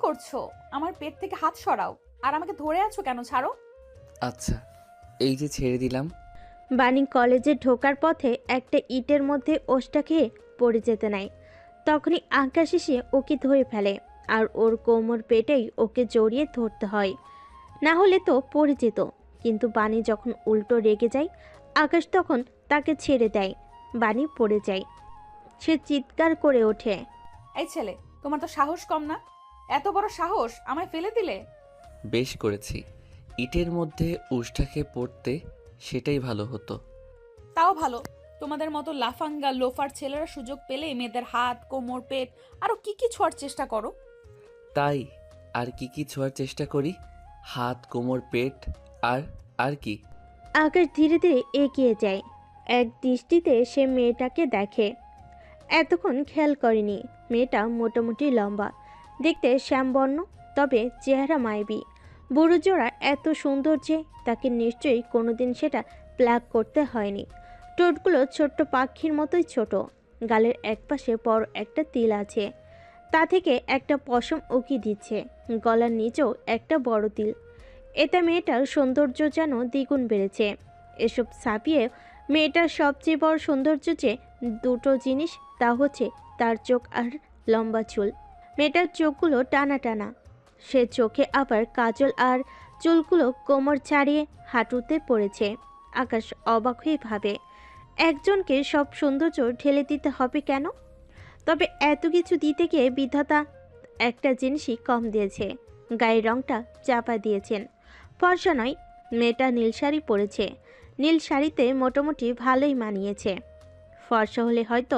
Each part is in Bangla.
করছো? আমার পেট থেকে হাত সরাও। আর আমাকে ধরে আছো কেন? ছাড়ো। আচ্ছা, এই যে ছেড়ে দিলাম। বাণী কলেজে ঢোকার পথে একটা ইটের মধ্যে ওষ্ঠা খেয়ে পড়ে যেতে নেয়। তখনই আকাশ এসে ওকে ধরে ফেলে আর ওর কোমর পেটেই ওকে জড়িয়ে ধরতে হয়, না হলে তো পড়ে যেত। কিন্তু বাণী যখন উল্টো রেগে যায়, আকাশ তখন তাকে ছেড়ে দেয়। বাণী পড়ে যায়। সে চিৎকার করে ওঠে। এই ছেলে, তোমার তো সাহস কম না? এত বড় সাহস, আমায় ফেলে দিলে? বেশ করেছি। ইটের মধ্যে উষ্টা খেয়ে পড়তে সেটাই ভালো হতো। তাও ভালো। তোমাদের মতো লাফাঙ্গা লোফার ছেলেরা সুযোগ পেলে মেয়েদের হাত, কোমর, পেট আরো কি কি ছোঁয়ার চেষ্টা করো। তাই আর কি কি ছোঁয়ার চেষ্টা করি? হাত, কোমর, পেট আর আর কি? আকাশ ধীরে ধীরে এগিয়ে যায়। এক দৃষ্টিতে সে মেয়েটাকে দেখে। এতক্ষণ খেয়াল করেনি। মেয়েটা মোটামুটি লম্বা, দেখতে শ্যামবর্ণ, তবে চেহারা মায়াবী। বুড়ো জোড়া এত সুন্দর যে তাকে নিশ্চয়ই কোনোদিন সেটা প্লাগ করতে হয়নি। ঠোঁটগুলো ছোট্ট পাখির মতোই ছোট। গালের একপাশে বড় একটা তিল আছে, তা থেকে একটা পশম উকি দিচ্ছে। গলার নিচেও একটা বড় তিল। এতে মেয়েটার সৌন্দর্য যেন দ্বিগুণ বেড়েছে। এসব ছাপিয়ে মেয়েটার সবচেয়ে বড় সৌন্দর্য যে দুটো জিনিস, তা হচ্ছে তার চোখ আর লম্বা চুল। মেয়েটার চোখগুলো টানা টানা, সে চোখে আবার কাজল, আর চুলগুলো কোমর ছাড়িয়ে হাঁটুতে পড়েছে। আকাশ অবাক হয়ে ভাবে, একজনকে সব সৌন্দর্য ঢেলে দিতে হবে কেন? তবে এত কিছু দিতে গিয়ে বিধাতা একটা জিনিসই কম দিয়েছে, গায়ের রংটা চাপা দিয়েছেন। ফর্সা নয়, মেয়েটা নীল শাড়ি পরেছে। নীল শাড়িতে মোটামুটি ভালোই মানিয়েছে। ফর্সা হলে হয়তো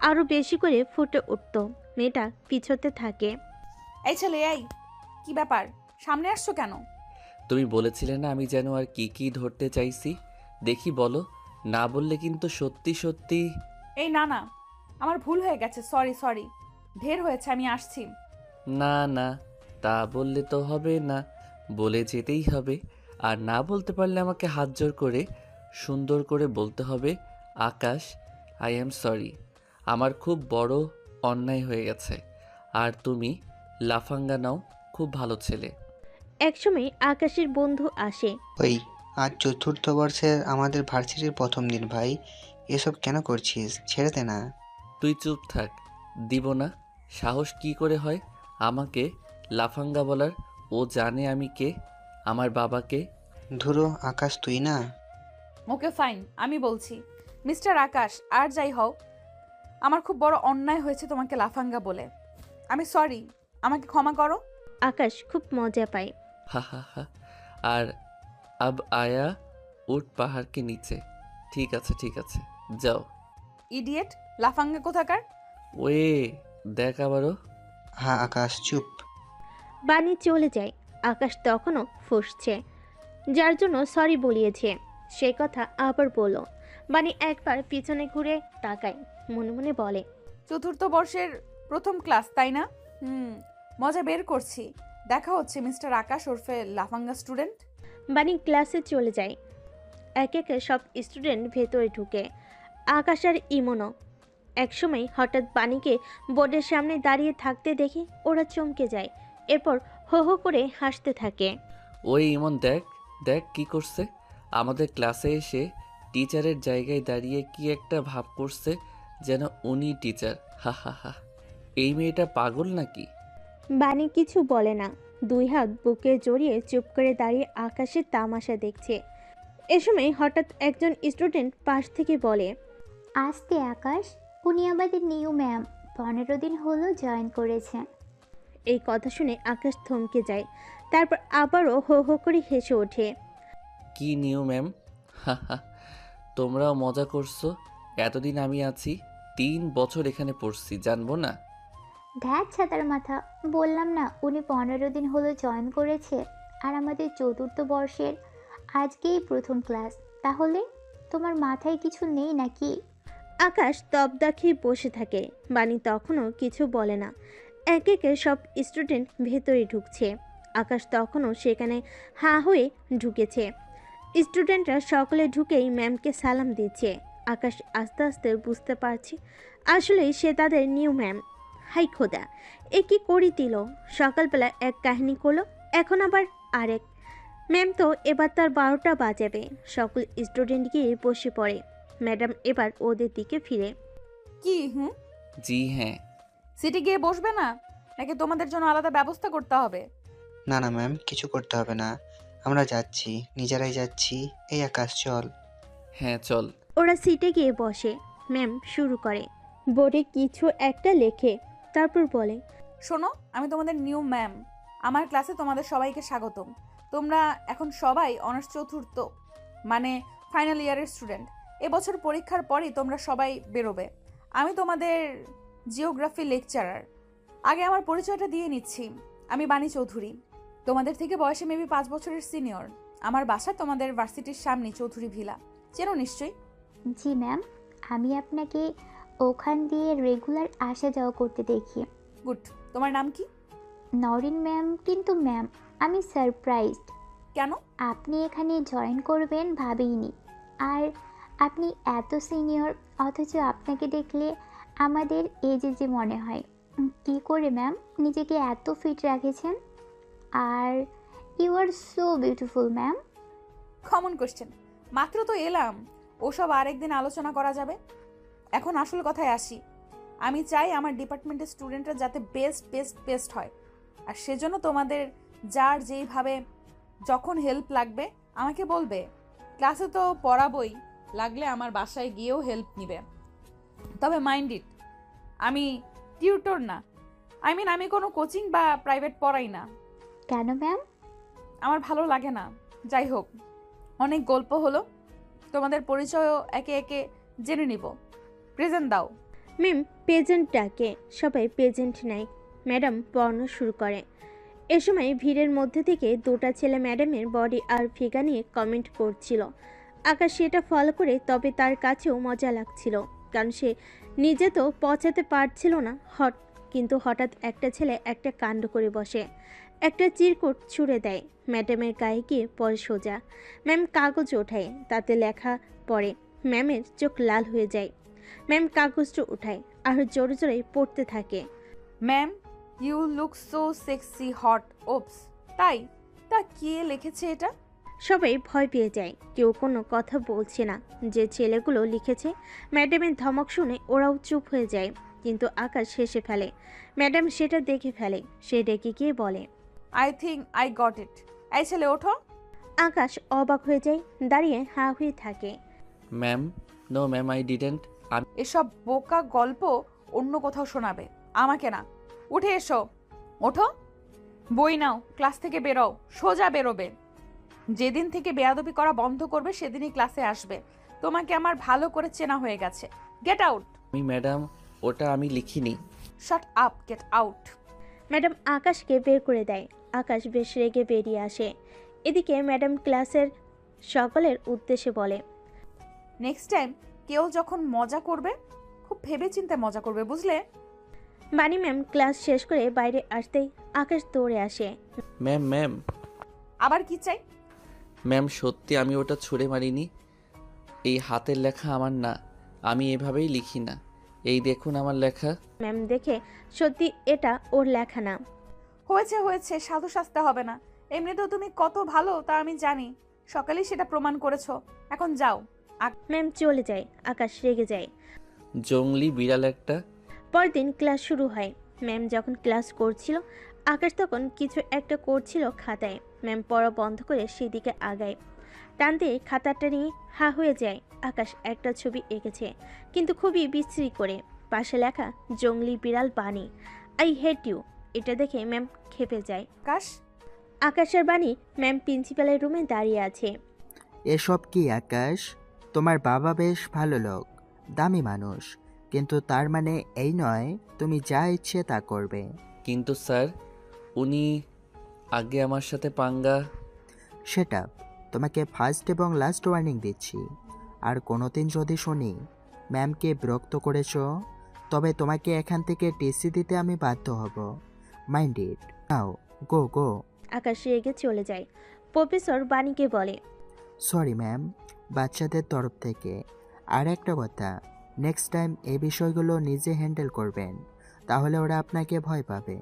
আরও বেশি করে ফুটে উঠত। মেয়েটা পিছোতে থাকে। এই ছেলে, এই কি ব্যাপার? সামনে আসছো কেন? তুমি বলেছিলে না আমি যেন আর কি কি ধরতে চাইছি? দেখি বলো। না বললে কিন্তু সত্যি সত্যি। এই না না, আমার ভুল হয়ে গেছে। সরি সরি, ঢের হয়েছে, আমি আসছি। না না, তা বললে তো হবে না, বলে যেতেই হবে। আর না বলতে পারলে আমাকে হাত জোর করে সুন্দর করে বলতে হবে, আকাশ, আই অ্যাম সরি, আমার খুব বড় অন্যায় হয়ে গেছে। আর তুমি লাফাঙ্গা নাও, খুব ভালো ছেলে। একসময় আকাশের বন্ধু আসে। ওই, আজ চতুর্থ বর্ষের আমাদের ভার্সিটির প্রথম দিন ভাই। এসব কেন করছিস? ছেড়ে দে না। তুই চুপ থাক। দিব না। সাহস কি করে হয় আমাকে লাফাঙ্গা বলার? ও জানে আমি কে, আমার বাবাকে। ধুরো আকাশ, তুই না। ওকে ফাইন, আমি বলছি। মিস্টার আকাশ, আর যাই হও, আমার খুব বড় অন্যায় হয়েছে তোমাকে লাফাঙ্গা বলে। আমি সরি, আমাকে ক্ষমা করো। আকাশ খুব মজা পায়। হা হা হা। আর আব আয়া উঠ পাহাড় के नीचे। ঠিক আছে ঠিক আছে, যাও। ইডিয়েট, লাফাঙ্গা কোথাকার। ওয়ে, দেখ আবারও। হ্যাঁ আকাশ, চুপ। বাণী চলে যায়। আকাশ তখনও ফুঁসছে, যার জন্য সরি বলিয়েছে সে কথা আবার বলল। বাণী একবার পিছনে ঘুরে তাকায়, মনে মনে বলে, চতুর্থ বর্ষের প্রথম ক্লাস, তাই না? মজা বের করছি। দেখা হচ্ছে মিস্টার আকাশ ওরফে লাফাঙ্গা স্টুডেন্ট। বাণী ক্লাসে চলে যায়। একে একে সব স্টুডেন্ট ভেতরে ঢুকে। আকাশ আর ইমনও। একসময় হঠাৎ বাণীকে বোর্ডের সামনে দাঁড়িয়ে থাকতে দেখে ওরা চমকে যায়। এরপর হো হো করে হাসতে থাকে। ওই ইমন, দেখ দেখ কি করছে। আমাদের ক্লাসে এসে টিচারের জায়গায় দাঁড়িয়ে কি একটা ভাব করছে, যেন উনি টিচার। হা হা হা। এই মেয়েটা পাগল নাকি? বাণী কিছু বলে না, দুই হাত বুকে জড়িয়ে চুপ করে দাঁড়িয়ে আকাশের তামাশা দেখছে। এ সময় হঠাৎ একজন স্টুডেন্ট পাশ থেকে বলে, আস্তে আকাশ, উনি আমাদের নিউ ম্যাম, 15 দিন হলো জয়েন করেছে। এই কথা শুনে আকাশ থমকে যায়। তারপর আবারও হো হো করে হেসে ওঠে। কি নিউ ম্যাম? হা হা। তোমরাও মজা করছো। এতদিন আমি আছি, 3 বছর এখানে পড়ছি, জানবো না? ধ্যাত ছাতার মাথা, বললাম না উনি 15 দিন হলো জয়েন করেছে। আর আমাদের চতুর্থ বর্ষের আজকেই প্রথম ক্লাস। তাহলে তোমার মাথায় কিছু নেই নাকি? আকাশ তবদা খেয়ে বসে থাকে। বাণী তখনও কিছু বলে না। একে একে সব স্টুডেন্ট ভেতরে ঢুকছে। আকাশ তখনও সেখানে হাঁ হয়ে ঢুকেছে। স্টুডেন্টরা সকলে ঢুকেই ম্যামকে সালাম দিচ্ছে। আকাশ আস্তে আস্তে বুঝতে পারছে আসলেই সে তাদের নিউ ম্যাম। হাই খোদা, এ কি করি দিল। সকালবেলা এক কাহিনী করলো, এখন আবার আরেক। ম্যাম তো এবার তার 12টা বাজাবে। সকল স্টুডেন্ট গিয়ে বসে পড়ে। ম্যাডাম এবার ওদের দিকে ফিরে। কি হুম? জি হ্যাঁ। সিটি গিয়ে বসবে না, নাকি তোমাদের জন্য আলাদা ব্যবস্থা করতে হবে? না না ম্যাম, কিছু করতে হবে না, আমরা যাচ্ছি, নিজেরাই যাচ্ছি। এই আকাশ চল। হ্যাঁ চল। ওরা সিটে গিয়ে বসে। ম্যাম শুরু করে, বোর্ডে কিছু একটা লেখে, তারপর বলে, শোনো, আমি তোমাদের নিউ ম্যাম। আমার ক্লাসে তোমাদের সবাইকে স্বাগতম। তোমরা এখন সবাই অনার্স চতুর্থ মানে ফাইনাল ইয়ারের স্টুডেন্ট। এবছর পরীক্ষার পরই তোমরা সবাই বেরোবে। আমি তোমাদের জিওগ্রাফি লেকচারার। আগে আমার পরিচয়টা দিয়ে নিচ্ছি। আমি বাণী চৌধুরী, তোমাদের থেকে বয়সে মেবি 5 বছরের সিনিয়র। আমার বাসা তোমাদের ভার্সিটির সামনে, চৌধুরী ভিলা। চেনো নিশ্চয়ই? জি ম্যাম, আমি আপনাকে ওখান দিয়ে রেগুলার আসা যাওয়া করতে দেখি। গুড। তোমার নাম কি? নরিন ম্যাম। কিন্তু ম্যাম, আমি সারপ্রাইজড। কেন? আপনি এখানে জয়েন করবেন ভাবিনি। আর আপনি এত সিনিয়র, অথচ আপনাকে দেখলে আমাদের এজে যে মনে হয়। কী করে ম্যাম নিজেকে এত ফিট রেখেছেন? আর you are so beautiful ma'am. Common question. মাত্র তো এলাম, ওসব আরেকদিন আলোচনা করা যাবে। এখন আসল কথায় আসি। আমি চাই আমার ডিপার্টমেন্টের স্টুডেন্টরা যাতে বেস্ট বেস্ট বেস্ট হয়। আর সেজন্য তোমাদের যার যেইভাবে যখন হেল্প লাগবে আমাকে বলবে। ক্লাসে তো পড়াবই, লাগলে আমার বাসায় গিয়েও হেল্প নিবে। তবে মাইন্ড ইট, আমি টিউটর না। আমি কোনো কোচিং বা প্রাইভেট পড়াই না। কেন ম্যাম? আমার ভালো লাগে না। যাই হোক, অনেক গল্প হলো, তোমাদের পরিচয়ও একে একে জেনে নিব। প্রেজেন্ট দাও। ম্যাম পেজেন্ট ডাকে, সবাই পেজেন্ট নেয়। ম্যাডাম পড়ানো শুরু করে। এ সময় ভিড়ের মধ্যে থেকে দুটো ছেলে ম্যাডামের বডি আর ফিগার নিয়ে কমেন্ট করছিল। আকাশ সেটা ফলো করে, তবে তার কাছেও মজা লাগছিল, কারণ সে নিজে তো পচাতে পারছিল না। কিন্তু হঠাৎ একটা ছেলে একটা কাণ্ড করে বসে, একটা চিরকুট ছুঁড়ে দেয় ম্যাডামের গায়ে গিয়ে পড়ে সোজা। ম্যাম কাগজ ওঠায়, তাতে লেখা পড়ে। ম্যামের চোখ লাল হয়ে যায়। ম্যাম কাগজটা উঠায় আর জোরে জোরে পড়তে থাকে, ma'am, you look so sexy hot. Oops, তাই? তা কে লিখেছে এটা? সবাই ভয় পেয়ে যায়, কেউ কোনো কথা বলছে না। যে ছেলেগুলো লিখেছে, ম্যাডামের ধমক শুনে ওরাও চুপ হয়ে যায়। কিন্তু আকাশ হেসে ফেলে। ম্যাডাম সেটা দেখে ফেলে। সে ডেকে গিয়ে বলে, I think I got it. এই ছেলে ওঠো। আকাশ অবাক হয়ে যায়, দাঁড়িয়ে হাঁ হয়ে থাকে। Ma'am, no ma'am, I didn't. এসব বোকা গল্প অন্য কোথাও শোনাবে, আমাকে না। উঠে এসো। ওঠো, বই নাও, ক্লাস থেকে বেরো। সোজা বেরোবে। যেদিন থেকে বেয়াদবি করা বন্ধ করবে সেদিনই ক্লাসে আসবে। তোমাকে আমার ভালো করে চেনা হয়ে গেছে। Get out. আমি ম্যাডাম, ওটা আমি লিখিনি। Shut up, get out. Madam আকাশকে বের করে দেয়। আকাশ বেশ রেগে বেরিয়ে আসে। এদিকে ম্যাডাম ক্লাসের সকলের উদ্দেশ্যে বলে, নেক্সট টাইম কেউ যখন মজা করবে, খুব ভেবেচিন্তে মজা করবে, বুঝলে? বাণী ম্যাম ক্লাস শেষ করে বাইরে আসতেই আকাশ দৌড়ে আসে। ম্যাম ম্যাম আবার কি চাই? ম্যাম, সত্যি আমি ওটা ছুঁড়ে মারিনি। এই হাতের লেখা আমার না, আমি এভাবেই লিখি না। এই দেখুন আমার লেখা। ম্যাম দেখে সত্যি এটা ওর লেখা না। হয়েছে হয়েছে, সাধু সাজতে হবে না। এমনিতেও তুমি কত ভালো তা আমি জানি। সকালেই সেটা প্রমাণ করেছো। এখন যাও। ম্যাম চলে যায়। আকাশ রেগে যায়। জংলি বিড়াল একটা। পরদিন ক্লাস শুরু হয়। ম্যাম যখন ক্লাস করছিল, আকাশ তখন কিছু একটা করছিল খাতায়। ম্যাম পড়া বন্ধ করে সেদিকে আগায়। টানতে খাতাটা নিয়ে হা হয়ে যায়। আকাশ একটা ছবি এঁকেছে, কিন্তু খুবই বিশ্রী করে। পাশে লেখা, জংলি বিড়াল বাণী, আই হেট ইউ। এটা দেখে ম্যাম খেপে যায়। আকাশ, আকাশের বাণী ম্যাম প্রিন্সিপালের রুমে দাঁড়িয়ে আছে। এসব কি আকাশ? তোমার বাবা বেশ ভালো লোক, দামি মানুষ, কিন্তু তার মানে এই নয় তুমি যা ইচ্ছে তা করবে। কিন্তু স্যার, উনি আগে আমার সাথে পাঙ্গা। সেটা তোমাকে ফার্স্ট এবং লাস্ট ওয়ার্নিং দিচ্ছি। আর কোনোদিন যদি শুনি ম্যামকে বিরক্ত করেছ, তবে তোমাকে এখান থেকে টিসি দিতে আমি বাধ্য হব। Mind it. নাও গো গো। আকাশ রেগে চলে যায়। প্রফেসর বাণীকে বলে, সরি ম্যাম, বাচ্চাদের তরফ থেকে। আর একটা কথা, নেক্সট টাইম এই বিষয়গুলো নিজে হ্যান্ডেল করবেন, তাহলে ওরা আপনাকে ভয় পাবে।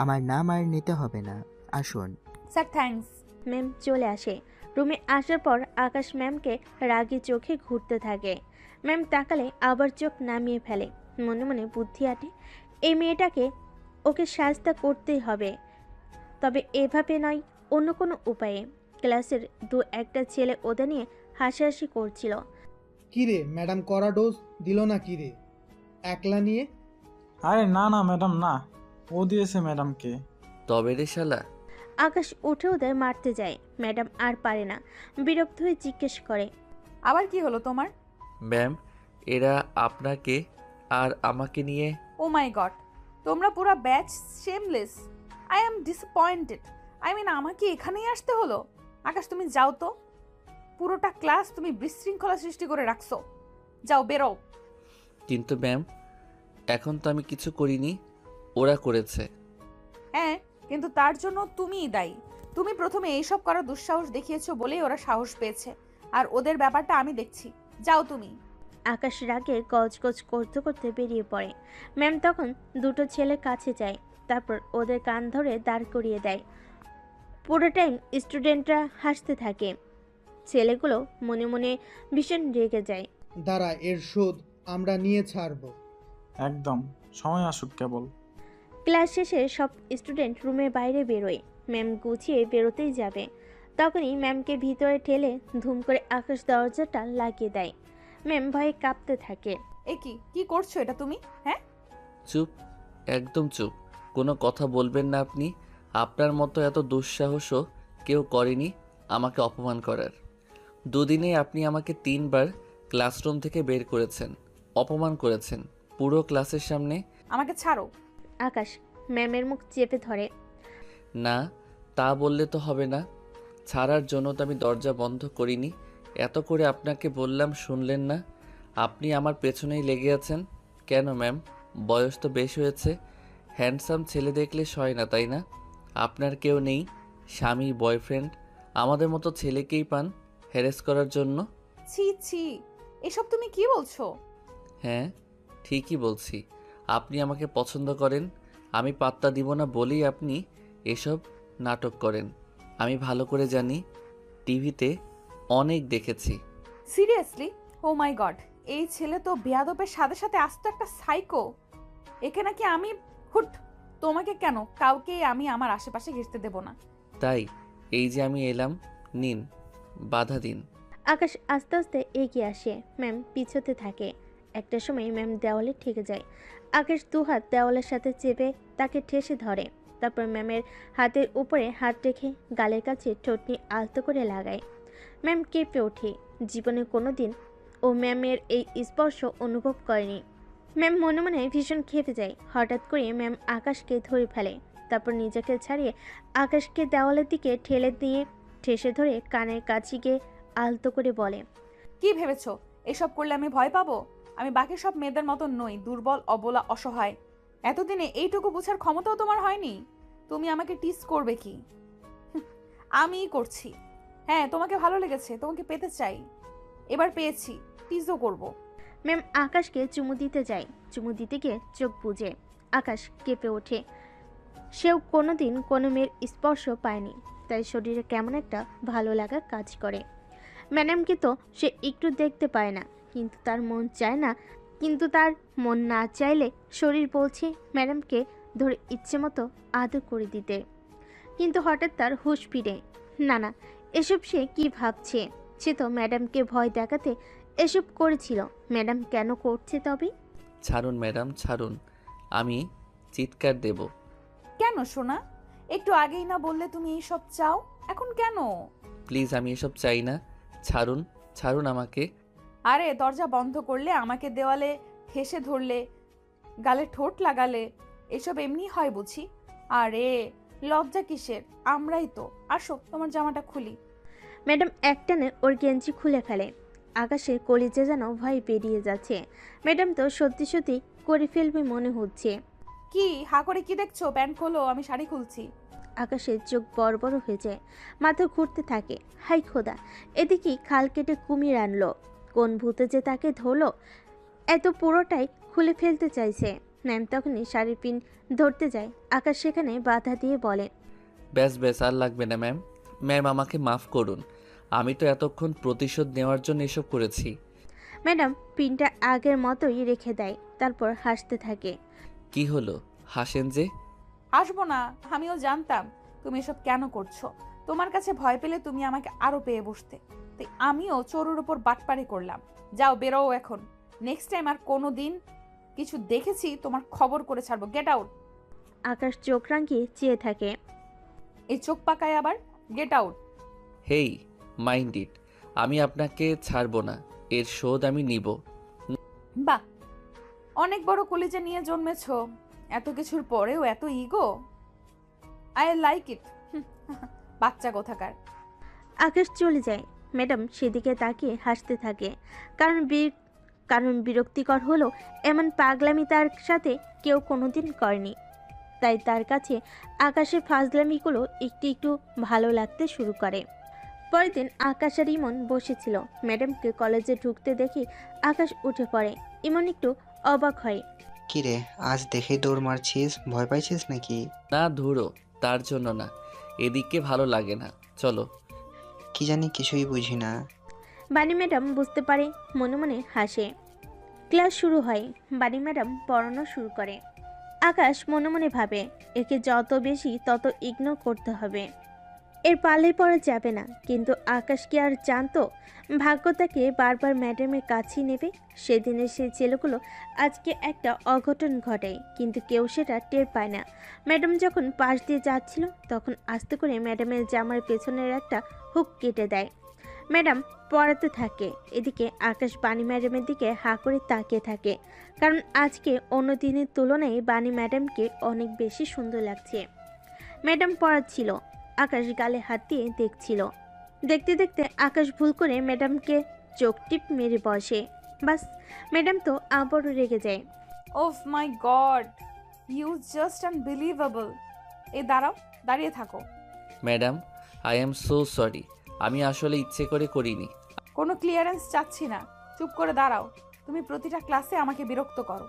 আমার নাম আর নিতে হবে না, আসুন। Sir thanks. ম্যাম চলে আসে। রুমে আসার পর আকাশ ম্যামকে রাগী চোখে ঘুরতে থাকে। ম্যাম তাকালে আবার চোখ নামিয়ে ফেলে। মনে মনে বুদ্ধি আটে, এই মেয়েটাকে ওকে শাস্তা করতেই হবে, তবে এভাবে নয়, অন্য কোনো উপায়ে। ক্লাসের দু একটা ছেলে ওদের নিয়ে হাসাহাসি করছিল। কিরে ম্যাডাম কড়া ডোজ দিল না কিরে, একলা নিয়ে? আরে না না ম্যাডাম, না, ও দিয়েছে ম্যাডামকে। তবে রে শালা, আকাশ উঠে ওদের মারতে যায়। ম্যাডাম আর পারে না, বিরক্ত হয়ে জিজ্ঞেস করে, আবার কি হলো তোমার? ম্যাম এরা আপনাকে আর আমাকে নিয়ে। ও মাই গড, তোমরা পুরো batch shameless. I am disappointed. I mean, আমাকে এখানেই আসতে হলো। আকাশ তুমি যাও তো, পুরোটা ক্লাস তুমি বিশৃঙ্খলা সৃষ্টি করে রাখছো। যাও, বেরো। কিন্তু ম্যাম এখন তো আমি কিছু করিনি, ওরা করেছে। হ্যাঁ, কিন্তু তার জন্য তুমিই দায়ী। তুমি প্রথমে এইসব করার দুঃসাহস দেখিয়েছো বলেই ওরা সাহস পেয়েছে, আর ওদের ব্যাপারটা আমি দেখছি। যাও তুমি। আকাশ রাগে গজগজ করতে করতে বেরিয়ে পড়ে। ম্যাম তখন দুটো ছেলের কাছে যায়, তারপর ওদের কান ধরে দাঁড় করিয়ে দেয়। পুরো টাইম স্টুডেন্টরা হাসতে থাকে। ছেলেগুলো মনে মনে ভীষণ রেগে যায়। দাঁড়া, এর শোধ আমরা নিয়ে ছাড়বো। একদম, সময় আসুক কেবল। ক্লাস শেষে সব স্টুডেন্ট রুমের বাইরে বেরোয়। ম্যাম গুছিয়ে বেরোতেই যাবে, তখনই ম্যামকে ভিতরে ঠেলে ধুম করে আকাশ দরজাটা লাগিয়ে দেয়। ম্যাম ভয়ে কাঁপতে থাকে। এ কি করছো এটা তুমি? হ্যাঁ, চুপ, একদম চুপ, কোনো কথা বলবেন না আপনি। আপনার মতো এত দুঃসাহসও কেউ করেনি আমাকে অপমান করার। দুদিনে আপনি আমাকে 3 বার ক্লাসরুম থেকে বের করেছেন, অপমান করেছেন পুরো ক্লাসের সামনে। আমাকে ছাড়ো। আকাশ ম্যামের মুখ চেপে ধরে। না, তা বললে তো হবে না। ছাড়ার জন্য তো আমি দরজা বন্ধ করিনি। এত করে আপনাকে বললাম, শুনলেন না। আপনি আমার পেছনেই লেগে আছেন কেন ম্যাম? বয়স তো বেশ হয়েছে, হ্যান্ডসাম ছেলে দেখলে সয় না, তাই না? আপনার কেউ নেই, স্বামী, বয়ফ্রেন্ড? আমাদের মতো ছেলেকেই পান হ্যারেস করার জন্য। ছি ছি, এসব তুমি কি বলছো? হ্যাঁ, ঠিকই বলছি। আপনি আমাকে পছন্দ করেন, আমি পাত্তা দিব না বলেই আপনি এসব নাটক করেন। আমি ভালো করে জানি, টিভিতে অনেক দেখেছি। সিরিয়াসলি? ও মাই গড, এই ছেলে তো বেয়াদবের সাথে সাথে আস্ত একটা সাইকো। একে নাকি আমি হুট। তোমাকে কেন, কাউকে আমি আমার আশেপাশে ঘেঁষতে দেব না। তাই এই যে আমি এলাম, নিন, বাধা দিন। আকাশ আস্তে আস্তে এগিয়ে আসে। ম্যাম পিছোতে থাকে। একটা সময় ম্যাম দেওয়ালে ঠেকে যায়। আকাশ দুহাত দেওয়ালের সাথে চেপে তাকে ঠেসে ধরে। তারপর ম্যামের হাতের উপরে হাত রেখে গালের কাছে ঠোঁটনি আলতো করে লাগায়। ম্যাম কেঁপে ওঠে। জীবনে কোনো দিন ও ম্যামের এই স্পর্শ অনুভব করেনি। ম্যাম মনে মনে ভীষণ খেপে যায়। হঠাৎ করে ম্যাম আকাশকে ধরে ফেলে। তারপর নিজেকে ছাড়িয়ে আকাশকে দেওয়ালের দিকে ঠেলে দিয়ে ঠেসে ধরে কানের কাছে গিয়ে আলতো করে বলে, কি ভেবেছো এসব করলে আমি ভয় পাবো? আমি বাকি সব মেয়েদের মতো নই, দুর্বল, অবলা, অসহায়। এতদিনে এইটুকু বোঝার ক্ষমতাও তোমার হয়নি? তুমি আমাকে টিস করবে কি? আমিই করছি। হ্যাঁ, তোমাকে ভালো লেগেছে, তোমাকে পেতে চাই। এবার পেয়েছি, টিজও করব। ম্যাম আকাশকে চুমু দিতে যায়। চুমু দিতে গিয়ে চোখ বুজে আকাশ কেঁপে ওঠে। সেও কোনোদিন কোনো মেয়ের স্পর্শ পায়নি, তাই শরীরে কেমন একটা ভালো লাগা কাজ করে। ম্যাডামকে তো সে একটু দেখতে পায় না, কিন্তু তার মন না চাইলে শরীর বলছে ম্যাডামকে ধরে ইচ্ছে মতো আদর করে দিতে। কিন্তু হঠাৎ তার হুঁশ ফিরে। না, এসব সে কি ভাবছে? সে তো ম্যাডামকে ভয় দেখাতে এসব করেছিল। ম্যাডাম কেন করছে তবে? ছাড়ুন ম্যাডাম, ছাড়ুন, আমি চিৎকার দেব। কেন সোনা? একটু আগেই না বললে তুমি এইসব চাও, এখন কেন? প্লিজ, আমি এসব চাই না। ছাড়ুন, ছাড়ুন আমাকে। আরে দরজা বন্ধ করলে, আমাকে দেওয়ালে ঠেসে ধরলে, গালে ঠোঁট লাগালে, এসব এমনি হয় বুঝি? আরে লজ্জা কিসের? আমরাই তো। আসো, তোমার জামাটা খুলি। ম্যাডাম একটানে ওর গেঞ্জি খুলে ফেলে। আকাশের কলিজা যেন ভয় বেরিয়ে যাচ্ছে। ম্যাডাম তো সত্যি সত্যি করে ফেলবে মনে হচ্ছে। কি হা করে কি দেখছো? প্যান্ট খোলো, আমি শাড়ি খুলছি। আকাশের চোখ বড় বড় হয়ে যায়, মাথা ঘুরতে থাকে। হাই খোদা, এদিকে খাল কেটে কুমির আনলো। কোন ভূতে যে তাকে ধরলো, এত পুরোটাই খুলে ফেলতে চাইছে। ম্যাম তখনই শাড়ির পিন ধরতে যায়। আকাশ সেখানে বাধা দিয়ে বলে, ব্যাস ব্যাস, আর লাগবে না ম্যাম। ম্যাম আমাকে মাফ করুন, আমি তো এতক্ষণ প্রতিশোধ নেওয়ার জন্য এসব করেছি। ম্যাডাম পিনটা আগের মতোই রেখে দেয়, তারপর হাসতে থাকে। কি হলো, হাসেন যে? আসবো না, আমিও জানতাম তুমি এসব কেন করছো। তোমার কাছে ভয় পেলে তুমি আমাকে আরো পেয়ে বসতে, তাই আমিও চোরের উপর বাটপারি করলাম। যাও, বেরো এখন। নেক্সট টাইম আর কোনো দিন কিছু দেখেছি তোমার খবর করে ছাড়বো। Get out. আকাশ চোখ রাঙিয়ে চেয়ে থাকে। এই চোখ পাকায় আবার। Get out. Hey, mind it, আমি আপনাকে ছাড়বো না, এর শোধ আমি নিব। বাহ, অনেক বড় কলিজা নিয়ে জন্মেছো, এত কিছুর পরেও এত ইগো। I like it. বাচ্চা কোথাকার। আকাশ চলে যায়। ম্যাডাম সেদিকে তাকিয়ে হাসতে থাকে। কারণ বিরক্তিকর হলো এমন পাগলামি তার সাথে কেউ কোনোদিন করেনি। তাই তার কাছে আকাশের ফাজলামিগুলো একটু একটু ভালো লাগতে শুরু করে। পরের দিন আকাশ আর ইমন বসেছিল। ম্যাডামকে কলেজে ঢুকতে দেখে আকাশ উঠে পড়ে। ইমন একটু অবাক হয়। কিরে, আজ দেখেই দৌড় মারছিস, ভয় পাইছিস নাকি? না ধুরো, তার জন্য না, এদিকে ভালো লাগে না, চলো। কি জানি, কিছুই বুঝি না। বাণী ম্যাডাম বুঝতে পারে, মনে মনে হাসে। ক্লাস শুরু হয়। বাণী ম্যাডাম পড়ানো শুরু করে। আকাশ মনে মনে ভাবে, একে যত বেশি তত ইগনোর করতে হবে, এর পাল্লায় পড়া যাবে না। কিন্তু আকাশ কি আর জানতো ভাগ্য তাকে বারবার ম্যাডামের কাছেই নেবে। সেদিনের সেই ছেলেগুলো আজকে একটা অঘটন ঘটায়, কিন্তু কেউ সেটা টের পায় না। ম্যাডাম যখন পাশ দিয়ে যাচ্ছিল তখন আস্তে করে ম্যাডামের জামার পেছনের একটা হুক কেটে দেয়। ম্যাডাম পড়াতে থাকে। এদিকে আকাশ বাণী ম্যাডামের দিকে হাঁ করে তাকিয়ে থাকে, কারণ আজকে অন্য দিনের তুলনায় বাণী ম্যাডামকে অনেক বেশি সুন্দর লাগছে। ম্যাডাম পড়াচ্ছিল, আকাশ গালে হাত দিয়ে দেখছিল। দেখতে দেখতে আকাশ ভুল করে ম্যাডামকে চোখ টিপ মেরে বসে। বাস, ম্যাডাম তো আবারও রেগে যায়। ওফ মাই গড, ইউ জাস্ট আনবিলিভেবল। এই দাঁড়াও, দাঁড়িয়ে থাকো। Madam, I am so sorry, আমি আসলে ইচ্ছে করে করিনি। কোনো ক্লিয়ারেন্স চাচ্ছি না, চুপ করে দাঁড়াও। তুমি প্রতিটা ক্লাসে আমাকে বিরক্ত করো।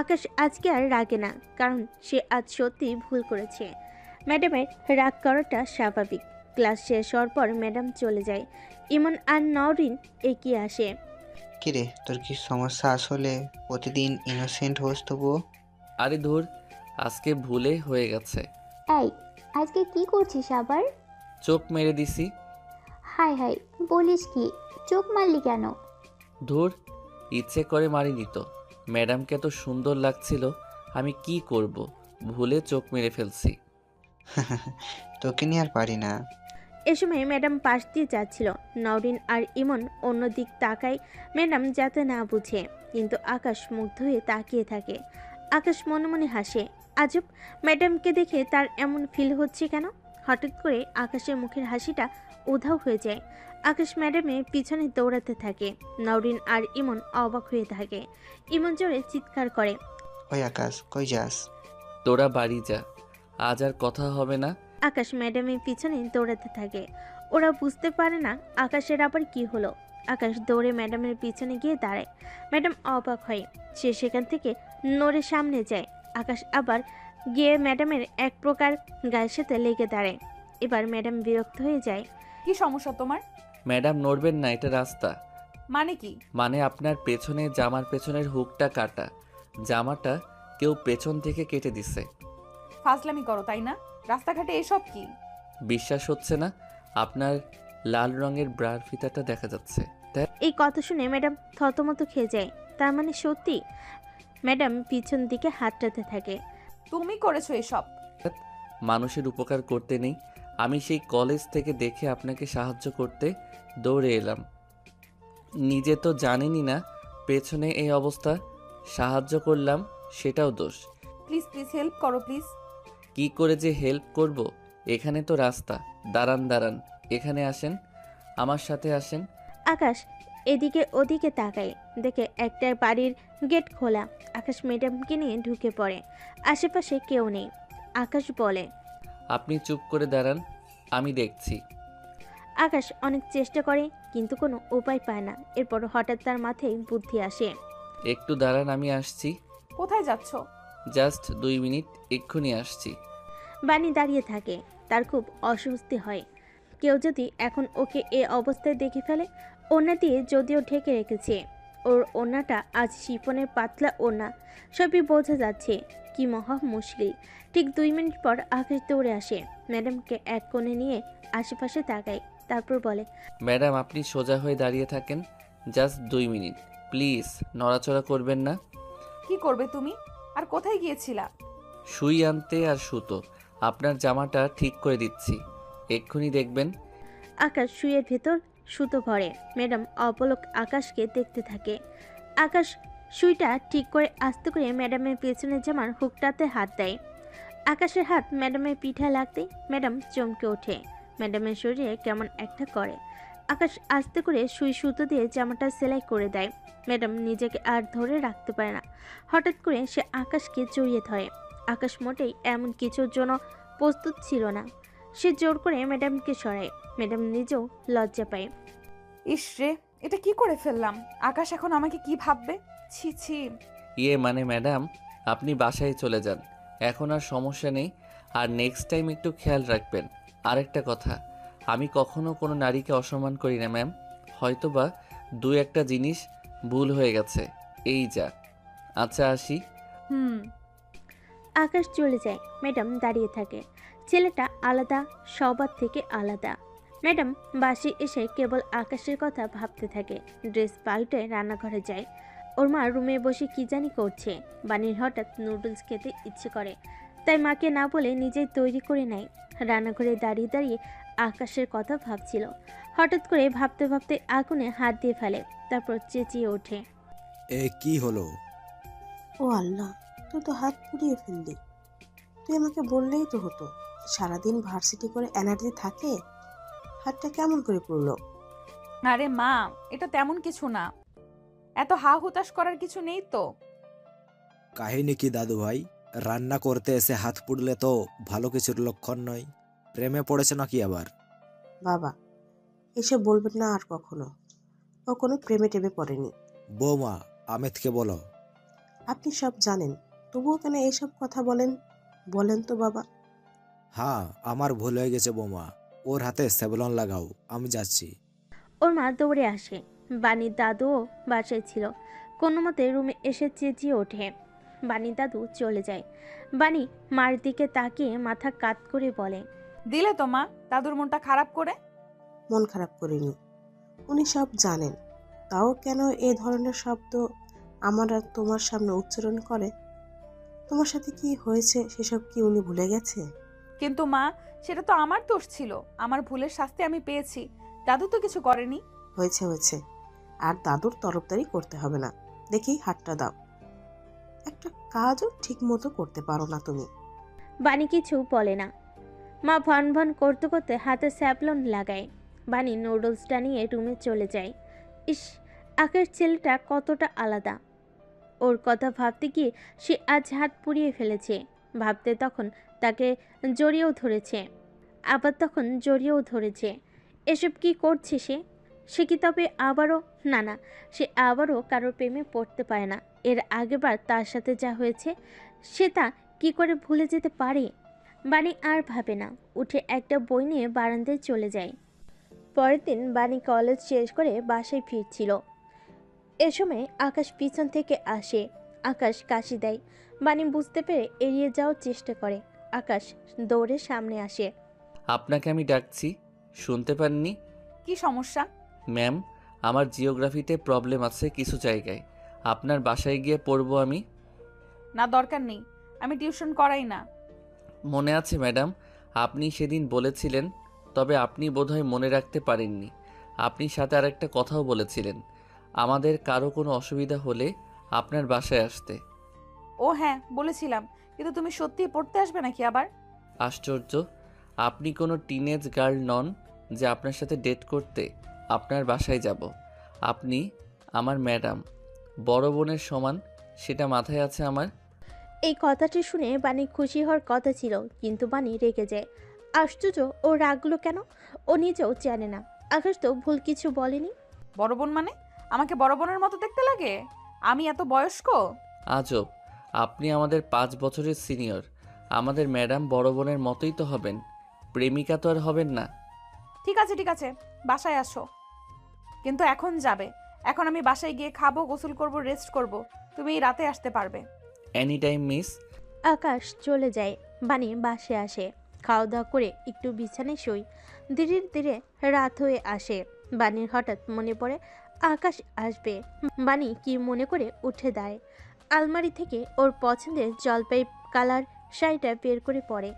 আকাশ আজকে আর রাগে না, কারণ সে আজ সত্যি ভুল করেছে। ম্যাডামের রাগ করাটা স্বাভাবিক। ক্লাস শেষ হওয়ার পর ম্যাডাম চলে যায়। ইমন আর নওরিন এগিয়ে আসে। কিরে, তোর কি সমস্যা? আসলে প্রতিদিন ইনোসেন্ট হোস তবুও। আরে ধুর, আজকে ভুলে হয়ে গেছে। এই, আজকে কি করছিস আবার? চোখ মেরে দিছি। হাই হাই, বলিস কি? চোখ মারলি কেন? ধুর, ইচ্ছে করে মারিনি তো। ম্যাডামকে এত সুন্দর লাগছিল, আমি কি করব, ভুলে চোখ মেরে ফেলছি। তোকে নিয়ে আর পারি না। এ সময় ম্যাডাম পাশ দিয়ে যাচ্ছিল। নওরিন আর ইমন অন্য দিক তাকায় ম্যাডাম যাতে না বুঝে, কিন্তু আকাশ মুগ্ধ হয়ে তাকিয়ে থাকে। আকাশ মনে মনে হাসে। আজব, ম্যাডামকে দেখে তার এমন ফিল হচ্ছে কেন? হঠাৎ করে আকাশের মুখের হাসিটা উধাও হয়ে যায়। আকাশ ম্যাডামের পিছনে দৌড়াতে থাকে। নওরিন আর ইমন অবাক হয়ে থাকে। ইমন জোরে চিৎকার করে, ওই আকাশ, কই যাস? তোরা বাড়ি যা, আজ আর কথা হবে না। আকাশ ম্যাডামের পিছনে দৌড়াতে থাকে। ওরা বুঝতে পারে না আকাশের আবার কি হলো। আকাশ দৌড়ে ম্যাডামের পিছনে গিয়ে দাঁড়ায়। ম্যাডাম অবাক হয়। সে সেখান থেকে নড়ে সামনে যায়। আকাশ আবার গিয়ে ম্যাডামের এক প্রকার গায়ের সাথে লেগে দাঁড়ায়। এবার ম্যাডাম বিরক্ত হয়ে যায়। কি সমস্যা তোমার? ম্যাডাম নড়বেন না, এটা রাস্তা। মানে কি? মানে আপনার পেছনে জামার পেছনের হুকটা কাটা, জামাটা কেউ পেছন থেকে কেটে দিছে। ফাজলামি করো তাই না? রাস্তাঘাটে এসব কি? বিশ্বাস হচ্ছে না? আপনার লাল রঙের ব্রার ফিতাটা দেখা যাচ্ছে। এই কথা শুনে ম্যাডাম থতমত খেয়ে যায়। তার মানে সত্যি? ম্যাডাম পিছন দিকে হাতটাতে থাকে। তুমি করেছো এসব? মানুষের উপকার করতে নেই, আমি সেই কলেজ থেকে দেখে আপনাকে সাহায্য করতে দৌড়ে এলাম। নিজে তো জানেনই না পেছনে এই অবস্থা, সাহায্য করলাম সেটাও দোষ। প্লিজ প্লিজ হেল্প করো প্লিজ। কি করে যে হেল্প করব? এখানে তো রাস্তা। দাঁড়ান দাঁড়ান, এখানে আসেন, আমার সাথে আসেন। আকাশ এদিকে ওদিকে তাকায়, দেখে একটা বাড়ির গেট খোলা। আকাশ ম্যাডামকে নিয়ে ঢুকে পড়ে। আশেপাশে কেউ নেই। আকাশ বলে, আপনি চুপ করে দাঁড়ান, আমি দেখছি। আকাশ অনেক চেষ্টা করে কিন্তু কোনো উপায় পায় না। এরপর হঠাৎ তার মাথায় বুদ্ধি আসে। একটু দাঁড়ান, আমি আসছি। কোথায় যাচ্ছ? জাস্ট 2 মিনিট, এক্ষুনি আসছি। বানি দাঁড়িয়ে থাকে। তার খুব অস্বস্তি হয়। কেউ যদি এখন ওকে এ অবস্থায় দেখে ফেলে। ওড়না দিয়ে যদিও ঢেকে রেখেছে, ওর ওড়নাটা আজ শিফনের পাতলা ওড়না, সবই বোঝা যাচ্ছে। কি মহা মুশকিল। ঠিক 2 মিনিট পর আকাশ দৌড়ে আসে, ম্যাডামকে এক কোণে নিয়ে আশেপাশে তাকায়, তারপর বলে, ম্যাডাম আপনি সোজা হয়ে দাঁড়িয়ে থাকেন, জাস্ট 2 মিনিট প্লিজ, নড়াচড়া করবেন না। কি করবে তুমি? আর কোথায় গিয়েছিলা? সুই আনতে আর সুতো। আপনার জামাটা ঠিক করে দিচ্ছি, এক্ষুনি দেখবেন। আকাশ শুয়ের ভেতর সুতো ভরে। ম্যাডাম অপলক আকাশকে দেখতে থাকে। আকাশ সুইটা ঠিক করে আস্তে করে ম্যাডামের পেছনের জামার হুকটাতে হাত দেয়। আকাশের হাত ম্যাডামের পিঠায় লাগতেই ম্যাডাম চমকে ওঠে। ম্যাডামের শরীরে কেমন একটা করে। আকাশ আস্তে করে সুই সুতো দিয়ে জামাটা সেলাই করে দেয়। ম্যাডাম নিজেকে আর ধরে রাখতে পারে না। হঠাৎ করে সে আকাশকে জড়িয়ে ধরে। আকাশ মোটেই এমন কিছুর জন্য প্রস্তুত ছিল না। সে জোর করে ম্যাডামকে সরায়। ম্যাডাম নিজেও লজ্জা পায়। ইস রে, এটা কি করে ফেললাম? আকাশ এখন আমাকে কি ভাববে? ছি ছি। মানে ম্যাডাম আপনি বাসায় চলে যান, এখন আর সমস্যা নেই। আর নেক্সট টাইম একটু খেয়াল রাখবেন। আরেকটা কথা, আমি কখনো কোনো নারীকে অসম্মান করি না ম্যাম। হয়তোবা 2-1টা জিনিস ভুল হয়ে গেছে, এই যা। আচ্ছা আসি। হুম। আকাশ চলে যায়। ম্যাডাম দাঁড়িয়ে থাকে। ছেলেটা আলাদা, সবার থেকে আলাদা। ম্যাডাম বাসে এসে কেবল আকাশের কথা ভাবতে থাকে। ড্রেস পাল্টে রান্নাঘরে যায়। ওর মা রুমে বসে কি জানি করছে। বানির হঠাৎ নুডলস খেতে ইচ্ছে করে, তাই মাকে না বলে নিজেই তৈরি করে নেয়। রান্নাঘরে দাঁড়িয়ে দাঁড়িয়ে আকাশের কথা ভাবছিল। হঠাৎ করে ভাবতে ভাবতে আগুনে হাত দিয়ে ফেলে, তারপর চেঁচিয়ে ওঠে, এ কি হলো? ও আল্লাহ, তুই তো হাত পুড়িয়ে ফেললি। তুই আমাকে বললেই তো হতো। সারাদিন ভার্সিটি করে এনার্জি থাকে, হাতটা কেমন করে পুড়লো? আরে মা, এটা তেমন কিছু না, এত হা হুতাশ করার কিছু নেই তো। কাহিনী কি দাদু ভাই? রান্না করতে এসে হাত পুড়লে তো ভালো কিছুর লক্ষণ নয়। প্রেমে পড়েছে নাকি আবার? বাবা, এসে বলবেন না আর কখনো। ও কোনো প্রেমে টেমে পড়েনি। বৌমা, আমিতকে বলো। আপনি সব জানেন, তবুও কেন এইসব কথা বলেন? বলেন তো বাবা। হ্যাঁ, আমার ভুল হয়ে গেছে বৌমা। ওর হাতে সেভলন লাগাও, আমি যাচ্ছি। ওর মা দৌড়ে আসে। বানির দাদুও বাসায় ছিল। কোনো মতে রুমে এসে চেঁচিয়ে ওঠে। বানির দাদু চলে যায়। বানি মার দিকে তাকিয়ে মাথা কাত করে বলে, দিলে তো মা দাদুর মনটা খারাপ করে। মন খারাপ করিনি, উনি সব জানেন। তাও কেন এই ধরনের শব্দ আমার আর তোমার সামনে উচ্চারণ করে? তোমার সাথে কি হয়েছে সেসব কি উনি ভুলে গেছে? কিন্তু মা, সেটা তো আমার দোষ ছিল। আমার ভুলের শাস্তি আমি পেয়েছি, দাদু তো কিছু করেনি। হয়েছে হয়েছে, আর দাদুর তরফদারি করতে হবে না। দেখি হাতটা দাও। একটা কাজও ঠিক মতো করতে পারো না তুমি। বানি কিছু বলে না। মা ভন ভন করতে করতে হাতে স্যাভলন লাগায়। বানি নুডলসটা নিয়ে রুমে চলে যায়। ইস, আকাশ ছেলেটা কতটা আলাদা। ওর কথা ভাবতে গিয়ে সে আজ হাত পুড়িয়ে ফেলেছে। ভাবতে তখন তাকে জড়িয়েও ধরেছে, আবার তখন জড়িয়েও ধরেছে। এসব কি করছে সে? সে কি তবে আবারও? না না, সে আবারও কারোর প্রেমে পড়তে পারে না। এর আগেবার তার সাথে যা হয়েছে সে তা কি করে ভুলে যেতে পারে? বানি আর ভাবে না, উঠে একটা বই নিয়ে বারান্দায় চলে যায়। পরের দিন বানি কলেজ শেষ করে বাসায় ফিরছিল। এ সময় আকাশ পিছন থেকে আসে। আকাশ কাশি দেয়। বানি বুঝতে পেরে এড়িয়ে যাওয়ার চেষ্টা করে। আকাশ দৌড়ে সামনে আসে। আপনাকে আমি ডাকছি, শুনতে পাননি? কি সমস্যা? ম্যাম, আমার জিওগ্রাফিতে প্রবলেম আছে কিছু জায়গায়। আপনার বাসায় গিয়ে পড়বো আমি। না, দরকার নেই, আমি টিউশন করাই না। মনে আছে ম্যাডাম, আপনি সেদিন বলেছিলেন, তবে আপনি বোধহয় মনে রাখতে পারেননি। আপনি সাথে আরেকটা কথাও বলেছিলেন, আমাদের কারো কোনো অসুবিধা হলে আপনার বাসায় আসতে। ও হ্যাঁ, বলেছিলাম, কিন্তু তুমি সত্যিই পড়তে আসবে নাকি আবার? আশ্চর্য, আপনি কোনো টিনেজ গার্ল নন যে আপনার সাথে ডেট করতে আপনার বাসায় যাব। আপনি আমার ম্যাডাম, বড় বোনের সমান, সেটা মাথায় আছে আমার। এই কথাটি শুনে বানি খুশি হওয়ার কথা ছিল, কিন্তু বানি রেগে যায়। আশ্চর্য, ও রাগলো কেন? ও নিজেও জানে না। আকাশ তো ভুল কিছু বলেনি। বড় বোন মানে আমাকে বড় বোনের মতো দেখতে লাগে? আমি এত বয়স্ক? আজব, আপনি আমাদের 5 বছরের সিনিয়র। আমাদের ম্যাডাম বড় বোনের মতোই তো হবেন, প্রেমিকা তো আর হবেন না। ঠিক আছে, বাসায় আসো। কিন্তু এখন যাবে। এখন আমি বাসায় গিয়ে খাবো, গোসল করব, রেস্ট করব। তুমি এই রাতে আসতে পারবে। Any time miss. আকাশ চলে যায়। বানি বাসে আসে, খাওয়া দাওয়া করে একটু বিছানায় শুই। ধীরে ধীরে রাত হয়ে আসে। বানির হঠাৎ মনে পড়ে আকাশ আসবে। বানি কি মনে করে উঠে দাঁড়ায়। আলমারি থেকে ওর পছন্দের জলপাই কালার শাড়িটা বের করে পরে।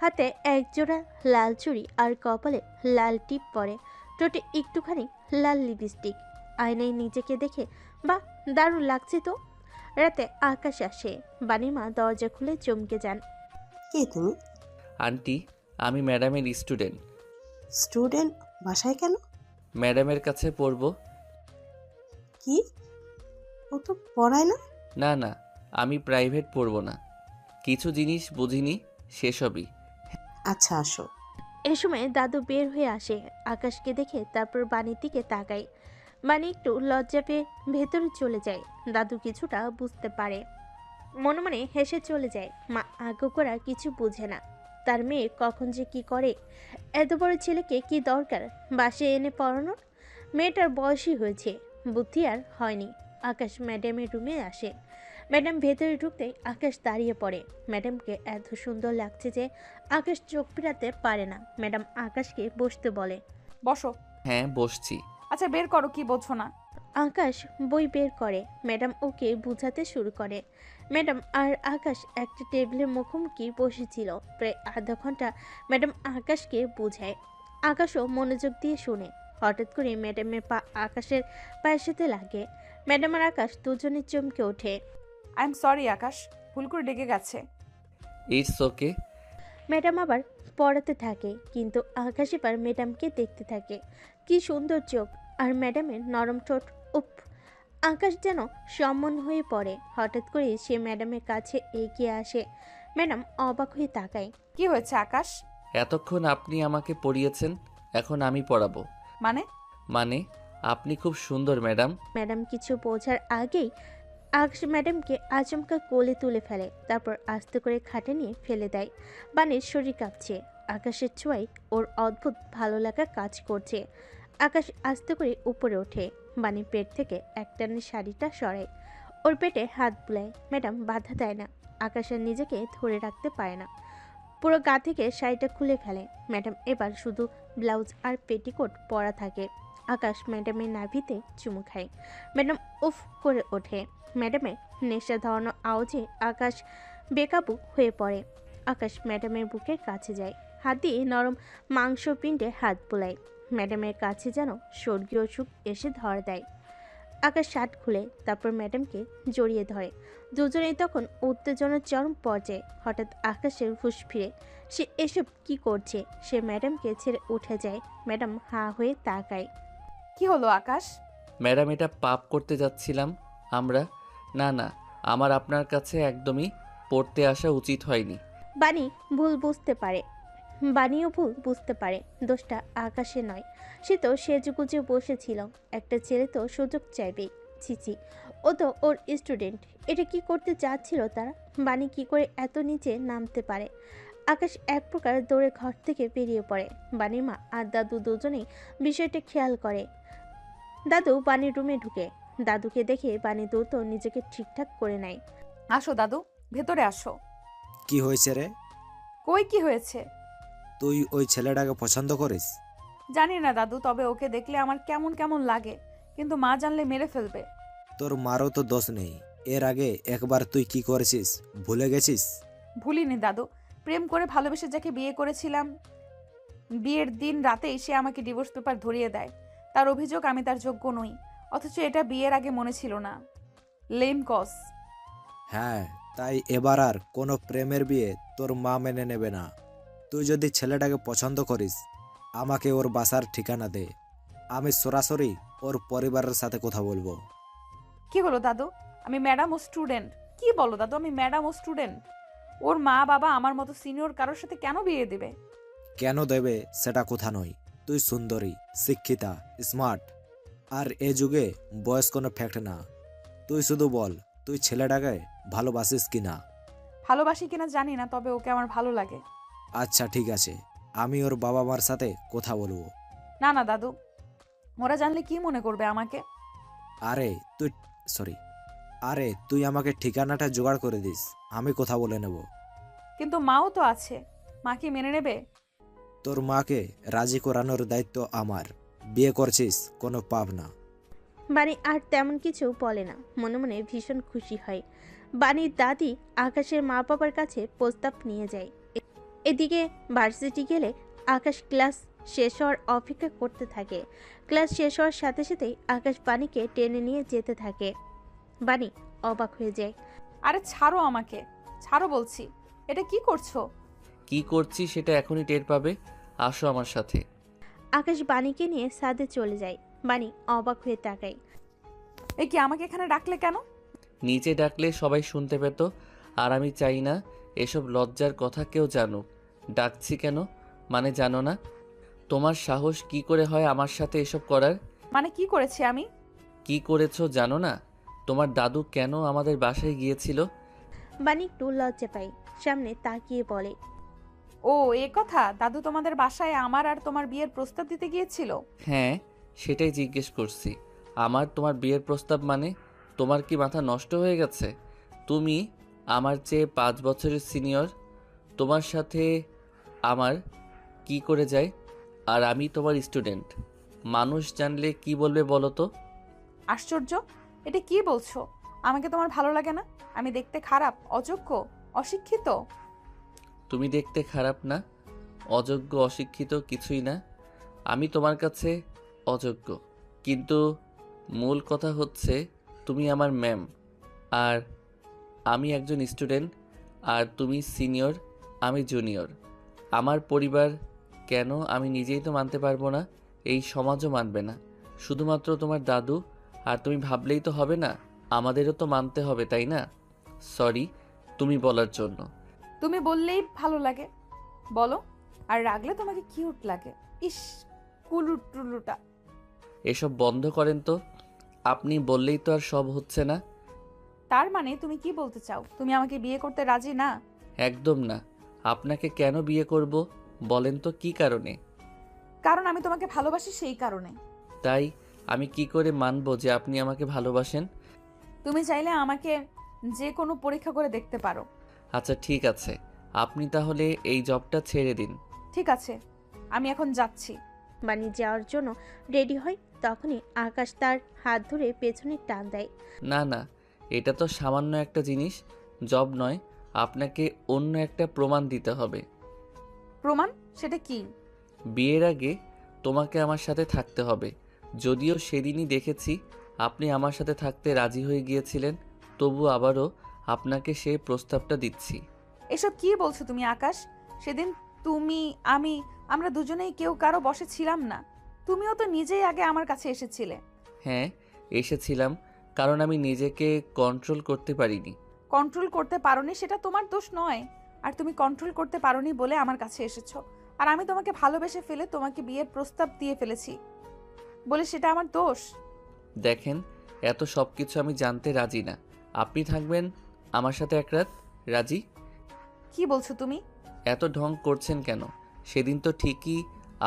হাতে একজোড়া লাল চুড়ি আর কপালে লাল টিপ পরে, ঠোঁটে একটুখানি লাল লিপস্টিক। আয়নায় নিজেকে দেখে বাহ, দারুণ লাগছে তো। রাতে আকাশ আসে। বানির মা দরজা খুলে চমকে যান। কে তুমি? আন্টি, আমি ম্যাডামের স্টুডেন্ট। স্টুডেন্ট? বাসায় কেন? ম্যাডামের কাছে পড়বো। কি? ও তো পড়ায় না। না না, আমি প্রাইভেট পড়বো না। কিছু জিনিস বুঝিনি, সেসবই। আচ্ছা আসো। এ সময় দাদু বের হয়ে আসে। আকাশকে দেখে তারপর বানির দিকে তাকায়। বানি একটু লজ্জা পেয়ে ভেতরে চলে যায়। দাদু কিছুটা বুঝতে পারে, মনে মনে হেসে চলে যায়। মা আগ্রহ করা কিছু বুঝে না। তার মেয়ে কখন যে কি করে, এত বড় ছেলেকে কি দরকার বাসে এনে পড়ানোর। মেয়েটার বয়সই হয়েছে, বুদ্ধি আর হয়নি। আকাশ ম্যাডামের রুমে আসে। ম্যাডাম ভেতরে ঢুকতেই আকাশ দাঁড়িয়ে পড়ে। ম্যাডামকে এত সুন্দর লাগছে যে আকাশ চোখ ফেরাতে পারে না। ম্যাডাম আকাশকে বসতে বলে। বসো। হ্যাঁ, বসছি। আচ্ছা, বের করো, কি বোঝো না। আকাশ বই বের করে। ম্যাডাম ওকে বুঝাতে শুরু করে। ম্যাডাম আর আকাশ একটা টেবিলের মুখোমুখি বসেছিল। প্রায় আধা ঘন্টা ম্যাডাম আকাশকে বোঝায়। আকাশও মনোযোগ দিয়ে শুনে। হঠাৎ করে ম্যাডামের পা আকাশের পায়ের সাথে লাগে। ম্যাডাম আর আকাশ দুজনে চমকে ওঠে। আই এম সরি আকাশ, ভুল করে ডেকে গেছে। It's okay. ম্যাডাম আবার পড়াতে থাকে, কিন্তু আকাশ এবার ম্যাডামকে দেখতে থাকে। কি সুন্দর চোখ আর ম্যাডামের নরম ঠোঁট। উফ! আকাশ যেন সম্মন হয়ে পড়ে। হঠাৎ করে সে ম্যাডামের কাছে এগিয়ে আসে। ম্যাডাম অবাক হয়ে তাকায়। কি হয়েছে আকাশ? এতক্ষণ আপনি আমাকে পড়িয়েছেন, এখন আমি পড়াবো। মানে? মানে আপনি খুব সুন্দর ম্যাডাম। ম্যাডাম কিছু বোঝার আগেই আকাশ ম্যাডামকে আচমকা কোলে তুলে ফেলে, তারপর আস্তে করে খাটে নিয়ে ফেলে দেয়। বাণীর শরীর কাঁপছে। আকাশের ছোঁয়ায় ওর অদ্ভুত ভালো লাগা কাজ করছে। আকাশ আস্তে করে উপরে ওঠে। বাণীর পেট থেকে একটানে শাড়িটা সরায়, ওর পেটে হাত বুলায়। ম্যাডাম বাধা দেয় না। আকাশ আর নিজেকে ধরে রাখতে পারে না, পুরো গা থেকে শাড়িটা খুলে ফেলে। ম্যাডাম এবার শুধু ব্লাউজ আর পেটিকোট পরা থাকে। আকাশ ম্যাডামের নাভিতে চুমু খায়। ম্যাডাম উফ করে ওঠে। ম্যাডামের নেশা ধরানো আওয়াজে আকাশ বেকাবু হয়ে পড়ে। আকাশ ম্যাডামের বুকের কাছে যায়, হাত দিয়ে নরম মাংসপিণ্ডে হাত বোলায়। ম্যাডামের কাছে যেন স্বর্গীয় সুখ এসে ধরা দেয়। আকাশ শার্ট খুলে তারপর ম্যাডামকে জড়িয়ে ধরে। দুজনেই তখন উত্তেজনার চরম পর্যায়ে। হঠাৎ আকাশের হুঁশ ফিরে। সে এসব কি করছে? সে ম্যাডামকে ছেড়ে উঠে যায়। ম্যাডাম হাঁ হয়ে তাকায়। কি হলো আকাশ? ম্যাডাম, এটা পাপ করতে যাচ্ছিলাম আমরা। না না, আমার আপনার কাছে একদমই পড়তে আসা উচিত হয়নি। বাণী ভুল বুঝতে পারে। বাণীও ভুল বুঝতে পারে। দোষটা আকাশে নয়। সে তো সেজেগুজে বসেছিল। একটা ছেলে তো সুযোগ চাইবেই। ছিছি, ও তো ওর স্টুডেন্ট। এটা কি করতে চাচ্ছিল তারা? বাণী কি করে এত নিচে নামতে পারে? আকাশ এক প্রকার দৌড়ে ঘর থেকে বেরিয়ে পড়ে। বাণীর মা আর দাদু দুজনেই বিষয়টা খেয়াল করে। দাদু বাণীর রুমে ঢুকে। দাদুকে দেখে বাণী দ্রুত নিজেকে ঠিকঠাক করে নেয়। আসো দাদু, ভেতরে আসো। কি হয়েছে রে? কই কি হয়েছে? তুই ওই ছেলেটাকে পছন্দ করিস? জানি না দাদু, তবে ওকে দেখলে আমার কেমন কেমন লাগে, কিন্তু মা জানলে মেরে ফেলবে। তোর মারও তো দোষ নেই। এর আগে একবার তুই কি করেছিস ভুলে গেছিস? ভুলিনি দাদু, প্রেম করে ভালোবেসে যাকে বিয়ে করেছিলাম, বিয়ের দিন রাতেই সে আমাকে ডিভোর্স পেপার ধরিয়ে দেয়। তার অভিযোগ আমি তার যোগ্য নই, অথচ এটা বিয়ের আগে মনে ছিল না। লেম কস। হ্যাঁ, তাই এবার আর কোনো প্রেমের বিয়ে তোর মা মেনে নেবে না। তুই যদি ছেলেটাকে পছন্দ করিস, আমাকে ওর বাসার ঠিকানা দে। আমি সরাসরি ওর পরিবারের সাথে কথা বলবো। কি হলো দাদু? আমি ম্যাডাম ও স্টুডেন্ট। কি বলো দাদু, আমি ম্যাডাম ও স্টুডেন্ট। ওর মা বাবা আমার মতো সিনিয়র কারোর সাথে কেন বিয়ে দেবে? কেন দেবে সেটা কথা নয়। তুই সুন্দরী, শিক্ষিতা, স্মার্ট, আর এ যুগে বয়স কোনো ফ্যাক্ট না। তুই শুধু বল তুই ছেলেটাকে ভালোবাসিস কি না। ভালোবাসি কিনা জানি না, তবে ওকে আমার ভালো লাগে। আচ্ছা ঠিক আছে, আমি ওর বাবা মার সাথে কথা বলবো। না না দাদু, ওরা জানলে কি মনে করবে আমাকে? আরে তুই তুই আমাকে ঠিকানাটা জোগাড় করে দিস, আমি কথা বলে নেব। কিন্তু মাও তো আছে, মা কি মেনে নেবে? তোর মাকে রাজি করানোর দায়িত্ব আমার। বিয়ে করছিস, কোনো পাপ না। বাণী আর তেমন কিছু বলে না, মনে মনে ভীষণ খুশি হয়। বাণীর দাদি আকাশের মা বাবার কাছে প্রস্তাব নিয়ে যায়। এদিকে ভার্সিটি গেলে আকাশ ক্লাস শেষ হওয়ার অপেক্ষা করতে থাকে। ক্লাস শেষ হওয়ার সাথে সাথেই আকাশ বাণীকে টেনে নিয়ে যেতে থাকে। বাণী অবাক হয়ে যায়। আরে ছাড়ো আমাকে, ছাড়ো বলছি। এটা কি করছো? কি করছি সেটা এখনই টের পাবে, আসো আমার সাথে। আকাশ বাণীকে নিয়ে ছাদে চলে যায়। বাণী অবাক হয়ে তাকায়। এ কি, আমাকে এখানে ডাকলে কেন? নিচে ডাকলে সবাই শুনতে পেত, আর আমি চাই না এসব লজ্জার কথা কেউ জানুক। ডাকছি কেন মানে জানো না? তোমার সাহস কি করে হয় আমার সাথে এসব করার? মানে কি করেছি আমি? কি করেছো জানো না? তোমার দাদু কেন আমাদের বাসায় গিয়েছিল? বাণী একটু লজ্জা পায়, সামনে তাকিয়ে বলে, ও এ কথা, দাদু তোমাদের বাসায় আমার আর তোমার বিয়ের প্রস্তাব দিতে গিয়েছিল? হ্যাঁ, সেটাই জিজ্ঞেস করছি। আমার তোমার বিয়ের প্রস্তাব মানে? তোমার কি মাথা নষ্ট হয়ে গেছে? তুমি আমার চেয়ে 5 বছরের সিনিয়র, তোমার সাথে আমার কি করে যায়? আর আমি তোমার স্টুডেন্ট। মানুষ জানলে কি বলবে বলো তো? আশ্চর্য, এটা কি বলছো? আমাকে তোমার ভালো লাগে না? আমি দেখতে খারাপ, অযোগ্য, অশিক্ষিত? তুমি দেখতে খারাপ না, অযোগ্য, অশিক্ষিত কিছুই না। আমি তোমার কাছে অযোগ্য, কিন্তু মূল কথা হচ্ছে তুমি আমার ম্যাম, আর আমি একজন স্টুডেন্ট, আর তুমি সিনিয়র, আমি জুনিয়র। আমার পরিবার কেন আমি নিজেই তো মানতে পারবো না, এই সমাজও মানবে না। শুধুমাত্র তোমার দাদু আর তুমি ভাবলেই তো হবে না, আমাদেরও তো মানতে হবে, তাই না? সরি তুমি বলার জন্য। তুমি বললেই ভালো লাগে, বলো। আর রাগলে তোমাকে কিউট লাগে। ইস, কুলুট টুলুটা। এসব বন্ধ করেন তো, আপনি বললেই তো আর সব হচ্ছে না। তার মানে তুমি কি বলতে চাও? তুমি আমাকে বিয়ে করতে রাজি না? একদম না। আপনাকে কেন বিয়ে করব বলেন তো, কি কারণে? কারণ আমি তোমাকে ভালোবাসি, সেই কারণে। তাই আমি কি করে মানবো যে আপনি আমাকে ভালোবাসেন? তুমি চাইলে আমাকে যে কোনো পরীক্ষা করে দেখতে পারো। আচ্ছা ঠিক আছে, আপনি তাহলে এই জবটা ছেড়ে দিন। ঠিক আছে, আমি এখন যাচ্ছি। বাণী যাওয়ার জন্য রেডি হয়, তখনই আকাশ তার হাত ধরে পেছনে টান দেয়। না না, এটা তো সামান্য একটা জিনিস, জব নয়। আপনাকে অন্য একটা প্রমাণ দিতে হবে। প্রমাণ? সেটা কি? বিয়ের আগে তোমাকে আমার সাথে থাকতে হবে। যদিও সেদিনই দেখেছি আপনি আমার সাথে থাকতে রাজি হয়ে গিয়েছিলেন, তবু আবারও আপনাকে সেই প্রস্তাবটা দিচ্ছি। এসব কি বলছো তুমি আকাশ? সেদিন তুমি, আমরা দুজনেই কেউ কারো বশে ছিলাম না। তুমিও তো নিজেই আগে আমার কাছে এসেছিলে। হ্যাঁ এসেছিলাম, কারণ আমি নিজেকে কন্ট্রোল করতে পারিনি। কন্ট্রোল করতে পারোনি সেটা তোমার দোষ নয়। আর তুমি কন্ট্রোল করতে পারোনি বলে আমার কাছে এসেছো। আর আমি তোমাকে ভালোবেসে ফেলে তোমাকে বিয়ের প্রস্তাব দিয়ে ফেলেছি বলে সেটা আমার দোষ? দেখেন, এত সব কিছু আমি জানতে রাজি না। আপনি থাকবেন আমার সাথে এক রাত, রাজি? কি বলছো তুমি? এত ঢং করছেন কেন? সেদিন তো ঠিকই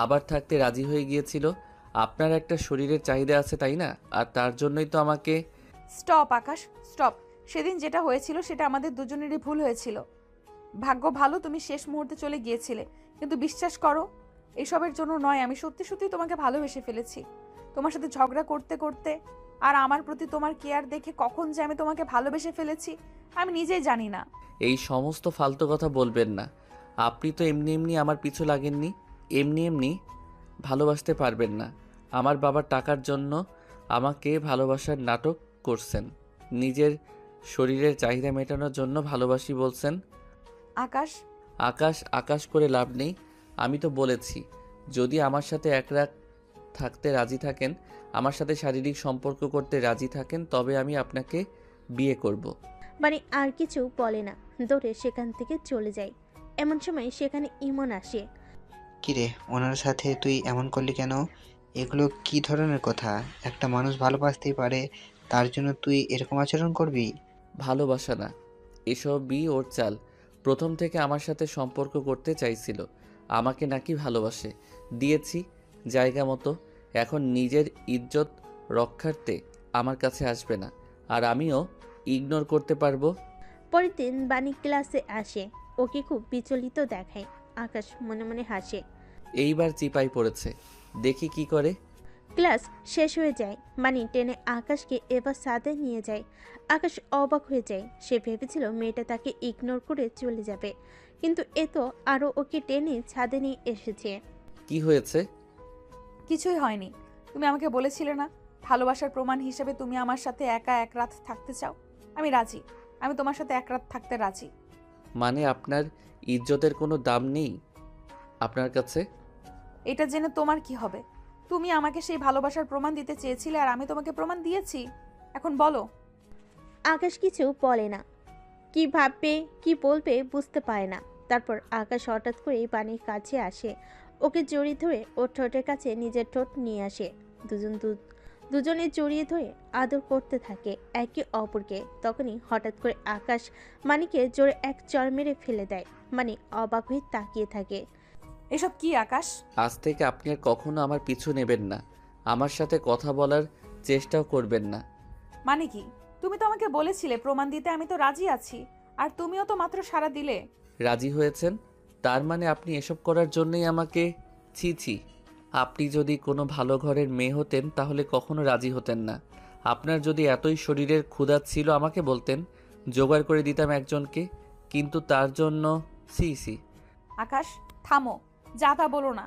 আবার থাকতে রাজি হয়ে গিয়েছিল। আপনার একটা শরীরের চাহিদা আছে তাই না? আর তার জন্যই তো আমাকে। স্টপ আকাশ, স্টপ। সেদিন যেটা হয়েছিল সেটা আমাদের দুজনেরই ভুল হয়েছিল। ভাগ্য ভালো তুমি শেষ মুহূর্তে চলে গিয়েছিলে, কিন্তু বিশ্বাস করো এসবের জন্য নয়। আমি সত্যি সত্যি তোমাকে ভালোবেসে ফেলেছি। তোমার সাথে ঝগড়া করতে করতে আর আমার প্রতি তোমার কেয়ার দেখে কখন যে আমি তোমাকে ভালোবেসে ফেলেছি আমি নিজেই জানি না। এই সমস্ত ফালতু কথা বলবেন না। আপনি তো এমনি এমনি আমার পিছু লাগেননি, এমনি এমনি ভালোবাসতে পারবেন না। আমার বাবার টাকার জন্য আমাকে ভালোবাসার নাটক করছেন, নিজের শরীরের চাহিদা মেটানোর জন্য ভালোবাসি বলছেন। আকাশ, আকাশ আকাশ করে লাভ নেই। আমি তো বলেছি, যদি আমার সাথে এক রাত থাকতে রাজি থাকেন, আমার সাথে শারীরিক সম্পর্ক করতে রাজি থাকেন, তবে আমি আপনাকে বিয়ে করব। বাণী আর কিছু বলে না, দৌড়ে সেখান থেকে চলে যায়। এমন সময় সেখানে ইমন আসে। কিরে, ওনার সাথে তুই এমন করলি কেন? এগুলো কি ধরনের কথা? একটা মানুষ ভালোবাসতেই পারে, তার জন্য তুই এরকম আচরণ করবি? ভালোবাসা না, এসবই ওর চাল। প্রথম থেকে আমার সাথে সম্পর্ক করতে চাইছিল, আমাকে নাকি ভালোবাসে। দিয়েছি জায়গা মতো। এখন নিজের ইজ্জত রক্ষার্থে আমার কাছে আসবে না, আর আমিও ইগনোর করতে পারবো। পরের দিন বাণী ক্লাসে আসে। ওকে খুব বিচলিত দেখায়। আকাশ মনে মনে হাসে। এইবার চিপাই পড়েছে, দেখি কি করে। ক্লাস শেষ হয়ে যায়। বাণী টেনে আকাশকে এবার ছাদে নিয়ে যায়। আকাশ অবাক হয়ে যায়। সে ভেবেছিল মেয়েটা তাকে ইগনোর করে চলে যাবে, কিন্তু এ তো আরও ওকে টেনে ছাদে নিয়ে এসেছে। কি হয়েছে? কিছুই হয়নি। তুমি আমাকে বলেছিলে না ভালোবাসার প্রমাণ হিসেবে তুমি আমার সাথে একা এক রাত থাকতে চাও? আমি রাজি। আমি তোমার সাথে এক রাত থাকতে রাজি। মানে আপনার ইজ্জতের কোনো দাম নেই আপনার কাছে? এটা জেনে তোমার কি হবে? তুমি আমাকে সেই ভালোবাসার প্রমাণ দিতে চেয়েছিলে, আর আমি তোমাকে প্রমাণ দিয়েছি। এখন বলো। আকাশ কিছু বলে না। কি ভাববে কি বলবে বুঝতে পারে না। তারপর আকাশ হঠাৎ করে বাণীর কাছে আসে। ওকে জড়িয়ে ধরে ওর ঠোঁটের কাছে নিজের ঠোঁট নিয়ে আসে। দুজনে জড়িয়ে ধরে আদর করতে থাকে একে অপরকে। তখনই হঠাৎ করে আকাশ মানিকে জোরে এক চড় মেরে ফেলে দেয়। মানে অবাক হয়ে তাকিয়ে থাকে। এসব কি আকাশ? আজ থেকে আপনি আর কখনো আমার পিছু নেবেন না, আমার সাথে কথা বলার চেষ্টাও করবেন না। মানে কি? তুমি তো আমাকে বলেছিলে প্রমাণ দিতে, আমি তো রাজি আছি, আর তুমিও তো মাত্র সাড়া দিলে। রাজি হয়েছেন? তার মানে আপনি এসব করার জন্যই আমাকে... ছি ছি, আপনি যদি কোনো ভালো ঘরের মেয়ে হতেন তাহলে কখনো রাজি হতেন না। আপনার যদি এতই শরীরের ক্ষুধা ছিল আমাকে বলতেন, জোগাড় করে দিতাম একজনকে, কিন্তু তার জন্য... সি সি। আকাশ থামো, যা তা বলো না।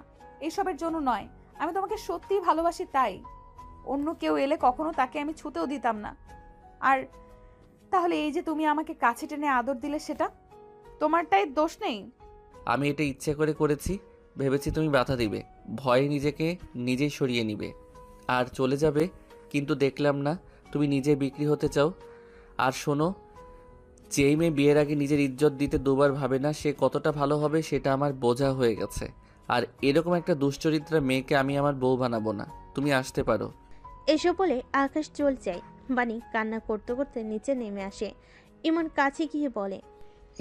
এসবের জন্য নয়, আমি তোমাকে সত্যিই ভালোবাসি তাই। অন্য কেউ এলে কখনো তাকে আমি ছুতেও দিতাম না। আর তাহলে এই যে তুমি আমাকে কাছে টেনে আদর দিলে, সেটা তোমারটাই দোষ নেই? আমি এটা ইচ্ছে করে করেছি, ভেবেছি তুমি বাধা দিবে, ভয়ে নিজেকে নিজেই সরিয়ে নিবে আর চলে যাবে, কিন্তু দেখলাম না তুমি নিজে বিক্রি হতে চাও। আর শোনো, যেই মেয়ে বিয়ের আগে নিজের ইজ্জত দিতে দুবার ভাবে না সে কতটা ভালো হবে সেটা আমার বোঝা হয়ে গেছে। আর এরকম একটা দুশ্চরিত্রা মেয়েকে আমি আমার বউ বানাবো না। তুমি আসতে পারো। এসব বলে আকাশ চলে যায়। বাণী কান্না করতে করতে নিচে নেমে আসে। ইমন কাছে গিয়ে বলে,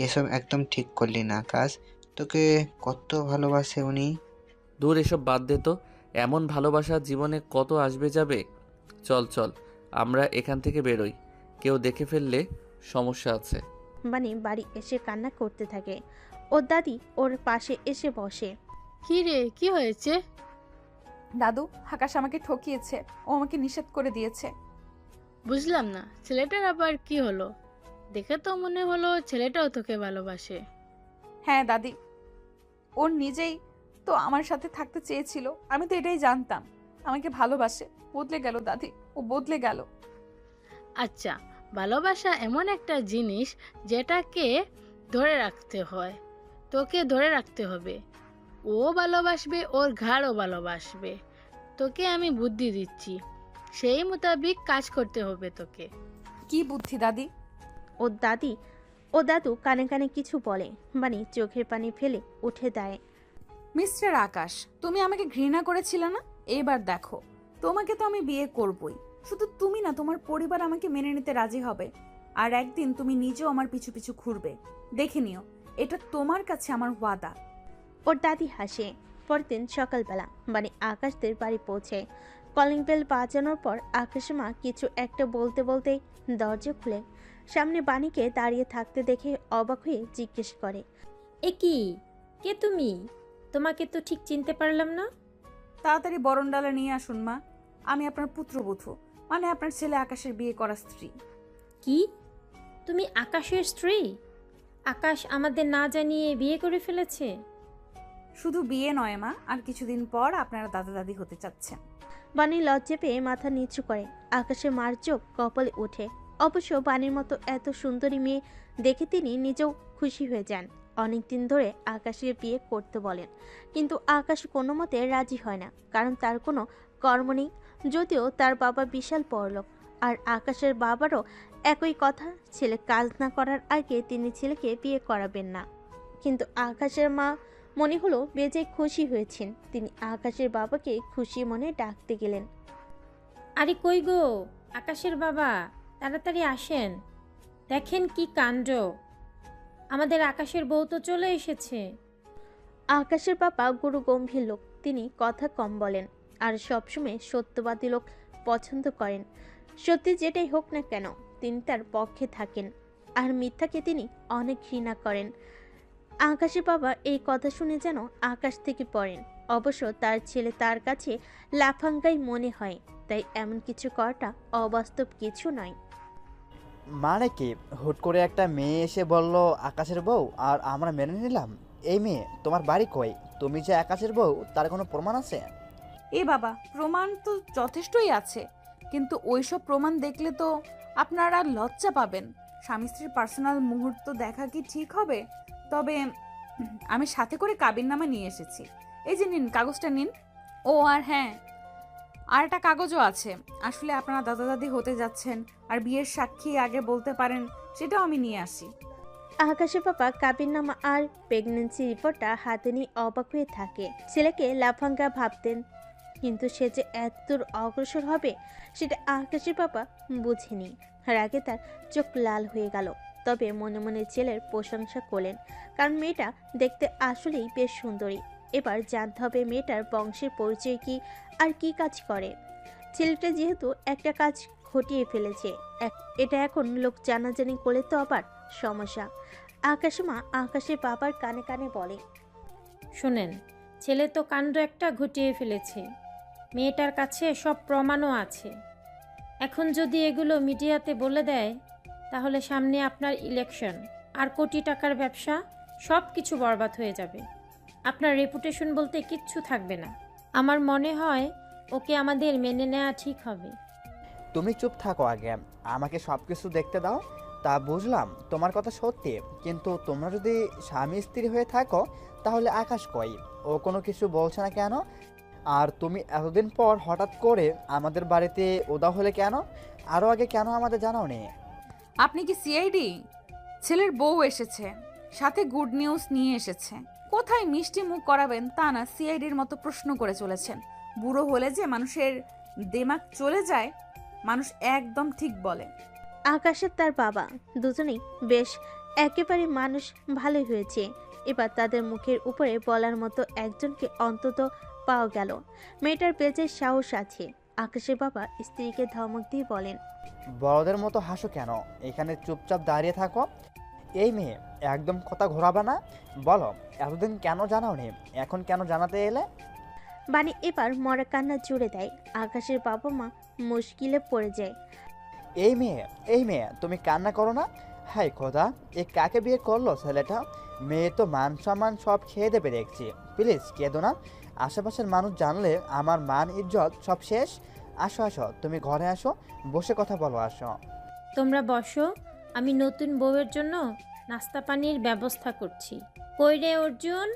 এসব একদম ঠিক করলি না আকাশ। তোকে কত ভালোবাসে উনি। দূর, এসব বাদ দে তো। এমন ভালোবাসা জীবনে কত আসবে যাবে। চল চল, আমরা এখান থেকে বেরোই, কেউ দেখে ফেললে সমস্যা আছে। বাণী বাড়ি এসে কান্না করতে থাকে। ওর দাদি ওর পাশে এসে বসে। কি রে, কি হয়েছে? দাদু, আকাশ আমাকে ঠকিয়েছে। ও আমাকে নিষেধ করে দিয়েছে। বুঝলাম না, ছেলেটার আবার কি হলো? দেখে তো মনে হলো ছেলেটাও তোকে ভালোবাসে। হ্যাঁ দাদি, ওর নিজেই তো আমার সাথে থাকতে চেয়েছিল। আমি তো এটাই জানতাম আমাকে ভালোবাসে। বদলে গেল দাদি, ও বদলে গেল। আচ্ছা, ভালোবাসা এমন একটা জিনিস যেটাকে ধরে রাখতে হয়, তোকে ধরে রাখতে হবে। ও ভালোবাসবে, ওর ঘাড়ও ভালোবাসবে। তোকে আমি বুদ্ধি দিচ্ছি, সেই মোতাবিক কাজ করতে হবে তোকে। কি বুদ্ধি দাদি? ও দাদু কানে কানে কিছু বলে। বাণী চোখের পানি ফেলে উঠে দেয়। মিস্টার আকাশ, তুমি আমাকে ঘৃণা করেছিলে না? এবার দেখো, তোমাকে তো আমি বিয়ে করবই। শুধু তুমি না, তোমার পরিবার আমাকে মেনে নিতে রাজি হবে। আর একদিন তুমি নিজেও আমার পিছু পিছু ঘুরবে। দেখে নিও, এটা তোমার কাছে আমার ওয়াদা। ওর দাদি হাসে। পরের দিন সকালবেলা বাণী আকাশদের বাড়ি পৌঁছায়। কলিং বেল বাজানোর পর আকাশের মা কিছু একটা বলতে বলতেই দরজা খুলে সামনে বাণীকে দাঁড়িয়ে থাকতে দেখে অবাক হয়ে জিজ্ঞেস করে, এ কি, কে তুমি? তোমাকে তো ঠিক চিনতে পারলাম না। তাড়াতাড়ি বরণডালা নিয়ে আসুন মা। আমি আপনার পুত্রবধূ, মানে আপনার ছেলে আকাশের বিয়ে করা স্ত্রী। কি, তুমি আকাশের স্ত্রী? আকাশ আমাদের না জানিয়ে বিয়ে করে ফেলেছে? শুধু বিয়ে নয় মা, আর কিছুদিন পর আপনারা দাদা দাদি হতে চাচ্ছেন। বাণী লজ্জা পেয়ে মাথা নিচু করে। আকাশের মার চোখ কপালে ওঠে। অবশ্য বাণীর মতো এত সুন্দরী মেয়ে দেখে তিনি নিজেও খুশি হয়ে যান। অনেকদিন ধরে আকাশের বিয়ে করতে বলেন, কিন্তু আকাশ কোনো মতে রাজি হয় না, কারণ তার কোনো কর্ম নেই। যদিও তার বাবা বিশাল বড়লোক, আর আকাশের বাবারও একই কথা, ছেলে কাজ না করার আগে তিনি ছেলেকে বিয়ে করাবেন না। কিন্তু আকাশের মা মনে হলো বেজায় খুশি হয়েছেন। তিনি আকাশের বাবাকে খুশি মনে ডাকতে গেলেন। আরে কই গো, আকাশের বাবা, তাড়াতাড়ি আসেন, দেখেন কি কাণ্ড। আমাদের আকাশের বউ তো চলে এসেছে। আকাশের বাবা গুরু গম্ভীর লোক, তিনি কথা কম বলেন আর সবসময় সত্যবাদী লোক পছন্দ করেন। সত্যি যেটাই হোক না কেন তিনি তার পক্ষে থাকেন, আর মিথ্যাকে তিনি অনেক ঘৃণা করেন। আকাশের বাবা এই কথা শুনে যেন আকাশ থেকে পড়েন। অবশ্য তার ছেলে তার কাছে লাফাঙ্গাই মনে হয়, তাই এমন কিছু করাটা অবাস্তব কিছু নয়। মানে কি, হুট করে একটা মেয়ে এসে বলল আকাশের বউ, আর আমরা মেনে নিলাম? এই মেয়ে তোমার বাড়ি কই? তুমি যে আকাশের বউ তার কোনো প্রমাণ আছে? এ বাবা, প্রমাণ তো যথেষ্টই আছে, কিন্তু ওইসব প্রমাণ দেখলে তো আপনারা লজ্জা পাবেন। স্বামী স্ত্রীর পার্সোনাল মুহূর্ত দেখা কি ঠিক হবে? তবে আমি সাথে করে কাবিননামা নিয়ে এসেছি। এই যে নিন, কাগজটা নিন। ও আর হ্যাঁ, আর একটা কাগজও আছে। আসলে আপনারা দাদা দাদি হতে যাচ্ছেন, আর বিয়ের সাক্ষী আগে বলতে পারেন, সেটাও আমি নিয়ে আসি। আকাশের বাবা কাবিননামা আর প্রেগন্যান্সি রিপোর্টটা হাতে নিয়ে অবাক হয়ে থাকে। ছেলেকে লাফাঙ্গা ভাবতেন, কিন্তু সে যে এতদূর অগ্রসর হবে সেটা আকাশের বাবা বুঝেনি। রাগে তার চোখ লাল হয়ে গেল, তবে মনে মনে ছেলের প্রশংসা করলেন, কারণ মেয়েটা দেখতে আসলেই বেশ সুন্দরী। এবার জানতে হবে মেয়েটার বংশের পরিচয় কি আর কি কাজ করে। ছেলেটা যেহেতু একটা কাজ ঘটিয়ে ফেলেছে, এটা এখন লোক জানাজানি করলে তো আবার সমস্যা। আকাশমা আকাশের বাবার কানে কানে বলে, শোনেন, ছেলে তো কাণ্ড একটা ঘটিয়ে ফেলেছে। মেয়েটার কাছে সব প্রমাণও আছে। এখন যদি এগুলো মিডিয়াতে বলে দেয়, তাহলে সামনে আপনার ইলেকশন আর কোটি টাকার ব্যবসা, সব কিছু বরবাদ হয়ে যাবে। আপনার রেপুটেশন বলতে কিচ্ছু থাকবে না। আমার মনে হয় ওকে আমাদের মেনে নেওয়া ঠিক হবে। তুমি চুপ থাকো আগে, আমাকে সব কিছু দেখতে দাও। তা বুঝলাম তোমার কথা সত্যি, কিন্তু তোমরা যদি স্বামী স্ত্রী হয়ে থাকো তাহলে আকাশ কই? ও কোনো কিছু বলছে না কেন? আর তুমি এতদিন পর হঠাৎ করে আমাদের বাড়িতে উদা হলে কেন? আরও আগে কেন আমাদের জানাও নি? আপনি কি সিআইডি? ছেলের বউ এসেছে, সাথে গুড নিউজ নিয়ে এসেছে। কোথায় মিষ্টি মুখ করাবেন তা না, সিআইডির মতো প্রশ্ন করে চলেছেন। বুড়ো হলে যে মানুষের দেমাগ চলে যায়, মানুষ একদম ঠিক বলে। আকাশের তার বাবা দুজনেই বেশ একেবারে মানুষ ভালোই হয়েছে। এবার তাদের মুখের উপরে বলার মতো একজনকে অন্তত পাওয়া গেল। মেয়েটার বেঁচে সাহস আছে। আকাশের বাবা স্ত্রীকে ধমক দিয়ে বলেন, বড়দের মতো হাসো কেন? এখানে চুপচাপ দাঁড়িয়ে থাকো। এই মেয়ে, একদম কথা ঘোরাবে না। বলো, এতদিন কেন জানাও নি, এখন কেন জানাতে এলে? বানি এবার মরা কান্না জুড়ে দেয়। আকাশের বাবা মা মুশকিলে পড়ে যায়। এই মেয়ে তুমি কান্না করো না। হাই খোদা, এ কাকে বিয়ে করলো ছেলেটা? মেয়ে তো মান সম্মান সব খেয়ে দেবে দেখছি। প্লিজ কেঁদো না, আশেপাশের মানুষ জানলে আমার মান ইজ্জত সব শেষ। আসো আসো, তুমি ঘরে আসো, বসে কথা বলো, আসো। তোমরা বসো, আমি নতুন বউয়ের জন্য নাস্তা পানির ব্যবস্থা করছি। কই রে অর্জুন,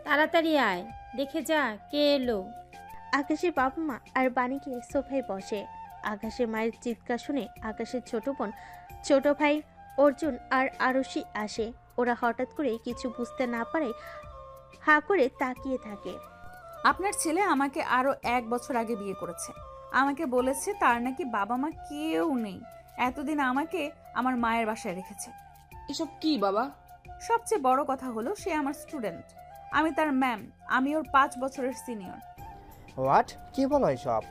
তাড়াতাড়ি আয়, দেখে যা কে এলো। আকাশের বাবা মা আর বাণীকে সোফায় বসে। আকাশের মায়ের চিৎকার শুনে আকাশের ছোট বোন, ছোট ভাই অর্জুন আর আরশি আসে। ওরা হঠাৎ করে কিছু বুঝতে না পারে হা করে তাকিয়ে থাকে। আপনার ছেলে আমাকে আরো 1 বছর আগে বিয়ে করেছে। আমাকে বলেছে তার নাকি বাবা মা কেউ নেই। এতদিন আমাকে আমার মায়ের বাসায় রেখেছে। এসব কি বাবা? সবচেয়ে বড় কথা হলো সে আমার স্টুডেন্ট, আমি তার ম্যাম। আমি ওর 5 বছরের সিনিয়র। হোয়াট? কি বলো এসব?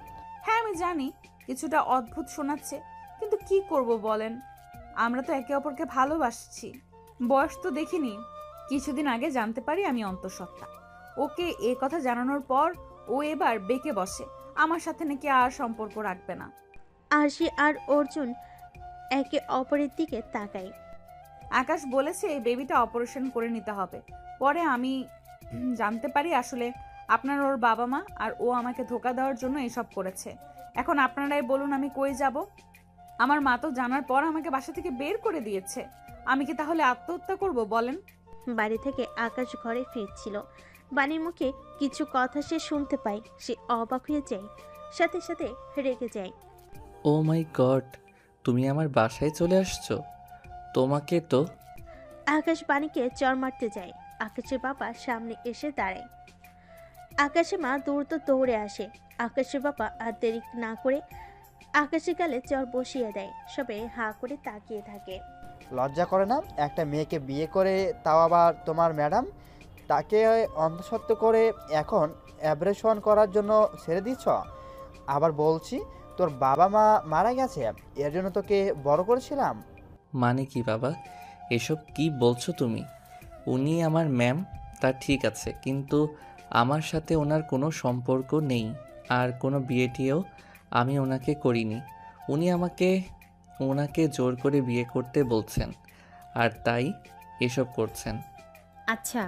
হ্যাঁ আমি জানি কিছুটা অদ্ভুত শোনাচ্ছে, কিন্তু কি করব বলেন? আমরা তো একে অপরকে ভালোবাসছি। বয়স তো দেখিনি, কিছুদিন আগে জানতে পারি আমি অন্তঃসত্ত্বা। ওকে এ কথা জানানোর পর ও এবার বেঁকে বসে, আমার সাথে নাকি আর সম্পর্ক রাখবে না। আরশি আর অর্জুন একে অপরের দিকে তাকায়। আকাশ বলেছে এই বেবিটা অপারেশন করে নিতে হবে। পরে আমি জানতে পারি আসলে আপনার ওর বাবা মা আর ও আমাকে ধোকা দেওয়ার জন্য এসব করেছে। এখন আপনারাই বলুন আমি কই যাব? আমার মা তো জানার পর আমাকে বাসা থেকে বের করে দিয়েছে। আমি কি তাহলে আত্মহত্যা করব বলেন? বাড়ি থেকে আকাশ ঘরে ফিরছিল। বাণীর মুখে কিছু কথা সে শুনতে পায়। সে অবাক হয়ে যায়, সাথে সাথে রেগে যায়। ও মাই গড, তুমি আমার বাসায় চলে আসছো? তোমাকে তো। আকাশ বাণীকে চর মারতে যায়। আকাশের বাবা সামনে এসে দাঁড়ায়। আকাশের মা দ্রুত দৌড়ে আসে। আকাশের বাবা আর দেরি না করে আকাশের গালে চর বসিয়ে দেয়। সবে হা করে তাকিয়ে থাকে। লজ্জা করে না একটা মেয়েকে বিয়ে করে, তাও আবার তোমার ম্যাডাম, তাকে অন্তঃসত্ত্ব করে এখন অ্যাব্রেশন করার জন্য ছেড়ে দিচ্ছ? আবার বলছি তোর বাবা মা মারা গেছে, এর জন্য তোকে বড় করেছিলাম। মানে কি বাবা, এসব কি বলছো তুমি? উনি আমার ম্যাম, তা ঠিক আছে, কিন্তু আমার সাথে ওনার কোনো সম্পর্ক নেই, আর কোনো বিয়েটিও আমি ওনাকে করিনি। উনি ওনাকে জোর করে বিয়ে করতে বলছেন, আর তাই এসব করছেন। আচ্ছা,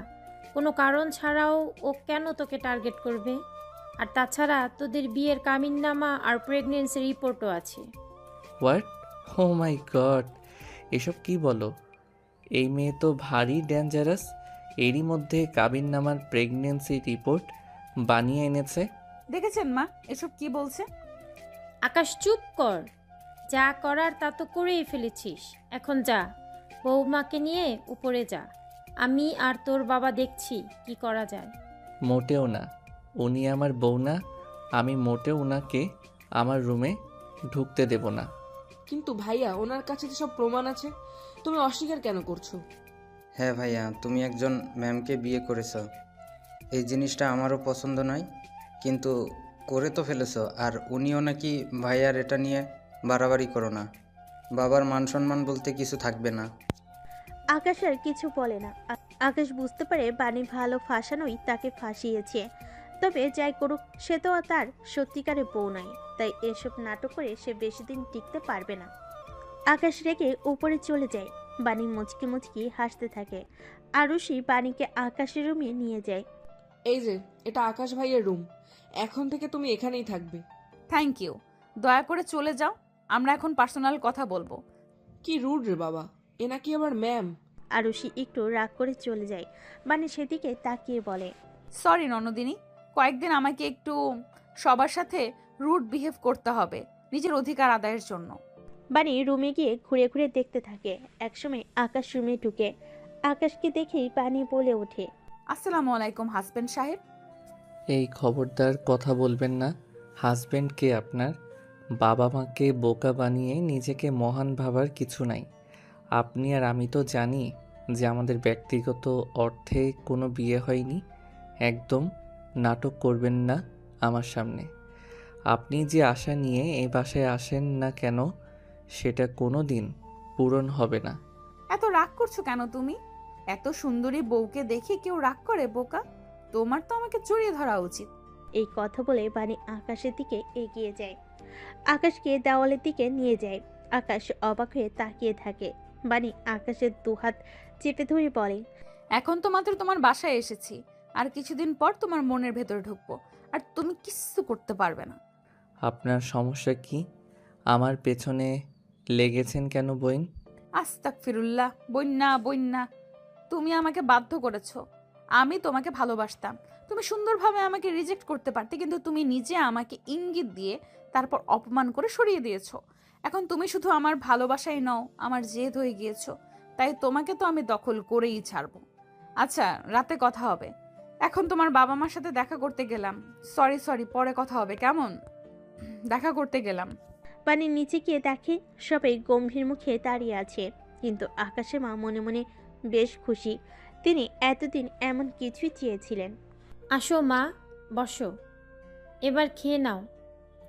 কোনো কারণ ছাড়াও ও কেন তোকে টার্গেট করবে? আর তাছাড়া তোদের বিয়ের কামিননামা আর প্রেগনেন্সি রিপোর্টও আছে। হোয়াট? ও মাই গড, এসব কি বলো? এই মেয়ে তো ভারী ডেঞ্জারাস। এরই মধ্যে কাবিননামার প্রেগনেন্সি রিপোর্ট বানিয়ে এনেছে। দেখেছেন মা এসব কি বলছে? আকাশ চুপ কর, যা করার তা তো করেই ফেলেছিস। এখন যা, বৌমাকে নিয়ে উপরে যা, আমি আর তোর বাবা দেখছি কি করা যায়। মোটেও না, উনি আমার বউ না। আমি মোটেও ওনাকে আমার রুমে ঢুকতে দেব না। কিন্তু ভাইয়া, ওনার কাছে তো সব প্রমাণ আছে, তুমি অস্বীকার কেন করছো? হ্যাঁ ভাইয়া, তুমি একজন ম্যামকে বিয়ে করেছ, এই জিনিসটা আমারও পছন্দ নয়, কিন্তু করে তো ফেলেছো। আর উনিও নাকি ভাইয়ার এটা নিয়ে বাড়াবাড়ি করো না, বাবার মান সম্মান বলতে কিছু থাকবে না। আকাশ আর কিছু বলে না। আকাশ বুঝতে পারে বাণী ভালো ফাঁসানোই তাকে ফাঁসিয়েছে। তবে যাই করুক, সে তো আর তার সত্যিকারের বউ নয়, তাই এসব নাটক করে সে বেশি দিন টিকতে পারবে না। আকাশ রেগে উপরে চলে যায়। বাণী মুচকি মুচকি হাসতে থাকে। আরুষি বাণীকে আকাশের রুমে নিয়ে যায়। এই যে, এটা আকাশ ভাইয়ের রুম, এখন থেকে তুমি এখানেই থাকবে। থ্যাংক ইউ, দয়া করে চলে যাও, আমরা এখন পার্সোনাল কথা বলবো। কি রুড রে বাবা, এ নাকি আবার ম্যাম। আরুষি একটু রাগ করে চলে যায়। বাণী সেদিকে তাকিয়ে বলে, সরি ননদিনী, কয়েকদিন আমাকে একটু সবার সাথে রুড বিহেভ করতে হবে নিজের অধিকার আদায়ের জন্য। বাণী রুমে গিয়ে ঘুরে ঘুরে দেখতে থাকে। একসময় আকাশ রুমে ঢুকে। আকাশকে দেখেই বাণী বলে ওঠে, আসসালামু আলাইকুম হাজবেন্ড সাহেব। এই খবরদার কথা বলবেন না। হাজবেন্ড কে আপনার? বাবা মাকে বোকা বানিয়ে নিজেকে মহান ভাবার কিছু নাই। আপনি আর আমি তো জানি যে আমাদের ব্যক্তিগত অর্থে কোনো বিয়ে হয়নি। একদম নাটক করবেন না আমার সামনে। আপনি যে আশা নিয়ে এই বাসায় আসেন না কেন, সেটা কোনো দিন পূরণ হবে না। এত রাগ করছো কেন তুমি? এত সুন্দরী বউকে দেখে কেউ রাগ করে বোকা? তোমার তো আমাকে জড়িয়ে ধরা উচিত। এই কথা বলে বাণী আকাশের দিকে এগিয়ে যায়। আকাশকে দেওয়ালের দিকে নিয়ে যায়। আকাশ অবাক হয়ে তাকিয়ে থাকে। বাণী আকাশের দুহাত চেপে ধরে বলে, এখন তো মাত্র তোমার বাসায় এসেছি, আর কিছুদিন পর তোমার মনের ভেতরে ঢুকবো, আর তুমি কিচ্ছু করতে পারবে না। আপনার সমস্যা কি? আমার পেছনে লেগেছেন কেন বইন? আস্তাগফিরুল্লাহ, বন্যা বন্যা, তুমি আমাকে বাধ্য করেছো। আমি তোমাকে ভালোবাসতাম, তুমি সুন্দরভাবে আমাকে রিজেক্ট করতে পারতে, কিন্তু তুমি নিজে আমাকে ইঙ্গিত দিয়ে তারপর অপমান করে সরিয়ে দিয়েছো। এখন তুমি শুধু আমার ভালোবাসাই নও, আমার জেদ হয়ে গিয়েছো, তাই তোমাকে তো আমি দখল করেই ছাড়বো। আচ্ছা, রাতে কথা হবে, এখন তোমার বাবা মার সাথে দেখা করতে গেলাম। সরি, পরে কথা হবে কেমন? দেখা করতে গেলাম। বাণী নিচে গিয়ে দেখে সবাই গম্ভীর মুখে দাঁড়িয়ে আছে, কিন্তু আকাশের মা মনে মনে বেশ খুশি। তিনি এতদিন এমন কিছুই চেয়েছিলেন। আসো মা, বসো, এবার খেয়ে নাও,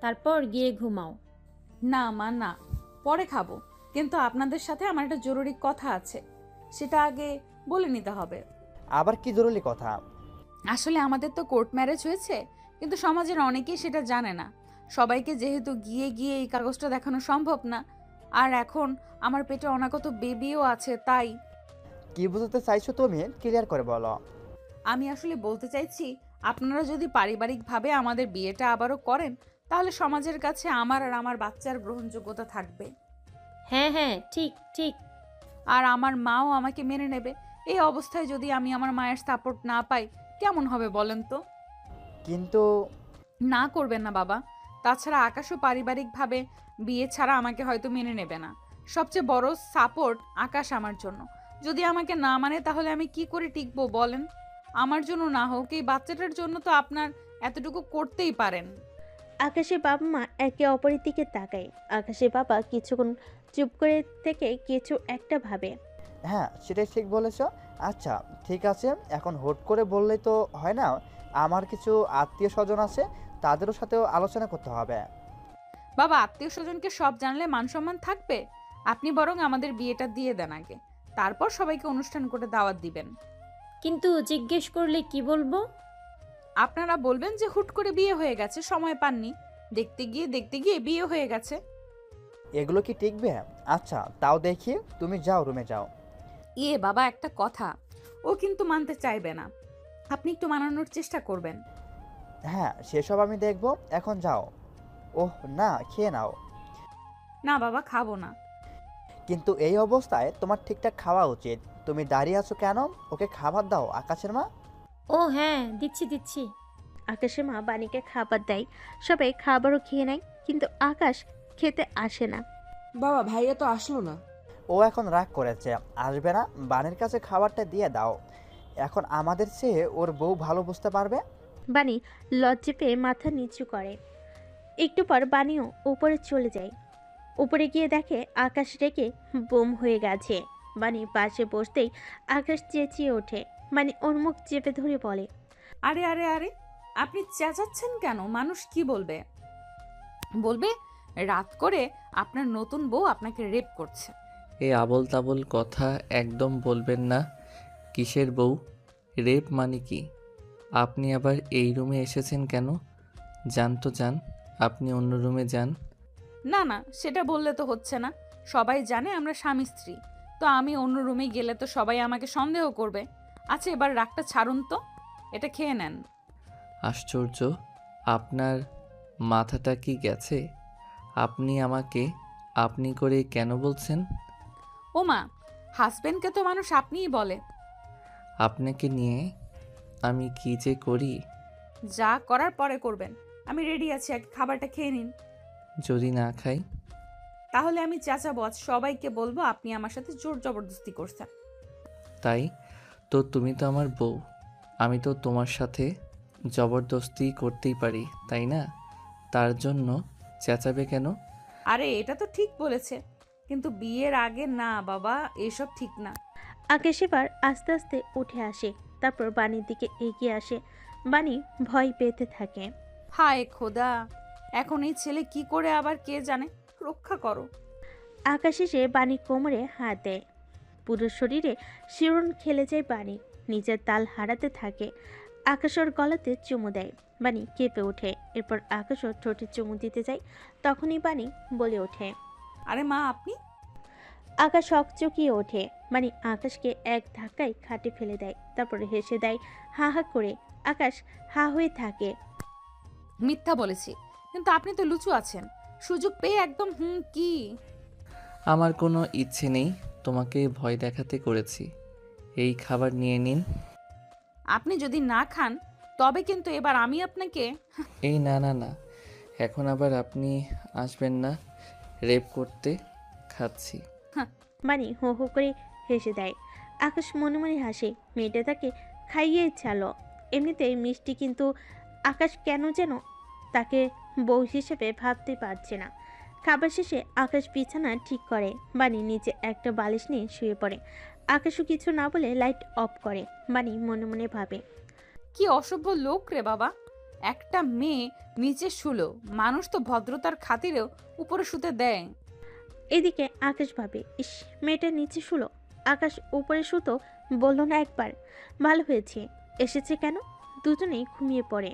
তারপর গিয়ে ঘুমাও। না মা, না, পরে খাবো, কিন্তু আপনাদের সাথে আমার একটা জরুরি কথা আছে, সেটা আগে বলে নিতে হবে। আবার কি জরুরি কথা? আসলে আমাদের তো কোর্ট ম্যারেজ হয়েছে, কিন্তু সমাজের অনেকেই সেটা জানে না। সবাইকে যেহেতু গিয়ে গিয়ে এই কাগজটা দেখানো সম্ভব না, আর এখন আমার পেটে অনাগত বেবিও আছে, তাই। কি বুঝতে চাইছো তুমি? ক্লিয়ার করে বলো। আমি আসলে বলতে চাইছি, আপনারা যদি পারিবারিকভাবে আমাদের বিয়েটা আবারও করেন, তাহলে সমাজের কাছে আমার আর আমার বাচ্চার গ্রহণযোগ্যতা থাকবে। হ্যাঁ, ঠিক। আর আমার মাও আমাকে মেনে নেবে। এই অবস্থায় যদি আমি আমার মায়ের সাপোর্ট না পাই, কেমন হবে বলেন তো? কিন্তু না করবেন না বাবা। তাছাড়া আকাশও পারিবারিকভাবে বিয়ে ছাড়া আমাকে হয়তো মেনে নেবে না। সবচেয়ে বড় সাপোর্ট আকাশ আমার জন্য। যদি আমাকে না মানে, তাহলে আমি কি করে টিকবো বলেন? আমার জন্য না হোক, এই বাচ্চাটার জন্য তো আপনার এতটুকু করতেই পারেন। আকাশের বাবা মা একে অপরের দিকে তাকায়। আকাশের বাবা কিছুক্ষণ চুপ করে থেকে কিছু একটা ভাবে। হ্যাঁ, সেটাই ঠিক বলেছ। আচ্ছা ঠিক আছে, এখন হুট করে বললেই তো হয় না। আমার কিছু আত্মীয় স্বজন আছে, তাদেরও সাথেও আলোচনা করতে হবে। বাবা, আত্মীয় স্বজনকে সব জানলে মান সম্মান থাকবে? আপনি বরং আমাদের বিয়েটা দিয়ে দেন আগে, তারপর সবাইকে অনুষ্ঠান করে দাওয়াত দিবেন। কিন্তু জিজ্ঞেস করলে কি বলবো? আপনারা বলবেন যে হুট করে বিয়ে হয়ে গেছে, সময় পাননি, দেখতে গিয়ে বিয়ে হয়ে গেছে। এগুলো কি টিকবে? আচ্ছা তাও দেখি, তুমি যাও, রুমে যাও। ইয়ে বাবা, একটা কথা, ও কিন্তু মানতে চাইবে না, আপনি একটু মানানোর চেষ্টা করবেন। হ্যাঁ সেসব আমি দেখব, এখন যাও। ওহ না, খেয়ে নাও। না বাবা, খাবো না। কিন্তু এই অবস্থায় তোমার ঠিকঠাক খাওয়া উচিত। তুমি দাঁড়িয়ে আছো কেন? ওকে খাবার দাও আকাশের মা। ও হ্যাঁ, দিচ্ছি দিচ্ছি। আকাশের মা বাণীকে খাবার দেয়, সবাই খাবারও খেয়ে নেয়, কিন্তু আকাশ খেতে আসে না। বাবা, ভাইয়া তো আসলো না। ও এখন রাগ করেছে, আসবে না। বাণীর কাছে খাবারটা দিয়ে দাও, এখন আমাদের চেয়ে ওর বউ ভালো বুঝতে পারবে। বাণী লজ্জা পেয়ে মাথা নিচু করে। একটু পর বাণীও উপরে চলে যায়। উপরে গিয়ে দেখে আকাশ রেগে বোম হয়ে গেছে। বাণী পাশে বসতেই আকাশ চেঁচিয়ে ওঠে। বাণী ওর মুখ চেপে ধরে বলে, আরে আরে আরে, আপনি চেঁচাচ্ছেন কেন? মানুষ কি বলবে? বলবে রাত করে আপনার নতুন বউ আপনাকে রেপ করছে। এই আবল তাবল কথা একদম বলবেন না। কিসের বউ? রেপ মানে কি? আপনি আবার এই রুমে এসেছেন কেন? যান তো যান, আপনি অন্য রুমে যান। না না, সেটা বললে তো হচ্ছে না। সবাই জানে আমরা স্বামী স্ত্রী, তো আমি অন্য রুমে গেলে তো সবাই আমাকে সন্দেহ করবে। আচ্ছা এবার রাগটা ছাড়ুন তো, এটা খেয়ে নেন। আশ্চর্য, আপনার মাথাটা কি গেছে? আপনি আমাকে আপনি করে কেন বলছেন? ওমা, হাজবেন্ডকে তো মানুষ আপনিই বলে। আপনাকে নিয়ে আমি কি যে করি। যা করার পরে করবেন, আমি রেডি আছি, আগে খাবারটা খেয়ে নিন। যদি না খাই? তাহলে আমি চাচাবো, আজ সবাইকে বলবো আপনি আমার সাথে জোর জবরদস্তি করছেন। তাই তো, তুমি তো আমার বউ, আমি তো তোমার সাথে জবরদস্তি করতেই পারি, তাই না? তার জন্য চেঁচাবে কেন? আরে এটা তো ঠিক বলেছে, কিন্তু বিয়ের আগে না বাবা, এসব ঠিক না। আকাশ এবার আস্তে আস্তে উঠে আসে, তারপর বাণীর দিকে এগিয়ে আসে। বাণী ভয় পেতে থাকে। হায় খোদা, এখন এই ছেলে কি করে আবার কে জানে, রক্ষা করো। আকাশ এসে বাণীর কোমরে হাত দেয়। পুরো শরীরে শিরন খেলে যায় বাণী, নিজের তাল হারাতে থাকে। আকাশ ওর গলাতে চুমু দেয়। বাণী কেঁপে ওঠে। এরপর আকাশ ওর ঠোঁটে চুমু দিতে যায়। তখনই বাণী বলে ওঠে, আরে মা আপনি। আকাশ হকচকিয়ে ওঠে। বাণী আকাশকে এক ধাক্কায় খাটে ফেলে দেয়, তারপরে হেসে দেয় হা হা করে। আকাশ হা হয়ে থাকে। মিথ্যা বলেছি, কিন্তু আপনি তো লুচু আছেন, সুযোগ পেয়ে একদম কি। আমার কোনো ইচ্ছে নেই তোমাকে ভয় দেখাতে করেছি। এই খাবার নিয়ে নিন। আপনি যদি না খান তবে কিন্তু এবার আমি আপনাকে। এই না না না, এখন আবার আপনি আসবেন না রেপ করতে। খাচ্ছি। বাণী হো হো করে হেসে দেয়। আকাশ মনে মনে হাসে, মেয়েটা তাকে খাইয়ে ছালো। এমনিতেই মিষ্টি, কিন্তু আকাশ কেন যেন তাকে বউ হিসেবে ভাবতে পারছে না। খাবার শেষে আকাশ বিছানা ঠিক করে। বাণী নিচে একটা বালিশ নিয়ে শুয়ে পড়ে। আকাশও কিছু না বলে লাইট অফ করে। বাণী মনে মনে ভাবে, কি অসভ্য লোক রে বাবা, একটা মেয়ে নিচে শুলো, মানুষ তো ভদ্রতার খাতিরেও উপরে শুতে দেয়। এদিকে আকাশ ভাবে, ইস, মেয়েটা নিচে শুলো, আকাশ উপরে শুতো বললো না একবার। ভালো হয়েছে এসেছে কেন। দুজনেই ঘুমিয়ে পড়ে।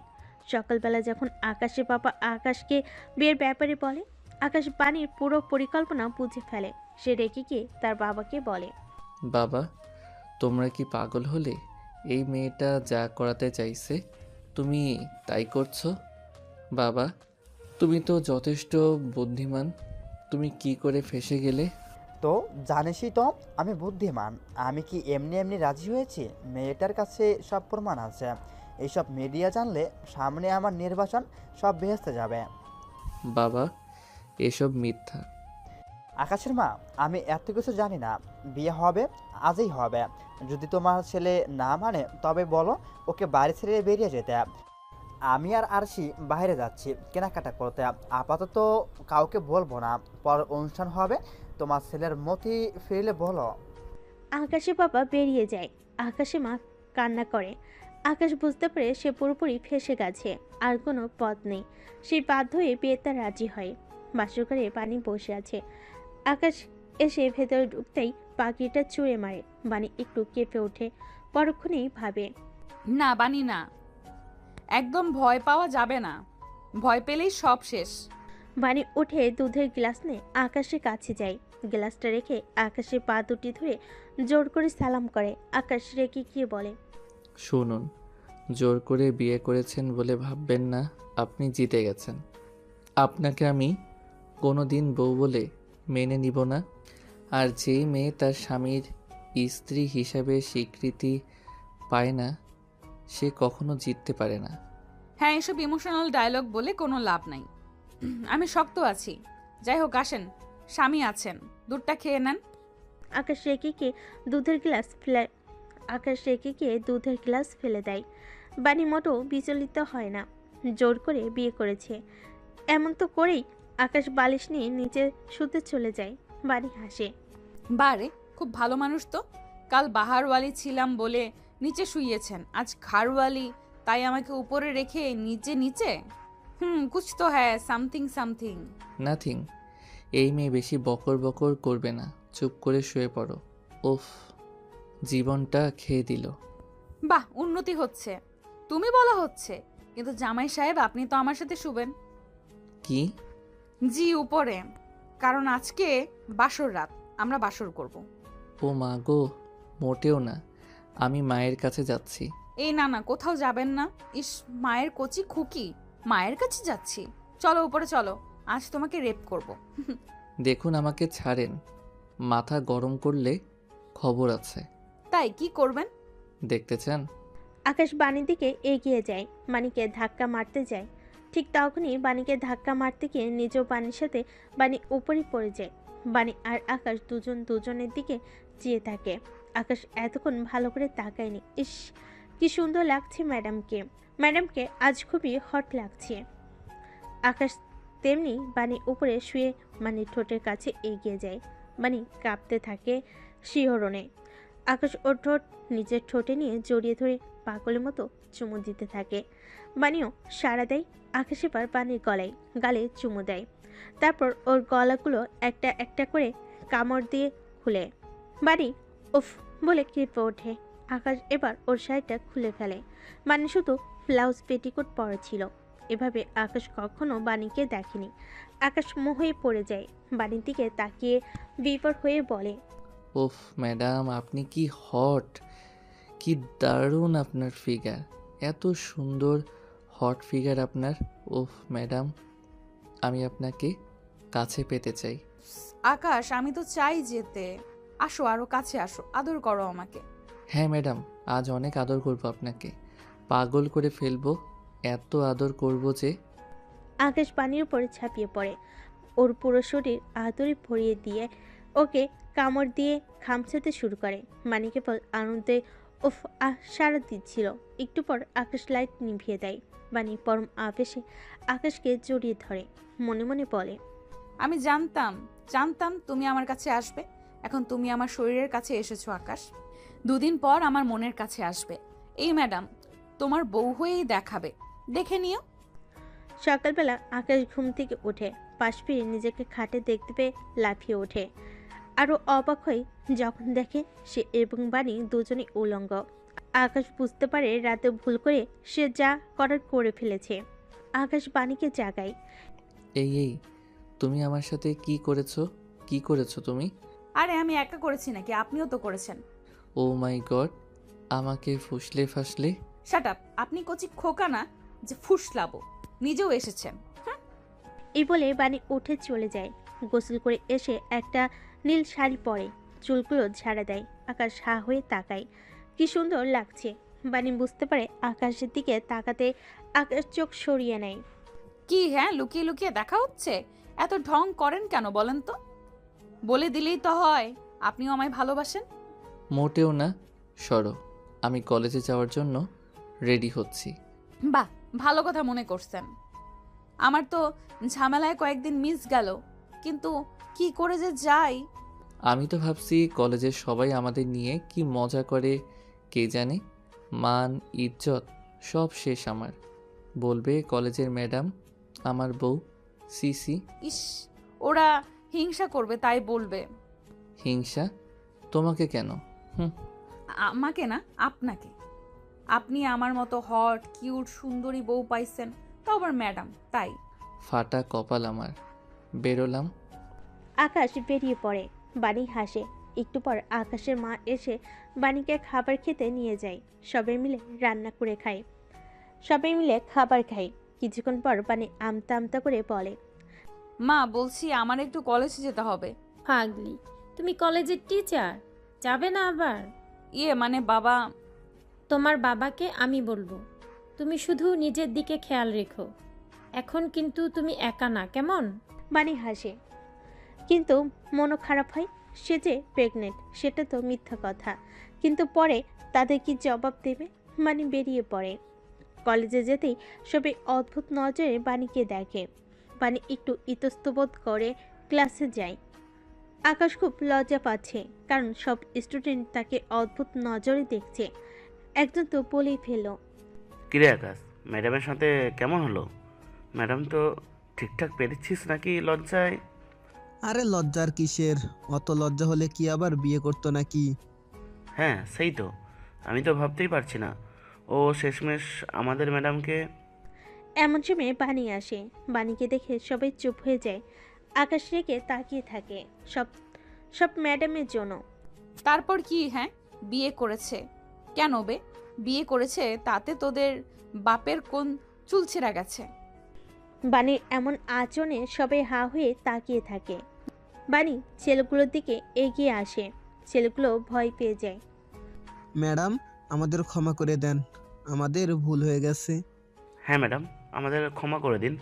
সকালবেলা যখন আকাশের বাবা আকাশকে বিয়ের ব্যাপারে বলে, আকাশ বাণীর পুরো পরিকল্পনা বুঝে ফেলে। সে রেগে গিয়ে তার বাবাকে বলে, বাবা, তোমরা কি পাগল হলে? এই মেয়েটা যা করাতে চাইছে তুমি তাই করছো? বাবা, তুমি তো যথেষ্ট বুদ্ধিমান, তুমি কি করে ফেঁসে গেলে? তো জানিসই তো আমি বুদ্ধিমান। আমি কি এমনি এমনি রাজি হয়েছি? মেয়েটার কাছে সব প্রমাণ আছে। এইসব মিডিয়া জানলে সামনে আমার নির্বাচন সব ভেস্তে যাবে। বাবা, এসব মিথ্যা। আকাশের মা, আমি এত কিছু জানি না। বিয়ে হবে, আজই হবে। যদি তোমার ছেলে না মানে তবে বলো ওকে বাড়ি ছেড়ে বেরিয়ে যেতে। আমি আর আরশি বাইরে যাচ্ছি কেনাকাটা করতে। আপাতত কাউকে বলবো না, পর অনুষ্ঠান হবে তোমার ছেলের মতি ফিরলে বলো। আকাশে বাবা বেরিয়ে যায়। আকাশে মা কান্না করে। আকাশ বুঝতে পারে সে পুরোপুরি ফেঁসে গেছে, আর কোনো পথ নেই। সে বাধ্য হয়ে বিয়েতে রাজি হয়। বাসর ঘরে পানি বসে আছে। আকাশ এসে ভেতরে ঢুকতেই পাখিটা চুড়ে মারে। বানি একটু কেঁপে ওঠে, পরক্ষণেই ভাবে, না বানি না, একদম ভয় পাওয়া যাবে না, ভয় পেলেই সব শেষ। বানি উঠে দুধের গ্লাস নিয়ে আকাশের কাছে যায়। গ্লাসটা রেখে আকাশের পা দুটি ধরে জোর করে সালাম করে। আকাশ রেখে গিয়ে বলে, শুনুন, জোর করে বিয়ে করেছেন বলে ভাববেন না আপনি জিতে গেছেন। আপনাকে আমি কোনো দিন বউ বলে মেনে নিব না। আর যেই মেয়ে তার স্বামীর স্ত্রী হিসাবে স্বীকৃতি পায় না, সে কখনো জিততে পারে না। হ্যাঁ, এসব ইমোশনাল ডায়লগ বলে কোনো লাভ নাই। আমি শক্ত আছি। যাই হোক, আসেন, স্বামী আছেন, দুধটা খেয়ে নেন। আকাশ রেখে গিয়ে দুধের গ্লাস ফেলে দেয়। বানি মোটেও বিচলিত হয় না। জোর করে বিয়ে করেছে এমন তো করেই আকাশ বালিশ নিয়ে নিচে শুতে চলে যায়। বানি হাসে। বারে, খুব ভালো মানুষ তো। কাল বাহারওয়ালি ছিলাম বলে নিচে শুইয়েছেন, আজ ঘাড়ওয়ালি, তাই আমাকে উপরে রেখে নিচে নিচে। কুছ তো হ্যাঁ, সামথিং সামথিং। নাথিং। এই মেয়ে বেশি বকর বকর করবে না, চুপ করে শুয়ে পড়ো। ওফ, জীবনটা খেয়ে দিল। বাহ, উন্নতি হচ্ছে। তুমি বলা হচ্ছে, কিন্তু জামাই সাহেব আপনি তো আমার সাথে শুবেন। কি? জি, উপরে, কারণ আজকে বাসর রাত, আমরা বাসর করব। ও মা গো, মোটেও না, আমি মায়ের কাছে যাচ্ছি। এই না না, কোথাও যাবেন না। ইস, মায়ের কচি খুকি, মায়ের কাছে যাচ্ছি। চলো উপরে চলো, আজ তোমাকে রেপ করব। দেখুন আমাকে ছাড়েন, মাথা গরম করলে খবর আছে। তাই কি করবেন? দেখতে চান? আকাশ বানির দিকে এগিয়ে যায়, বানিকে ধাক্কা মারতে যায়। ঠিক তখনই বানিকে ধাক্কা মারতে গিয়ে নিজেও বানির সাথে বানি উপরে পড়ে যায়। বানি আর আকাশ দুজনের দিকে চেয়ে থাকে। আকাশ এতক্ষণ ভালো করে তাকায়নি। ইস, কি সুন্দর লাগছে ম্যাডামকে আজ খুবই হট লাগছে। আকাশ তেমনি বানি উপরে শুয়ে বানির ঠোঁটের কাছে এগিয়ে যায়। বানি কাঁপতে থাকে শিহরণে। আকাশ ওর ঠোঁট নিজের ঠোঁটে নিয়ে জড়িয়ে ধরে পাগলের মতো চুমু দিতে থাকে। বানিও সাড়া দেয়। আকাশ এবার বানির গালে চুমু দেয়। তারপর ওর গলাগুলো একটা একটা করে কামড় দিয়ে খুলে। বানি উফ বলে কেঁপে ওঠে। আকাশ এবার ওর শাড়িটা খুলে ফেলে। বানি শুধু ব্লাউজ পেটিকোট পরা ছিল। এভাবে আকাশ কখনো বানিকে দেখেনি। আকাশ মোহে পড়ে যায়। বানির দিকে তাকিয়ে বিপর হয়ে বলে, ওফ ম্যাডাম, আপনি কি হট, কি দারুণ আপনার ফিগার, এত সুন্দর হট ফিগার আপনার। ওফ ম্যাডাম, আমি আপনাকে কাছে পেতে চাই। আকাশ, আমি তো চাই যেতে। আসো, আরো কাছে আসো, আদর করো আমাকে। হ্যাঁ ম্যাডাম, আজ অনেক আদর করব আপনাকে, পাগল করে ফেলবো, এত আদর করব যে। আকাশ পানির উপরে ছাপিয়ে পড়ে। ওর পুরো শরীর আদরে ভরিয়ে দিয়ে ওকে কামড় দিয়ে খামছাতে শুরু করে। মানি কেবল আনন্দে উফ সারা দিচ্ছিল। একটু পর আকাশ লাইট নিভিয়ে দেয়। বানি পরম আবেশে আকাশকে জড়িয়ে ধরে, মনে মনে বলে, আমি জানতাম তুমি আমার কাছে আসবে। এখন তুমি আমার শরীরের কাছে এসেছো আকাশ, দুদিন পর আমার মনের কাছে আসবে। এই ম্যাডাম তোমার বউ হয়েই দেখাবে, দেখে নিও। সকালবেলা আকাশ ঘুম থেকে উঠে পাশ ফিরে নিজেকে খাটে দেখতে পেয়ে লাফিয়ে ওঠে। আরও অবাক হয়ে যখন দেখে সে এবং বানি দুজনই উলঙ্গ। আকাশ বুঝতে পারে রাতে ভুল করে সে যা করার করে ফেলেছে। আকাশ বানিকে জাগায়। এই তুমি আমার সাথে কি করেছো তুমি? আরে আমি একা করেছি নাকি, আপনিও তো করেছেন। ও মাই গড, আমাকে ফাসলে। শাট আপ, আপনি কচি খোকা না যে ফুসলাবো, নিজেও এসেছেন। এই বলে বানি উঠে চলে যায়। গোসল করে এসে একটা নীল শাড়ি পরে চুলগুলো ঝাড়া দেয়। আকাশ হা হয়ে তাকায়, কি সুন্দর লাগছে। বানি বুঝতে পারে আকাশের দিকে তাকাতে আকাশ চোখ সরিয়ে নেয়। কি হ্যাঁ, লুকিয়ে লুকিয়ে দেখা হচ্ছে? এত ঢং করেন কেন বলেন তো? বলে দিলেই তো হয় আপনিও আমায় ভালোবাসেন। মোটেও না, সরো, আমি কলেজে যাওয়ার জন্য রেডি হচ্ছি। বাহ, ভালো কথা মনে করছেন। আমার তো ঝামেলায় কয়েকদিন মিস গেল, কিন্তু কি করে যে যাই। আমি তো ভাবছি কলেজের সবাই আমাদের নিয়ে কি মজা করে কে জানে। মান ইজ্জত সব শেষ আমার। বলবে কলেজের ম্যাডাম আমার বউ সিসি। ইস, ওরা হিংসা করবে তাই বলবে। হিংসা? তোমাকে কেন? হুম। আমাকে না, আপনাকে। আপনি আমার মতো হট কিউট সুন্দরী বউ পাইছেন, তো আবার ম্যাডাম, তাই। ফাটা কপাল আমার। বেরোলাম। আকাশ বেরিয়ে পড়ে। বাণী হাসে। একটু পর আকাশের মা এসে বাণীকে খাবার খেতে নিয়ে যায়। সবাই মিলে রান্না করে খায়। সবাই মিলে খাবার খায়। কিছুক্ষণ পর বাণী আমতা আমতা করে বলে, মা বলছি আমার একটু কলেজে যেতে হবে। পাগলি, তুমি কলেজের টিচার, যাবে না আবার? মানে বাবা। তোমার বাবাকে আমি বলবো। তুমি শুধু নিজের দিকে খেয়াল রেখো। এখন কিন্তু তুমি একা না, কেমন? বাণী হাসে, কিন্তু মনও খারাপ হয়। সে যে প্রেগনেন্ট সেটা তো মিথ্যা কথা, কিন্তু পরে তাদের কি জবাব দেবে? বাণী বেরিয়ে পড়ে। কলেজে যেতেই সবাই অদ্ভুত নজরে বাণীকে দেখে। বাণী একটু ইতস্তবোধ করে ক্লাসে যায়। আকাশ খুব লজ্জা পাচ্ছে, কারণ সব স্টুডেন্ট তাকে অদ্ভুত নজরে দেখছে। একজন তো বলেই ফেলল, কিরে আকাশ, ম্যাডামের সাথে কেমন হলো? ম্যাডাম তো ঠিকঠাক পেরেছিস নাকি লজ্জায়? আরে লজ্জার কিসের? অত লজ্জা হলে কি আবার বিয়ে করতো নাকি? হ্যাঁ সেই তো, আমি তো ভাবতেই পারছি না ও শেষমেশ আমাদের ম্যাডামকে। এমন সময় বাণী আসে। বাণীকে দেখে সবাই চুপ হয়ে যায়। আকাশ রেখে তাকিয়ে থাকে। সব সব ম্যাডামের জন্য। তারপর কি? হ্যাঁ, বিয়ে করেছে কেন বে? বিয়ে করেছে তাতে তোদের বাপের কোন চুল ছেঁড়া গেছে? বাণীর এমন আচরণে সবাই হা হয়ে তাকিয়ে থাকে। বাণী ছেলেগুলোর দিকে এগিয়ে আসে। ছেলেগুলো ভয় পেয়ে যায়। ম্যাডাম, আমাদের ক্ষমা করে দেন, আমাদের ভুল হয়ে গেছে। হ্যাঁ ম্যাডাম, আমাদের ক্ষমা করে দিন,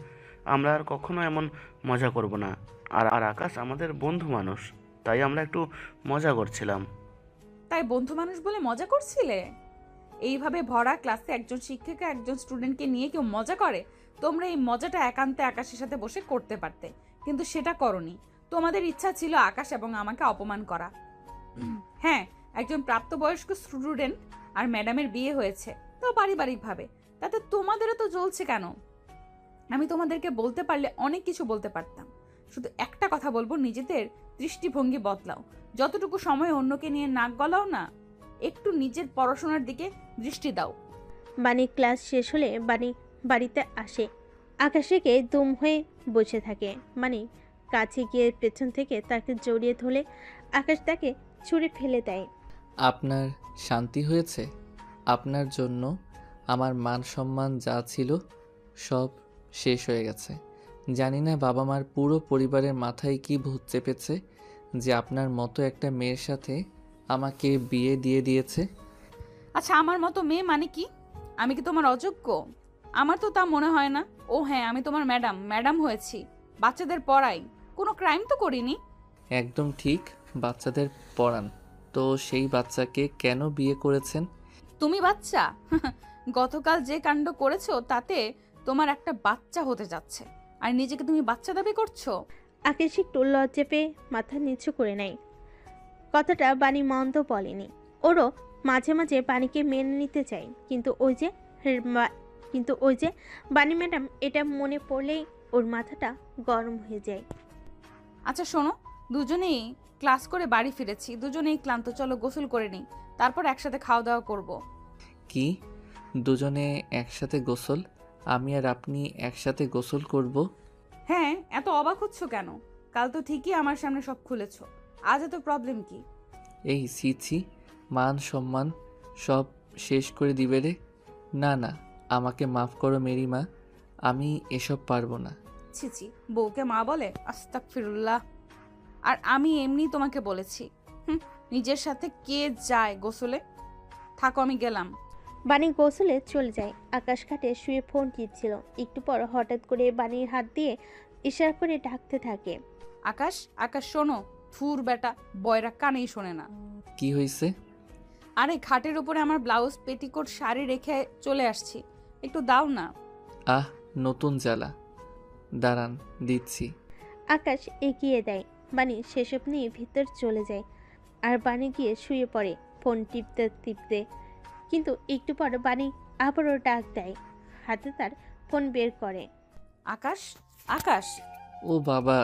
আমরা আর কখনো এমন মজা করব না। আর আকাশ আমাদের বন্ধু মানুষ, তাই আমরা একটু মজা করছিলাম। তাই বন্ধু মানুষ বলে মজা করছিলে? এইভাবে ভরা ক্লাসে একজন শিক্ষিকা একজন স্টুডেন্টকে নিয়ে কেউ মজা করে? তোমরা এই মজাটা একান্তে আকাশের সাথে বসে করতে পারতে, কিন্তু সেটা করনি। তোমাদের ইচ্ছা ছিল আকাশ এবং আমাকে অপমান করা। হ্যাঁ, একজন প্রাপ্তবয়স্ক স্টুডেন্ট আর ম্যাডামের বিয়ে হয়েছে, তো পারিবারিকভাবে, তাতে তোমাদেরও তো জ্বলছে কেন? আমি তোমাদেরকে বলতে পারলে অনেক কিছু বলতে পারতাম। শুধু একটা কথা বলবো, নিজেদের দৃষ্টিভঙ্গি বদলাও। যতটুকু সময় অন্যকে নিয়ে নাক গলাও না, একটু নিজের পড়াশোনার দিকে দৃষ্টি দাও। বাণী ক্লাস শেষ হলে বাণী বাড়িতে আসে। আকাশকে দুম হয়ে বসে থাকে। বাণী কাছে গিয়ে পেছন থেকে তাকে জড়িয়ে ধরে আকাশ তাকে ছুঁড়ে ফেলে দেয়। আপনার শান্তি হয়েছে? আপনার জন্য আমার মান সম্মান যা ছিল সব শেষ হয়ে গেছে। জানি না বাবা মার পুরো পরিবারের মাথায় কি ভূত চেপেছে যে আপনার মতো একটা মেয়ের সাথে আমাকে বিয়ে দিয়ে দিয়েছে। আচ্ছা, আমার মতো মেয়ে মানে কি? আমি কি তোমার অযোগ্য? আমার তো তা মনে হয় না। ও হ্যাঁ, আমি তোমার ম্যাডাম হয়েছি, বাচ্চাদের পড়াই, কোনো ক্রাইম তো করিনি। একদম ঠিক, বাচ্চাদের পড়ান। তো সেই বাচ্চাকে কেন বিয়ে করেছেন? তুমি বাচ্চা? গতকাল যে কাণ্ড করেছো তাতে তোমার একটা বাচ্চা হতে যাচ্ছে, আর নিজেকে তুমি বাচ্চা দাবি করছো। আকাশ একটু লজ্জা পেয়ে মাথা নিচু করে নেয়। কথাটা বাণী মন্দ বলেনি। ওরও মাঝে মাঝে বাণীকে মেনে নিতে চায়, কিন্তু ওই যে বাণী ম্যাডাম, এটা মনে পড়লেই ওর মাথাটা গরম হয়ে যায়। আচ্ছা শোনো, দুজনেই ক্লাস করে বাড়ি ফিরেছি, দুজনেই ক্লান্ত, চলো গোসল করে নিই, তারপর একসাথে খাওয়া দাওয়া করব। কি দুজনে একসাথে গোসল? আমি আর আপনি একসাথে গোসল করব? হ্যাঁ, এত অবাক হচ্ছ কেন? কাল তো ঠিকই আমার সামনে সব খুলেছো, আজ এত প্রবলেম কি? এই ছি, মান সম্মান সব শেষ করে দিবে রে। না না, আমাকে মাফ করো মেরি মা, আমি এসব পারবো না। ছি, বউকে মা বলে? আস্তাগফিরুল্লাহ। আর আমি এমনি তোমাকে বলেছি। নিজের সাথে কে যায় গোসলে? থাকো, আমি গেলাম। বাণী গোসলে চলে যায়। আকাশ খাটে শুয়ে ফোন টিপছিল। একটু পর হঠাৎ করে বাণীর হাত দিয়ে ইশারা করে ডাকতে থাকে, আকাশ, আকাশ শোনো। থুর বেটা, বয়রা কানেই শোনে না। কি হয়েছে? আরে খাটের উপরে আমার ব্লাউজ পেটিকোট শাড়ি রেখে চলে আসছি, একটু দাও না। নতুন জ্বালা, দাঁড়ান দিচ্ছি। আকাশ এগিয়ে দেয়। বানি সেসব নিয়ে ভিতর চলে যায় আর বানি গিয়ে শুয়ে পড়ে ফোন টিপতে টিপতে। কিন্তু একটু পর বানি আবারও ডাক দেয়, হাতে তার ফোন বের করে। আকাশ, আকাশ, ও বাবা,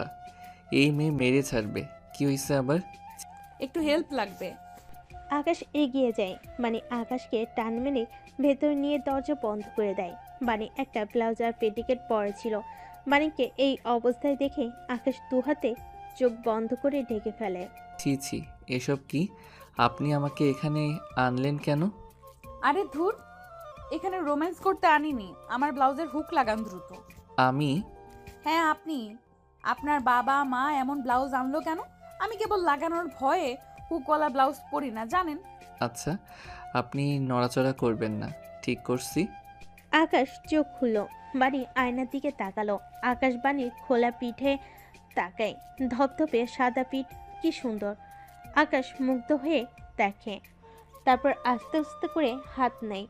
এই মেয়ে মেরে ছাড়বে। কি হয়েছে আবার? একটু হেল্প লাগবে। আকাশ এগিয়ে যায়, মানে আকাশকে টান মেরে ভেতর নিয়ে দরজা বন্ধ করে দেয়। বানি একটা ব্লাউজ আর পেটিকেট পরেছিল। বানিকে এই অবস্থায় দেখে আকাশ দুহাতে চোখ বন্ধ করে ঢেকে ফেলে। ছি ছি, এসব কি? আপনি আমাকে এখানে আনলেন কেন? আরে ধুর, এখানে রোম্যান্স করতে আনিনি। আমার ব্লাউজের হুক লাগান দ্রুত। আমি? হ্যাঁ আপনি। আপনার বাবা মা এমন ব্লাউজ আনলো কেন? আমি কেবল লাগানোর ভয়ে হুকওয়ালা ব্লাউজ পরি না, জানেন। আচ্ছা, আপনি নড়াচড়া করবেন না, ঠিক করছি। আকাশ চোখ খুলল, বানি আয়নার দিকে তাকালো। আকাশ বানির খোলা পিঠে তাকায়, ধপধপে সাদা পিঠ, কি সুন্দর। আকাশ মুগ্ধ হয়ে দেখে, তারপর আস্তে আস্তে করে হাত নেয়।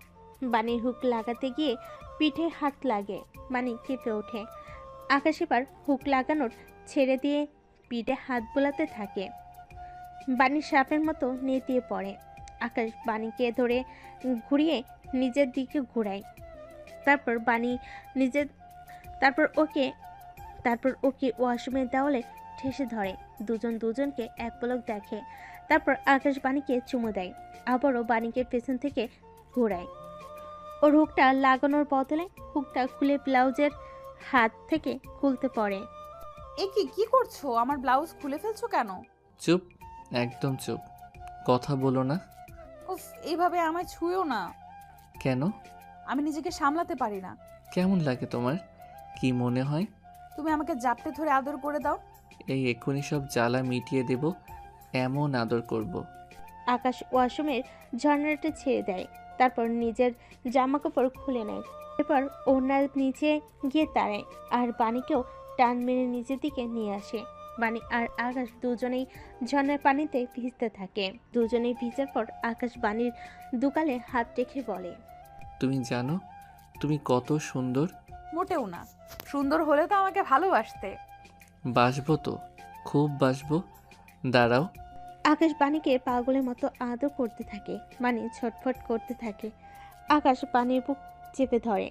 বানির হুক লাগাতে গিয়ে পিঠে হাত লাগে, বানি কেঁপে ওঠে। আকাশ এবার হুক লাগানোর ছেড়ে দিয়ে পিঠে হাত বোলাতে থাকে। বানি সাপের মতো নেতিয়ে পড়ে। আকাশ বানিকে ধরে ঘুরিয়ে নিজের দিকে ঘোরায়। তারপর বানি তারপর ওকে ওয়াশরুমের দেওয়ালে ঠেসে ধরে। দুজনকে এক পলক দেখে। তারপর আকাশ বানিকে চুমু দেয়, আবারও বানিকে পেছন থেকে ঘোরায়। ওর হুকটা লাগানোর বদলে হুকটা খুলে ব্লাউজের হাত থেকে খুলতে পড়ে। এ কি করছো? আমার ব্লাউজ খুলে ফেলছো কেন? চুপ, একদম চুপ, কথা বলো না। উফ, এইভাবে আমায় ছুঁয়ো না। কেন? আমি নিজেকে সামলাতে পারি না। কেমন লাগে তোমার? কি মনে হয়? তুমি আমাকে জাপটে ধরে আদর করে দাও। এই এক্ষুনি সব জ্বালা মিটিয়ে দেব, এমন আদর করব। আকাশ ওয়াশরুমের ঝর্ণাটা ছেড়ে দেয়, তারপর নিজের জামা কাপড় খুলে নেয়। এরপর ওনার নিচে গিয়ে দাঁড়ায় আর বানিকেও টান মেরে নিচের দিকে নিয়ে আসে। বানি আর আকাশ দুজনেই ঝর্ণার পানিতে ভিজতে থাকে। দুজনেই ভিজার পর আকাশ বানির দুকালে হাত রেখে বলে, তুমি জানো তুমি কত সুন্দর? মোটেও না। সুন্দর হলে তো আমাকে ভালোবাসতে। বাসবো তো, খুব বাসবো। দাঁড়াও। আকাশ বানিকে পাগলের মতো আদর করতে থাকে। বানি ছটফট করতে থাকে। আকাশ বানির বুক চেপে ধরে,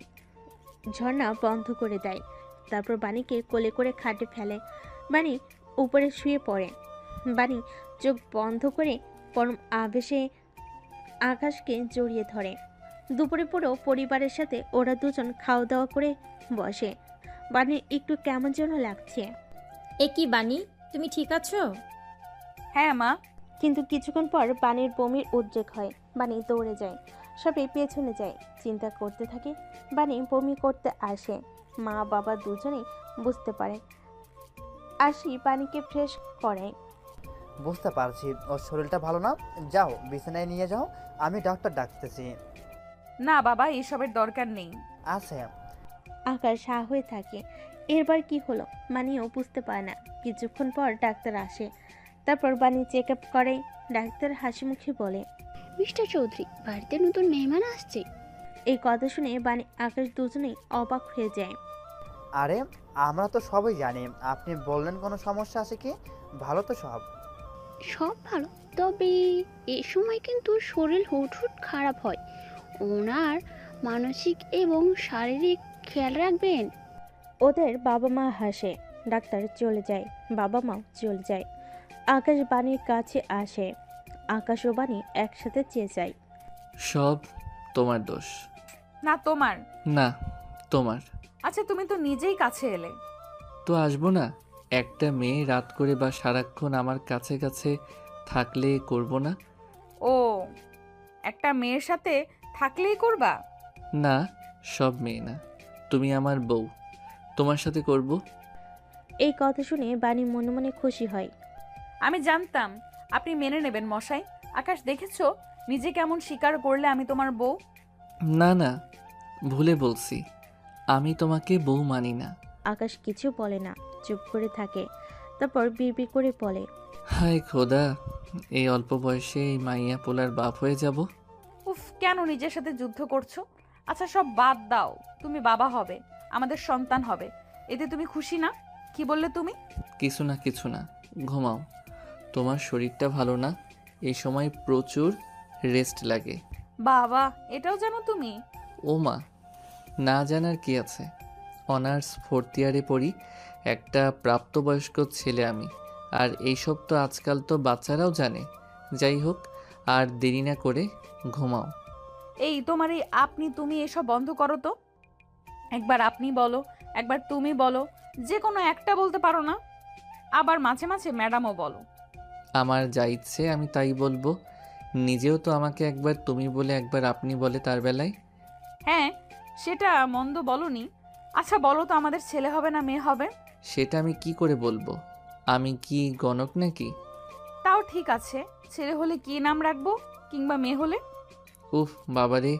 ঝর্ণা বন্ধ করে দেয়। তারপর বানিকে কোলে করে খাটে ফেলে। বানি উপরে শুয়ে পড়ে। বানি চোখ বন্ধ করে পরম আবেশে আকাশকে জড়িয়ে ধরে। দুপুরে পুরো পরিবারের সাথে ওরা দুজন খাওয়া দাওয়া করে বসে। বানির একটু কেমন যেন লাগছে। এ কি বানি, তুমি ঠিক আছো? হ্যাঁ মা। কিন্তু কিছুক্ষণ পর বানির বমির উদ্রেক হয়। বানি দৌড়ে যায়, সবাই পেছনে যায়, চিন্তা করতে থাকে। বানি বমি করতে আসে। মা বাবা দুজনেই বুঝতে পারে। আসি বানিকে ফ্রেশ করে। বুঝতে পারছি ওর শরীরটা ভালো না, যাও বিছানায় নিয়ে যাও, আমি ডাক্তার ডাকতেছি। না বাবা, এসবের দরকার নেই। আছে। আকাশ হা হয়ে থাকে। এরবার কি হলো বানিও বুঝতে পারে না। কিছুক্ষণ পর ডাক্তার আসে। তারপর বানি চেক আপ করে। ডাক্তার হাসি মুখে বলে, মিস্টার চৌধুরী, বাড়িতে নতুন মেহমান আসছে। এই কথা শুনে বানি আকাশ দুজনেই অবাক হয়ে যায়। আরে আমরা তো সবাই জানি, আপনি বললেন কোনো সমস্যা আছে কি? ভালো তো সব? সব ভালো, তবে এ সময় কিন্তু শরীর হুট হুট খারাপ হয়। ওনার মানসিক এবং শারীরিক খেয়াল রাখবেন। ওদের বাবা মা হাসে। ডাক্তার চলে যায়, বাবা মাও চলে যায়। আকাশ বানির কাছে আসে। আকাশ ও বানি একসাথে চেয়ে যায়। সব তোমার দোষ। না তোমার। না তোমার। আচ্ছা তুমি তো নিজেই কাছে এলে। তো আসবো না? একটা মেয়ে রাত করে বা সারাক্ষণ আমার কাছে কাছে থাকলে করব না? ও, একটা মেয়ের সাথে থাকলেই করবা? না, সব মেয়ে না, তুমি আমার বউ, তোমার সাথে করব। এই কথা শুনে বানি মনে মনে খুশি হয়। আমি জানতাম আপনি মেনে নেবেন মশাই। আকাশ দেখেছো নিজে কেমন স্বীকার করলে আমি তোমার বউ। না না, ভুলে বলছি, আমি তোমাকে বউ মানি না। আকাশ কিছু বলে না, চুপ করে থাকে। তারপর বিড়বিড় করে বলে, হায় খোদা, এই অল্প বয়সে এই মাইয়া পোলার বাপ হয়ে যাব। উফ, কেন নিজের সাথে যুদ্ধ করছো? আচ্ছা সব বাদ দাও, তুমি বাবা হবে, আমাদের সন্তান হবে, এতে তুমি খুশি না? কি বললে তুমি? কিছু না ঘুমাও। তোমার শরীরটা ভালো না, এই সময় প্রচুর রেস্ট লাগে। বাবা, এটাও জানো তুমি? ও মা, না জানার কি আছে। অনার্স ফোর্থ ইয়ারে পড়ি, একটা প্রাপ্তবয়স্ক ছেলে আমি। আর এইসব তো আজকাল তো বাচ্চারাও জানে। যাই হোক, আর দেরি না করে ঘুমাও। এই তোমার এই আপনি তুমি এসব বন্ধ করো তো। একবার আপনি বলো, একবার তুমি বলো, যে কোনো একটা বলতে পারো না? আবার মাঝে মাঝে ম্যাডামও বলো। আমার যা ইচ্ছে আমি তাই বলবো। নিজেও তো আমাকে একবার তুমি বলে একবার আপনি বলে তার বেলায়। হ্যাঁ, সেটা মন্দ বলনি। আচ্ছা বলো তো, আমাদের ছেলে হবে না মেয়ে হবে? সেটা আমি কি করে বলবো? আমি কি গণক নাকি? তাও ঠিক আছে, ছেলে হলে কি নাম রাখবো, কিংবা মেয়ে হলে? উফ বাবারে,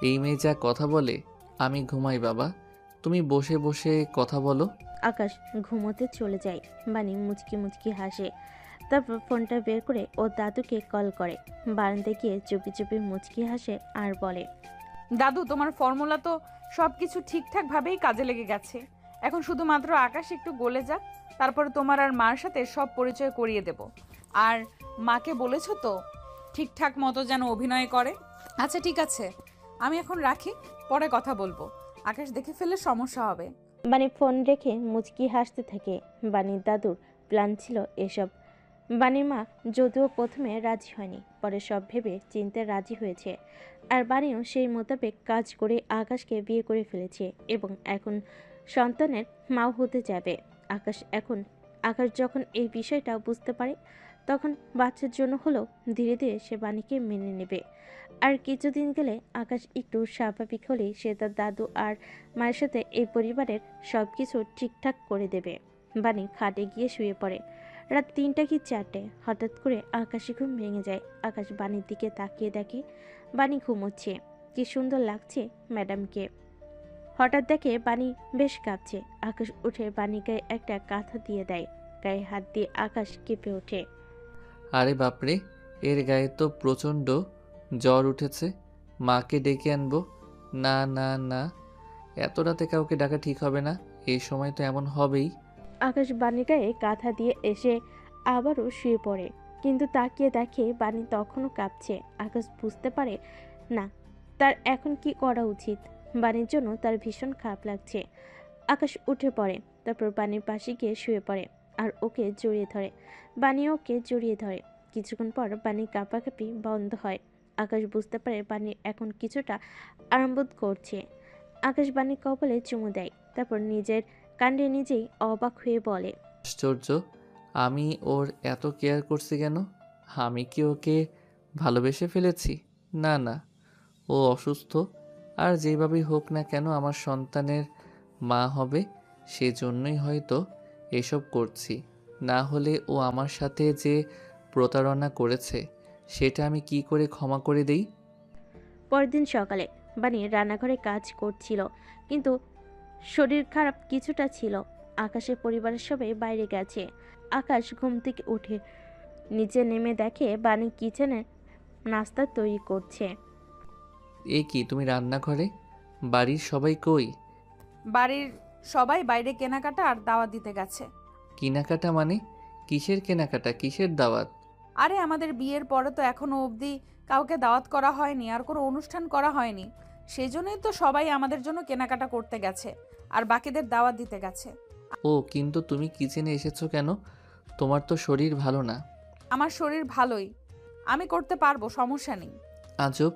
এই মেয়ে যা কথা বলে। আমি ঘুমাই বাবা, তুমি বসে বসে কথা বলো। আকাশ ঘুমোতে চলে যায়। বানি মুচকি মুচকি হাসে। তারপর ফোনটা বের করে ওর দাদুকে কল করে। বারান্দায় গিয়ে চুপি চুপি মুচকি হাসে আর বলে, দাদু, তোমার ফর্মুলা তো সব কিছু ঠিকঠাকভাবেই কাজে লেগে গেছে। এখন শুধুমাত্র আকাশ একটু গলে যাক, তারপরে তোমার আর মার সাথে সব পরিচয় করিয়ে দেব। আর মাকে বলেছো তো ঠিকঠাক মতো যেন অভিনয় করে? আচ্ছা ঠিক আছে, আমি এখন রাখি, পরে কথা বলবো। আকাশ দেখে ফেললে সমস্যা হবে। বানি ফোন রেখে মুচকি হাসতে থাকে। বানির দাদুর প্ল্যান ছিল এসব। বানির মা যদিও প্রথমে রাজি হয়নি, পরে সব ভেবে চিনতে রাজি হয়েছে। আর বানিও সেই মোতাবেক কাজ করে আকাশকে বিয়ে করে ফেলেছে এবং এখন সন্তানের মাও হতে যাবে। আকাশ যখন এই বিষয়টা বুঝতে পারে, তখন বাচ্চার জন্য হলেও ধীরে ধীরে সে বাণীকে মেনে নেবে। আর কিছুদিন গেলে আকাশ একটু স্বাভাবিক হলেই সে তার দাদু আর মায়ের সাথে এই পরিবারের সব কিছু ঠিকঠাক করে দেবে। বাণী খাটে গিয়ে শুয়ে পড়ে। রাত 3টা কি 4টে হঠাৎ করে আকাশে ঘুম ভেঙে যায়। আকাশ বাণীর দিকে তাকিয়ে দেখে বাণী ঘুমোচ্ছে। কি সুন্দর লাগছে ম্যাডামকে। হঠাৎ দেখে বাণী বেশ কাঁপছে। আকাশ উঠে বাণী গায়ে একটা কাঁথা দিয়ে দেয়। গায়ে হাত দিয়ে আকাশ কেঁপে ওঠে। আরে বাপরে, এর গায়ে তো প্রচণ্ড জ্বর উঠেছে। মাকে ডেকে আনবো? না না না, এত রাতে কাউকে ডাকা ঠিক হবে না। এই সময় তো এমন হবেই। আকাশ বাণীর গায়ে কাঁথা দিয়ে এসে আবারও শুয়ে পড়ে, কিন্তু তাকিয়ে দেখে বাণী তখনও কাঁপছে। আকাশ বুঝতে পারে না তার এখন কি করা উচিত। বাণীর জন্য তার ভীষণ খারাপ লাগছে। আকাশ উঠে পড়ে, তারপর বাণীর পাশে গিয়ে শুয়ে পড়ে আর ওকে জড়িয়ে ধরে। বাণী ওকে জড়িয়ে ধরে। কিছুক্ষণ পর বাণীর কাঁপাকাঁপি বন্ধ হয়। আকাশ বুঝতে পারে বাণী এখন কিছুটা আরামবোধ করছে। আকাশ বাণীর কপালে চুমু দেয়, তারপর নিজের কাণ্ডে নিজেই অবাক হয়ে বলে, আশ্চর্য, আমি ওর এত কেয়ার করছি কেন? আমি কি ওকে ভালোবেসে ফেলেছি? না না, ও অসুস্থ। আর যেভাবেই হোক না কেন আমার সন্তানের মা হবে, সেজন্যই হয়তো এসব করছি। না হলে ও আমার সাথে যে প্রতারণা করেছে সেটা আমি কি করে ক্ষমা করে দেই? পরদিন সকালে বাণী রান্নাঘরে কাজ করছিল, কিন্তু শরীর খারাপ কিছুটা ছিল। আকাশের পরিবারের সবাই বাইরে গেছে। আকাশ ঘুম থেকে উঠে নিচে নেমে দেখে বাণী কিচেনে নাস্তা তৈরি করছে। এ কি, তুমি রান্নাঘরে? বাড়ির সবাই কই? বাড়ির সবাই বাইরে কেনাকাটা আর দাওয়াত দিতে গেছে। কেনাকাটা মানে? কিসের কেনাকাটা, কিসের দাওয়াত? আরে আমাদের বিয়ের পরে তো এখনো অবধি কাউকে দাওয়াত করা হয়নি, আর কোনো অনুষ্ঠান করা হয়নি। সেই জন্যই তো সবাই আমাদের জন্য কেনাকাটা করতে গেছে আর বাকিদের দাওয়াত দিতে গেছে। ও, কিন্তু তুমি কিচেনে এসেছো কেন? তোমার তো শরীর ভালো না। আমার শরীর ভালোই, আমি করতে পারবো, সমস্যা নেই। আজব,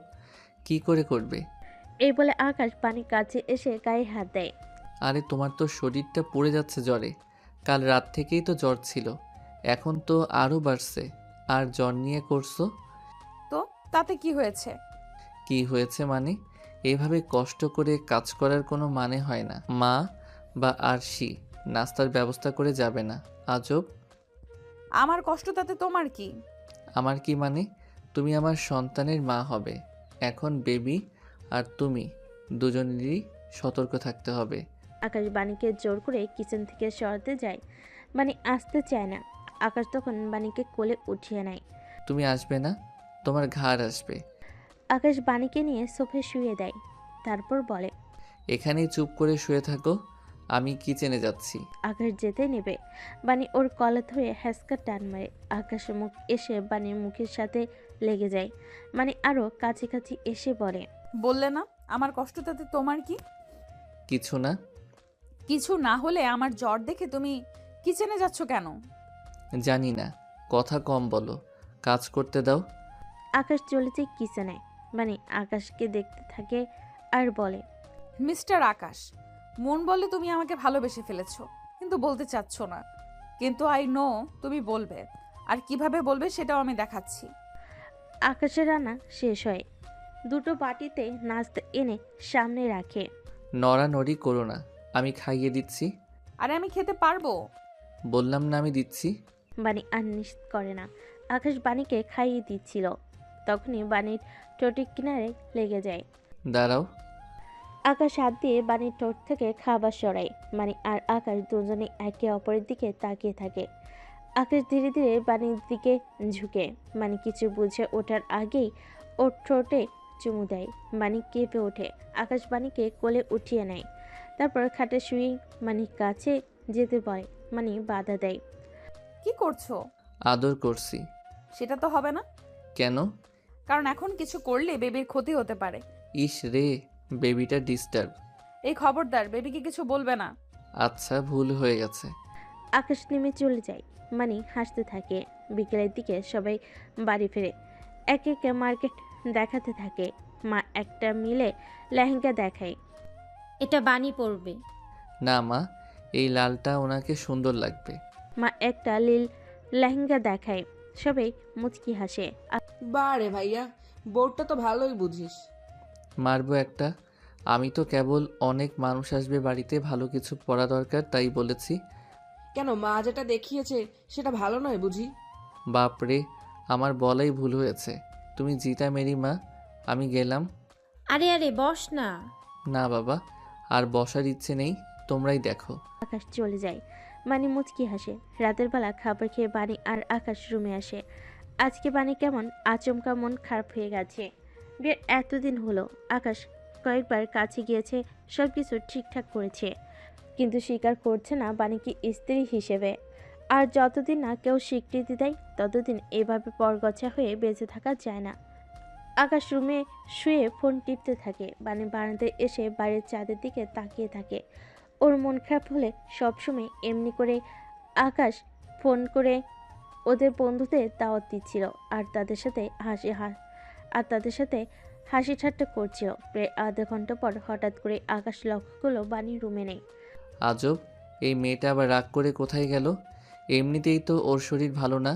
কি করে করবে? এই বলে আকাশ বাণীর কাছে এসে গায়ে হাত দেয়। আরে তোমার তো শরীরটা পুড়ে যাচ্ছে জ্বরে। কাল রাত থেকেই তো জ্বর ছিল, এখন তো আরও বাড়ছে। আর জ্বর নিয়ে করছো? তো তাতে কি হয়েছে? কি হয়েছে মানে? এভাবে কষ্ট করে কাজ করার কোনো মানে হয় না। মা বা আরশি নাস্তার ব্যবস্থা করে যাবে না? আজব। আমার কষ্ট তাতে তোমার কি? আমার কি মানে? তুমি আমার সন্তানের মা হবে। এখন বেবি আর তুমি দুজনেরই সতর্ক থাকতে হবে। আকাশ বাণীকে জোর করে কিচেন থেকে সরাতে যায়। বাণী আসতে চায় না। আকাশ তখন বাণীকে কোলে উঠিয়ে নেয়। তুমি আসবে না, তোমার ঘাড় আসবে। আকাশ বাণীকে নিয়ে সোফায় শুয়ে দেয়, তারপর বলে, এখানেই চুপ করে শুয়ে থাকো, আমি কিচেনে যাচ্ছি। আকাশ যেতে নেবে বানি ওর কলা ধরে হ্যাসকা টান মারে। আকাশের মুখ এসে বানির মুখের সাথে লেগে যায়। মানে আরো কাছাকাছি এসে বলে, বললে না আমার কষ্ট, তাতে তোমার কি? কিছু না। কিছু না হলে আমার জ্বর দেখে তুমি কিচেনে যাচ্ছ কেন? জানি না, কথা কম বলো, কাজ করতে দাও। আকাশ চলে যায় কিচেনে। মানে আকাশকে দেখতে থাকে আর বলে, মিস্টার আকাশ, মন বলে তুমি আমাকে ভালোবেসে ফেলেছো, কিন্তু বলতে চাচ্ছ না। কিন্তু আই নো তুমি বলবে, আর কিভাবে বলবে সেটাও আমি দেখাচ্ছি। আকাশের রান্না শেষ হয়। দুটো বাটিতে নাস্তা এনে সামনে রাখে। নড়ানড়ি করো না, আমি খাইয়ে দিচ্ছি। আরে আমি খেতে পারবো। বললাম না আমি দিচ্ছি। বানি আর নিশ্চিত করে না। আকাশ বানিকে খাইয়ে দিচ্ছিল, তখনই বানির ঠোঁটের কিনারে লেগে যায়। দাঁড়াও। আকাশ হাত দিয়ে বানির ঠোঁট থেকে খাবার সরায়। মানে আর আকাশ দুজনে একে অপরের দিকে তাকিয়ে থাকে। আকাশ ধীরে ধীরে বানির দিকে ঝুঁকে। মানে কিছু বুঝে ওঠার আগেই ওর ঠোঁটে চুমু দেয়। বানি কেঁপে ওঠে। আকাশ বানিকে কোলে উঠিয়ে নেয়, তারপর খাটে শুয়ে মানির কাছে যেতে বলে। মানে বাধা দেয়। কি করছো? আদর করছি। সেটা তো হবে না। কেন? কারণ এখন কিছু করলে বেবির ক্ষতি হতে পারে। ইস রে, বেবিটা ডিস্টার্ব। এই খবরদার, বেবিকে কিছু বলবে না। আচ্ছা, ভুল হয়ে গেছে। আকাশ নেমে চলে যায়। মানে হাসতে থাকে। বিকেলের দিকে সবাই বাড়ি ফেরে। একে একে মার্কেট দেখাতে থাকে। মা একটা মিলে লেহেঙ্গা দেখায়। এটা বানি পরবে। না মা, এই লালটা ওনাকে সুন্দর লাগবে। মা একটা লীল লেহেঙ্গা দেখায়। সবাই মুচকি হাসে। বারে ভাইয়া, বোর্ডটা তো ভালোই বুঝিস। মারবো একটা। আমি তো কেবল অনেক মানুষ আসবে বাড়িতে, ভালো কিছু পরা দরকার তাই বলেছি। কেন, মা যেটা দেখিয়েছে সেটা ভালো নয় বুঝি? বাপরে, আমার বলাই ভুল হয়েছে। তুমি জিতা মেরি মা, আমি গেলাম। আরে আরে বস না। না বাবা, আর বসার ইচ্ছে নেই, তোমরাই দেখো। আকাশ চলে যায়। বানি মুচকি হাসে। রাতের বেলা খাবার খেয়ে বানি আর আকাশ রুমে আসে। আজকে বানি কেমন আচমকা মন খারাপ হয়ে গেছে। বিয়ের এতদিন হলো। আকাশ কয়েকবার কাছে গিয়েছে, সব কিছু ঠিকঠাক করেছে, কিন্তু স্বীকার করছে না বানিকে স্ত্রী হিসেবে। আর যতদিন না কেউ স্বীকৃতি দেয় ততদিন এভাবে পরগছা হয়ে বেঁচে থাকা যায় না। আকাশ রুমে শুয়ে ফোন টিপতে থাকে। বানি বারান্দায় এসে বাইরের চাঁদের দিকে তাকিয়ে থাকে। ওর মন খারাপ হলে সবসময় এমনি করে আকাশ ফোন করে ওদের বন্ধুদের দাওয়াত দিচ্ছিল আর তাদের সাথে হাসি ঠাট্টা করছিল। প্রায় আধা ঘন্টা পর হঠাৎ করে আকাশ লক্ষ্য করলো বানি রুমে নেই। আজব, এই মেয়েটা আবার রাগ করে কোথায় গেল? এমনিতেই তো ওর শরীর ভালো না।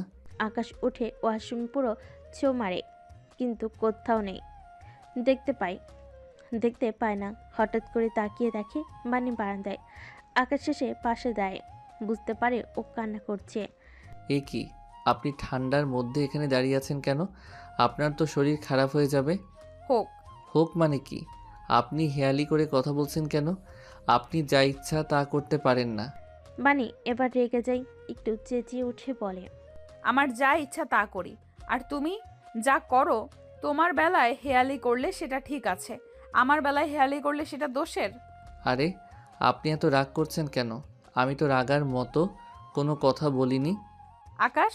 আকাশ উঠে ওয়াশরুম পুরো ছো মারে, কিন্তু কোথাও নেই। দেখতে পায় না। হঠাৎ করে তাকিয়ে দেখে বানি বারান্দায়। আকাশ এসে পাশে দেয়। বুঝতে পারে ও কান্না করছে। এ কি, আপনি ঠান্ডার মধ্যে এখানে দাঁড়িয়ে আছেন কেন? আপনার তো শরীর খারাপ হয়ে যাবে। হোক। হোক মানে কি? আপনি হেয়ালি করে কথা বলছেন কেন? আপনি যা ইচ্ছা তা করতে পারেন না। বানি এবার রেগে যায়, একটু চেঁচিয়ে উঠে বলে, আমার যা ইচ্ছা তা করি, আর তুমি যা করো। তোমার বেলায় হেয়ালি করলে সেটা ঠিক আছে, আমার বেলায় হেয়ালি করলে সেটা দোষের। আরে, আপনি এত রাগ করছেন কেন? আমি তো রাগার মতো কোনো কথা বলিনি। আকাশ,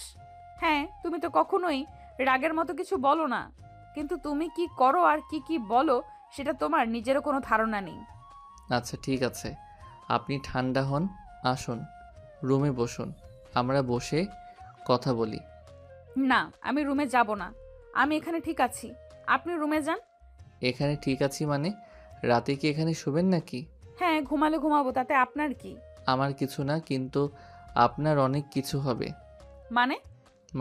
হ্যাঁ, তুমি তো কখনোই রাগের মতো কিছু বলো না, কিন্তু তুমি কি করো আর কি কি বলো সেটা তোমার নিজেরও কোনো ধারণা নেই। আচ্ছা ঠিক আছে, আপনি ঠান্ডা হন, আসুন রুমে বসুন, আমরা বসে কথা বলি। না, আমি রুমে যাব না, আমি এখানে ঠিক আছি, আপনি রুমে যান। এখানে ঠিক আছি মানে? রাতে কি এখানে শুবেন নাকি? হ্যাঁ, ঘুমালে ঘুমাবো, তাতে আপনার কি? আমার কিছু না, কিন্তু আপনার অনেক কিছু হবে।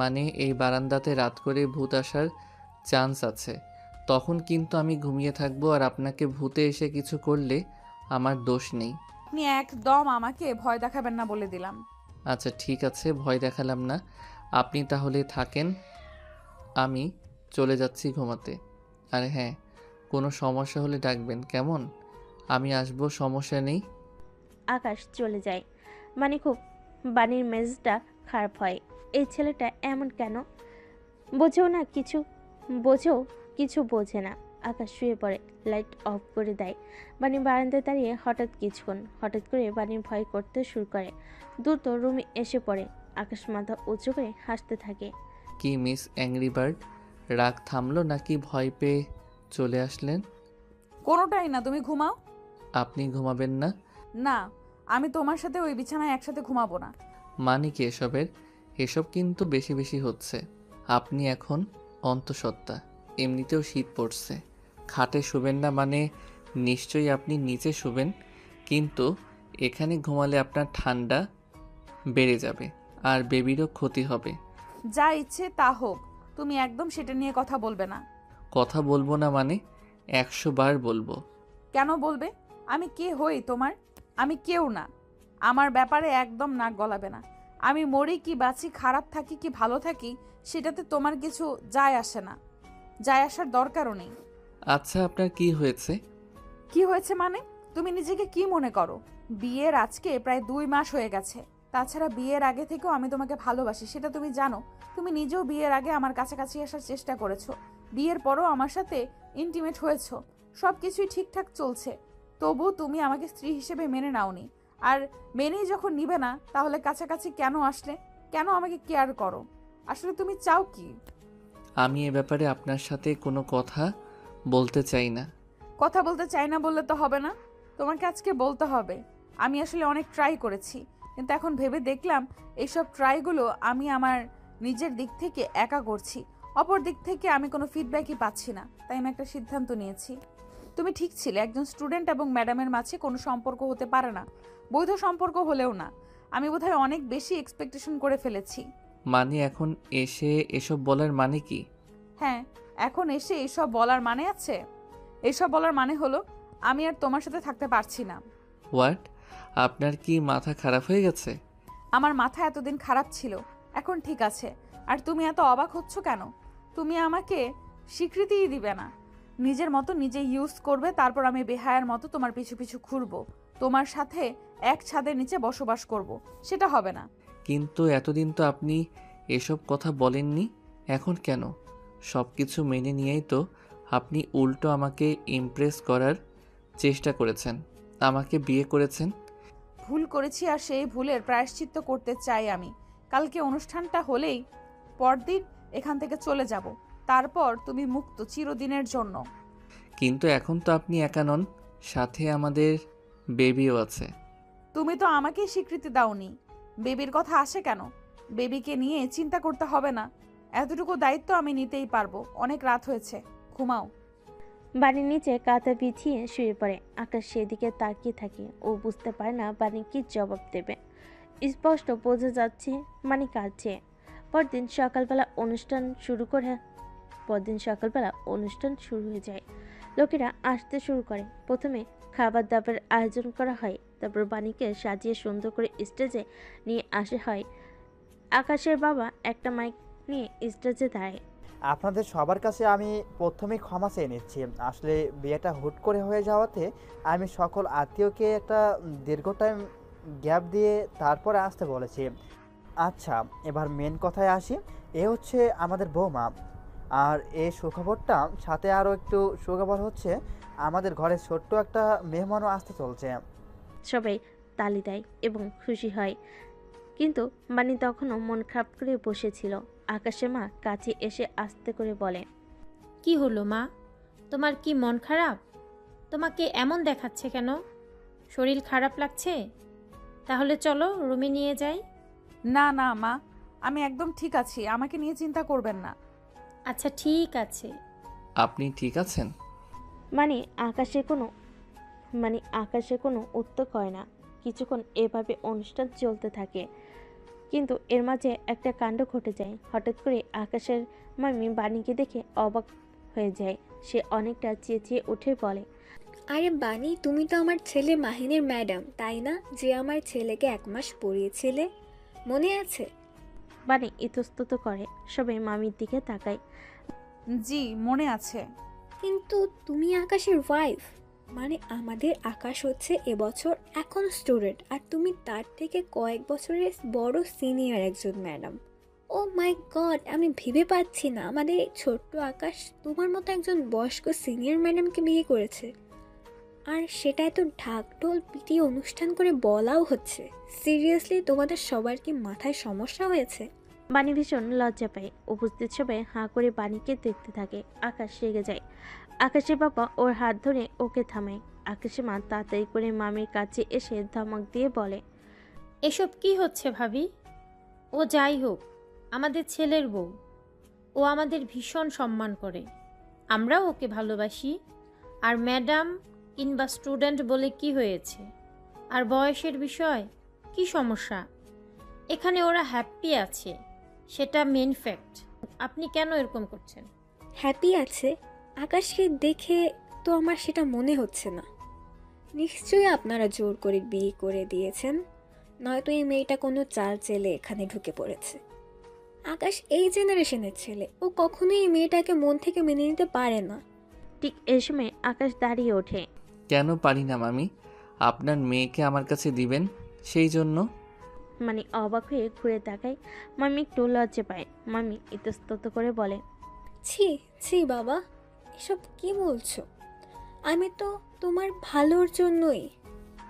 মানে এই বারান্দাতে রাত করে ভূত আসার চান্স আছে, তখন কিন্তু আমি ঘুমিয়ে থাকবো, আর আপনাকে ভূতে এসে কিছু করলে আমার দোষ নেই। আপনি একদম আমাকে ভয় দেখাবেন না বলে দিলাম। আচ্ছা ঠিক আছে, ভয় দেখালাম না, আপনি তাহলে থাকেন, আমি চলে যাচ্ছি ঘুমাতে। আর হ্যাঁ, কোনো সমস্যা হলে ডাকবেন কেমন? আমি আসবো, সমস্যা নেই। আকাশ চলে যায়। মানে খুব বানির মেজাজটা খারাপ হয়। এই ছেলেটা এমন কেন? বোঝেও কিছু বোঝে না। আকাশ শুয়ে পড়ে, লাইট অফ করে দেয়। বানি বারান্দায় দাঁড়িয়ে হঠাৎ করে বানির ভয় করতে শুরু করে। দ্রুত রুমে এসে পড়ে। আকাশ মাথা উঁচু করে হাসতে থাকে। কি মিস অ্যাংরি বার্ড, রাগ থামলো নাকি ভয় পেয়ে চলে আসলেন? কোনোটাই না, তুমি ঘুমাও। আপনি ঘুমাবেন না? না, আমি তোমার সাথে ওই বিছানায় একসাথে ঘুমাবো না। মানে কি এসবের? এসব কিন্তু বেশি বেশি হচ্ছে। আপনি এখন অন্তঃসত্ত্বা, এমনিতেও শীত পড়ছে, খাটে শুবেন না মানে নিশ্চয়ই আপনি নিচে শুবেন, কিন্তু এখানে ঘুমালে আপনার ঠান্ডা বেড়ে যাবে আর বেবিরও ক্ষতি হবে। যা ইচ্ছে তা হোক, তুমি একদম সেটা নিয়ে কথা বলবে না। কথা বলবো না মানে 100 বার বলবো। কেন বলবে? আমি কে হই তোমার? আমি কেউ না। আমার ব্যাপারে একদম নাক গলাবে না। আমি মরি কি বাঁচি, খারাপ থাকি কি ভালো থাকি, সেটাতে তোমার কিছু যায় আসে না, যায় আসার দরকারও নেই। আচ্ছা, আপনার কি হয়েছে? কি হয়েছে মানে? তুমি নিজেকে কি মনে করো? বিয়ের আজকে প্রায় 2 মাস হয়ে গেছে। তাছাড়া বিয়ের আগে থেকেও আমি তোমাকে ভালোবাসি, সেটা তুমি জানো। তুমি নিজেও বিয়ের আগে আমার কাছাকাছি আসার চেষ্টা করেছো, বিয়ের পরও আমার সাথে ইন্টিমেট হয়েছো, সব কিছুই ঠিকঠাক চলছে। তবু তুমি আমাকে স্ত্রী হিসেবে মেনে নাওনি। আর মেনেই যখন নিবে না, তাহলে কাছাকাছি কেন আসলে? কেন আমাকে কেয়ার করো? আসলে তুমি চাও কি? আমি এ ব্যাপারে আপনার সাথে কোনো কথা বলতে চাই না। কথা বলতে চাই না বললে তো হবে না, তোমাকে আজকে বলতে হবে। আমি আসলে অনেক ট্রাই করেছি, কিন্তু এখন ভেবে দেখলাম এইসব ট্রাইগুলো আমি আমার নিজের দিক থেকে একা করছি, অপর দিক থেকে আমি কোনো ফিডব্যাকই পাচ্ছি না। তাই আমি একটা সিদ্ধান্ত নিয়েছি। তুমি ঠিক ছিলে, একজন স্টুডেন্ট এবং ম্যাডামের মাঝে কোনো সম্পর্ক হতে পারে না, বৈধ সম্পর্ক হলেও না। আমি বোধহয় অনেক বেশি এক্সপেকটেশন করে ফেলেছি। মানে এখন এসে এসব বলার মানে কি? হ্যাঁ, এখন এসে এসব বলার মানে আছে। এসব বলার মানে হলো আমি আর তোমার সাথে থাকতে পারছি না। হোয়াট? আপনার কি মাথা খারাপ হয়ে গেছে? আমার মাথা এতদিন খারাপ ছিল, এখন ঠিক আছে। আর তুমি এত অবাক হচ্ছ কেন? তুমি আমাকে স্বীকৃতিই দিবে না, নিজের মতো নিজে ইউজ করবে, তারপর আমি বেহায়ার মতো তোমার পিছু পিছু ঘুরবো, তোমার সাথে এক ছাদের নিচে বসবাস করব। সেটা হবে না। কিন্তু এতদিন তো আপনি এসব কথা বলেননি, এখন কেন? সব কিছু মেনে নিয়েই তো আপনি উল্টো আমাকে ইমপ্রেস করার চেষ্টা করেছেন, আমাকে বিয়ে করেছেন। ভুল করেছি আর সেই ভুলের প্রায়শ্চিত্ত করতে চাই আমি। কালকে অনুষ্ঠানটা হলেই পরদিন এখান থেকে চলে যাব, তারপর তুমি মুক্ত চিরদিনের জন্য। কিন্তু এখন তো আপনি একা নন, সাথে আমাদের বেবিও আছে। তুমি তো আমাকেই স্বীকৃতি দাওনি, বেবির কথা আসে কেন? বেবিকে নিয়ে চিন্তা করতে হবে না, এতটুকু দায়িত্ব আমি নিতেই পারবো। অনেক রাত হয়েছে, ঘুমাও। বাড়ির নিচে কাঁথা বিছিয়ে শুয়ে পড়ে। আকাশ সেদিকে তাকিয়ে থাকে। ও বুঝতে পারে না বানি কি জবাব দেবে। স্পষ্ট বোঝা যাচ্ছে মানে কাঁদছে। পরদিন সকালবেলা অনুষ্ঠান শুরু হয়ে যায়। লোকেরা আসতে শুরু করে। প্রথমে খাবার দাবার আয়োজন করা হয়, তারপর বাণীকে সাজিয়ে সুন্দর করে স্টেজে নিয়ে আসা হয়। আকাশের বাবা একটা মাইক নিয়ে স্টেজে দাঁড়ায়। আপনাদের সবার কাছে আমি প্রথমেই ক্ষমা চেয়ে নিচ্ছি। আসলে বিয়েটা হুট করে হয়ে যাওয়াতে আমি সকল আত্মীয়কে একটা দীর্ঘ টাইম গ্যাপ দিয়ে তারপরে আসতে বলেছি। আচ্ছা, এবার মেন কথায় আসি। এ হচ্ছে আমাদের বৌমা, আর এই সুখবরটা সাথে আরও একটু সুখবর হচ্ছে আমাদের ঘরে ছোট্ট একটা মেহমানও আসতে চলছে। সবাই তালি দেয় এবং খুশি হয়, কিন্তু বানি তখনও মন খারাপ করে বসেছিল। আকাশের মা কাছে এসে আস্তে করে বলে, কি হলো মা, তোমার কি মন খারাপ? তোমাকে এমন দেখাচ্ছে কেন? শরীর খারাপ লাগছে? তাহলে চলো রুমে নিয়ে যাই। না না মা, আমি একদম ঠিক আছি, আমাকে নিয়ে চিন্তা করবেন না। আচ্ছা ঠিক আছে। আপনি ঠিক আছেন? মানে আকাশে কোনো উত্তর করে না। কিছুক্ষণ এভাবে অনুষ্ঠান চলতে থাকে, কিন্তু এর মাঝে একটা কাণ্ড ঘটে যায়। হঠাৎ করে আকাশের মামি বাণীকে দেখে অবাক হয়ে যায়। সে অনেকটা চেঁচিয়ে উঠে বলে, আরে বানি, তুমি তো আমার ছেলে মাহিনের ম্যাডাম, তাই না? যে আমার ছেলেকে 1 মাস পড়িয়েছিলে, মনে আছে? বাণী ইতস্তত করে। সবাই মামির দিকে তাকায়। জি মনে আছে। কিন্তু তুমি আকাশের ওয়াইফ, মানে আমাদের আকাশ হচ্ছে এবছর এখন স্টুডেন্ট, আর তুমি তার থেকে কয়েক বছরের বড় সিনিয়র একজন ম্যাডাম। ও ও মাই গড, আমি ভেবে পাচ্ছি না আমাদের এই ছোট্ট আকাশ তোমার মতো একজন বয়স্ক সিনিয়র ম্যাডামকে বিয়ে করেছে, আর সেটা এত ঢাকঢোল পিটিয়ে অনুষ্ঠান করে বলাও হচ্ছে। সিরিয়াসলি তোমাদের সবার কি মাথায় সমস্যা হয়েছে? বাণী ভীষণ লজ্জা পায়। উপস্থিত সবাই হাঁ করে বাণীকে দেখতে থাকে। আকাশ রেগে যায়। আকাশের বাবা ওর হাত ধরে ওকে থামায়। আকাশের মা তাড়াতাড়ি করে মামির কাছে এসে ধমক দিয়ে বলে, এসব কি হচ্ছে ভাবি? ও যাই হোক, আমাদের ছেলের বউ। ও আমাদের ভীষণ সম্মান করে, আমরাও ওকে ভালোবাসি। আর ম্যাডাম কিংবা স্টুডেন্ট বলে কি হয়েছে? আর বয়সের বিষয় কি সমস্যা? এখানে ওরা হ্যাপি আছে, সেটা মেন ফ্যাক্ট। আপনি কেন এরকম করছেন? হ্যাপি আছে? আকাশকে দেখে তো আমার সেটা মনে হচ্ছে না। নিশ্চয়ই আপনারা জোর করে বিয়ে করে দিয়েছেন, নয়তো এই মেয়েটা কোনো চাল চেলে এখানে ঢুকে পড়েছে। আকাশ এই জেনারেশনের ছেলে, ও কখনোই এই মেয়েটাকে মন থেকে মেনে নিতে পারে না। ঠিক এই সময় আকাশ দাঁড়িয়ে ওঠে। কেন পারি না মামি? আপনার মেয়েকে আমার কাছে দিবেন, সেই জন্য। মানে অবাক হয়ে ঘুরে তাকায়। মামি একটু লজ্জা পায়। মামি ইতস্তত করে বলে, ছি ছি বাবা, এসব কি বলছো? আমি তো তোমার ভালোর জন্যই।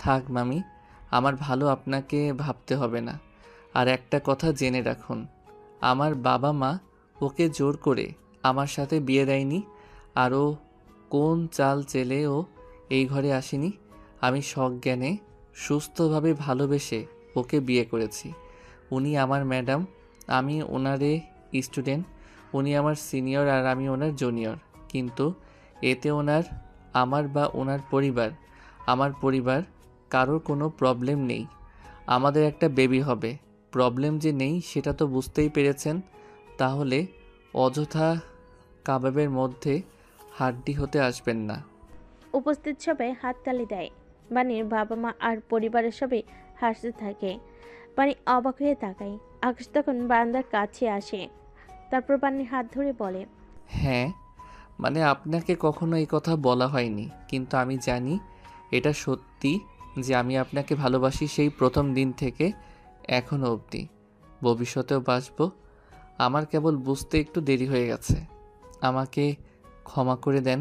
থাক মামি, আমার ভালো আপনাকে ভাবতে হবে না। আর একটা কথা জেনে রাখুন, আমার বাবা মা ওকে জোর করে আমার সাথে বিয়ে দেয়নি। আর ও কোন চাল চেলে ও এই ঘরে আসেনি। আমি সজ্ঞানে সুস্থভাবে ভালোবেসে ওকে বিয়ে করেছি। উনি আমার ম্যাডাম, আমি ওনারে স্টুডেন্ট। উনি আমার সিনিয়র আর আমি ওনার জুনিয়র। কিন্তু এতে ওনার, আমার বা ওনার পরিবার, আমার পরিবার কারোর কোনো প্রবলেম নেই। আমাদের একটা বেবি হবে। প্রবলেম যে নেই সেটা তো বুঝতেই পেরেছেন। তাহলে অযথা কাবাবের মধ্যে হাড্ডি হতে আসবেন না। উপস্থিত সবাই হাততালি দেয়। বাণীর বাবা মা আর পরিবারের সবাই হাসতে থাকে। বাণী অবাক হয়ে তাকায়। আকাশ তখন বারান্দার কাছে আসে। তারপর বাণীর হাত ধরে বলে, হ্যাঁ, মানে আপনাকে কখনো এই কথা বলা হয়নি, কিন্তু আমি জানি এটা সত্যি যে আমি আপনাকে ভালোবাসি সেই প্রথম দিন থেকে এখনও অবধি, ভবিষ্যতেও বাসবো। আমার কেবল বুঝতে একটু দেরি হয়ে গেছে, আমাকে ক্ষমা করে দেন।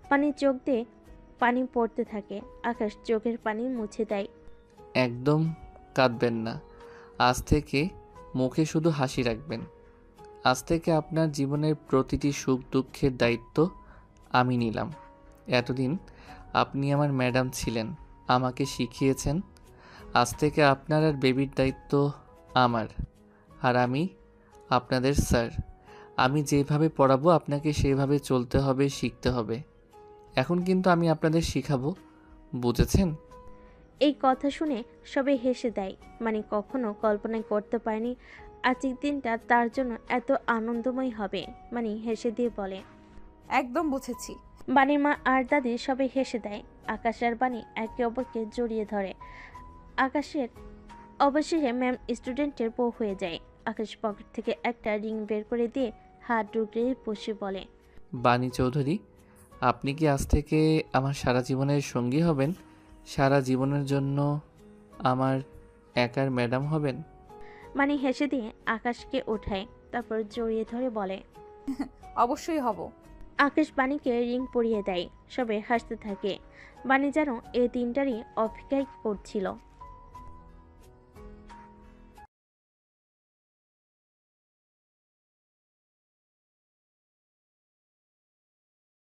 পানির চোখ দিয়ে পানি পড়তে থাকে। আকাশ চোখের পানি মুছে দেয়। একদম কাঁদবেন না। আজ থেকে মুখে শুধু হাসি রাখবেন। আজ থেকে আপনার জীবনের প্রতিটি সুখ দুঃখের দায়িত্ব আমি নিলাম। এতদিন আপনি আমার ম্যাডাম ছিলেন, আমাকে শিখিয়েছেন। আজ থেকে আপনার আর বেবির দায়িত্ব আমার, আর আমি আপনাদের স্যার। আমি যেভাবে পড়াবো আপনাকে সেভাবে চলতে হবে, শিখতে হবে। এখন কিন্তু আমি আপনাদের শিখাবো, বুঝেছেন? এই কথা শুনে সবাই হেসে দেয়। মানে কখনো কল্পনাই করতে পারেনি আজকের দিনটা তার জন্য এত আনন্দময় হবে। মানে হেসে দিয়ে বলে, একদম বুঝেছি। বাণীর মা আর দাদি সবাই হেসে দেয়। আকাশ আর বাণী একে অপরকে জড়িয়ে ধরে। আকাশের অবশেষে ম্যাম স্টুডেন্টের বউ হয়ে যায়। আকাশ পকেট থেকে একটা রিং বের করে দিয়ে হাত ডুকরে বসে বলে, বাণী চৌধুরী, আপনি কি আজ থেকে আমার সারা জীবনের সঙ্গী হবেন? সারা জীবনের জন্য আমার একার ম্যাডাম হবেন? মানে হেসে দিয়ে আকাশকে ওঠায়। তারপর জড়িয়ে ধরে বলে, অবশ্যই হব। আকাশ বাণীকে রিং পরিয়ে দেয়। সবাই হাসতে থাকে। বাণী যেন এই দিনটারই অপেক্ষাই করছিল।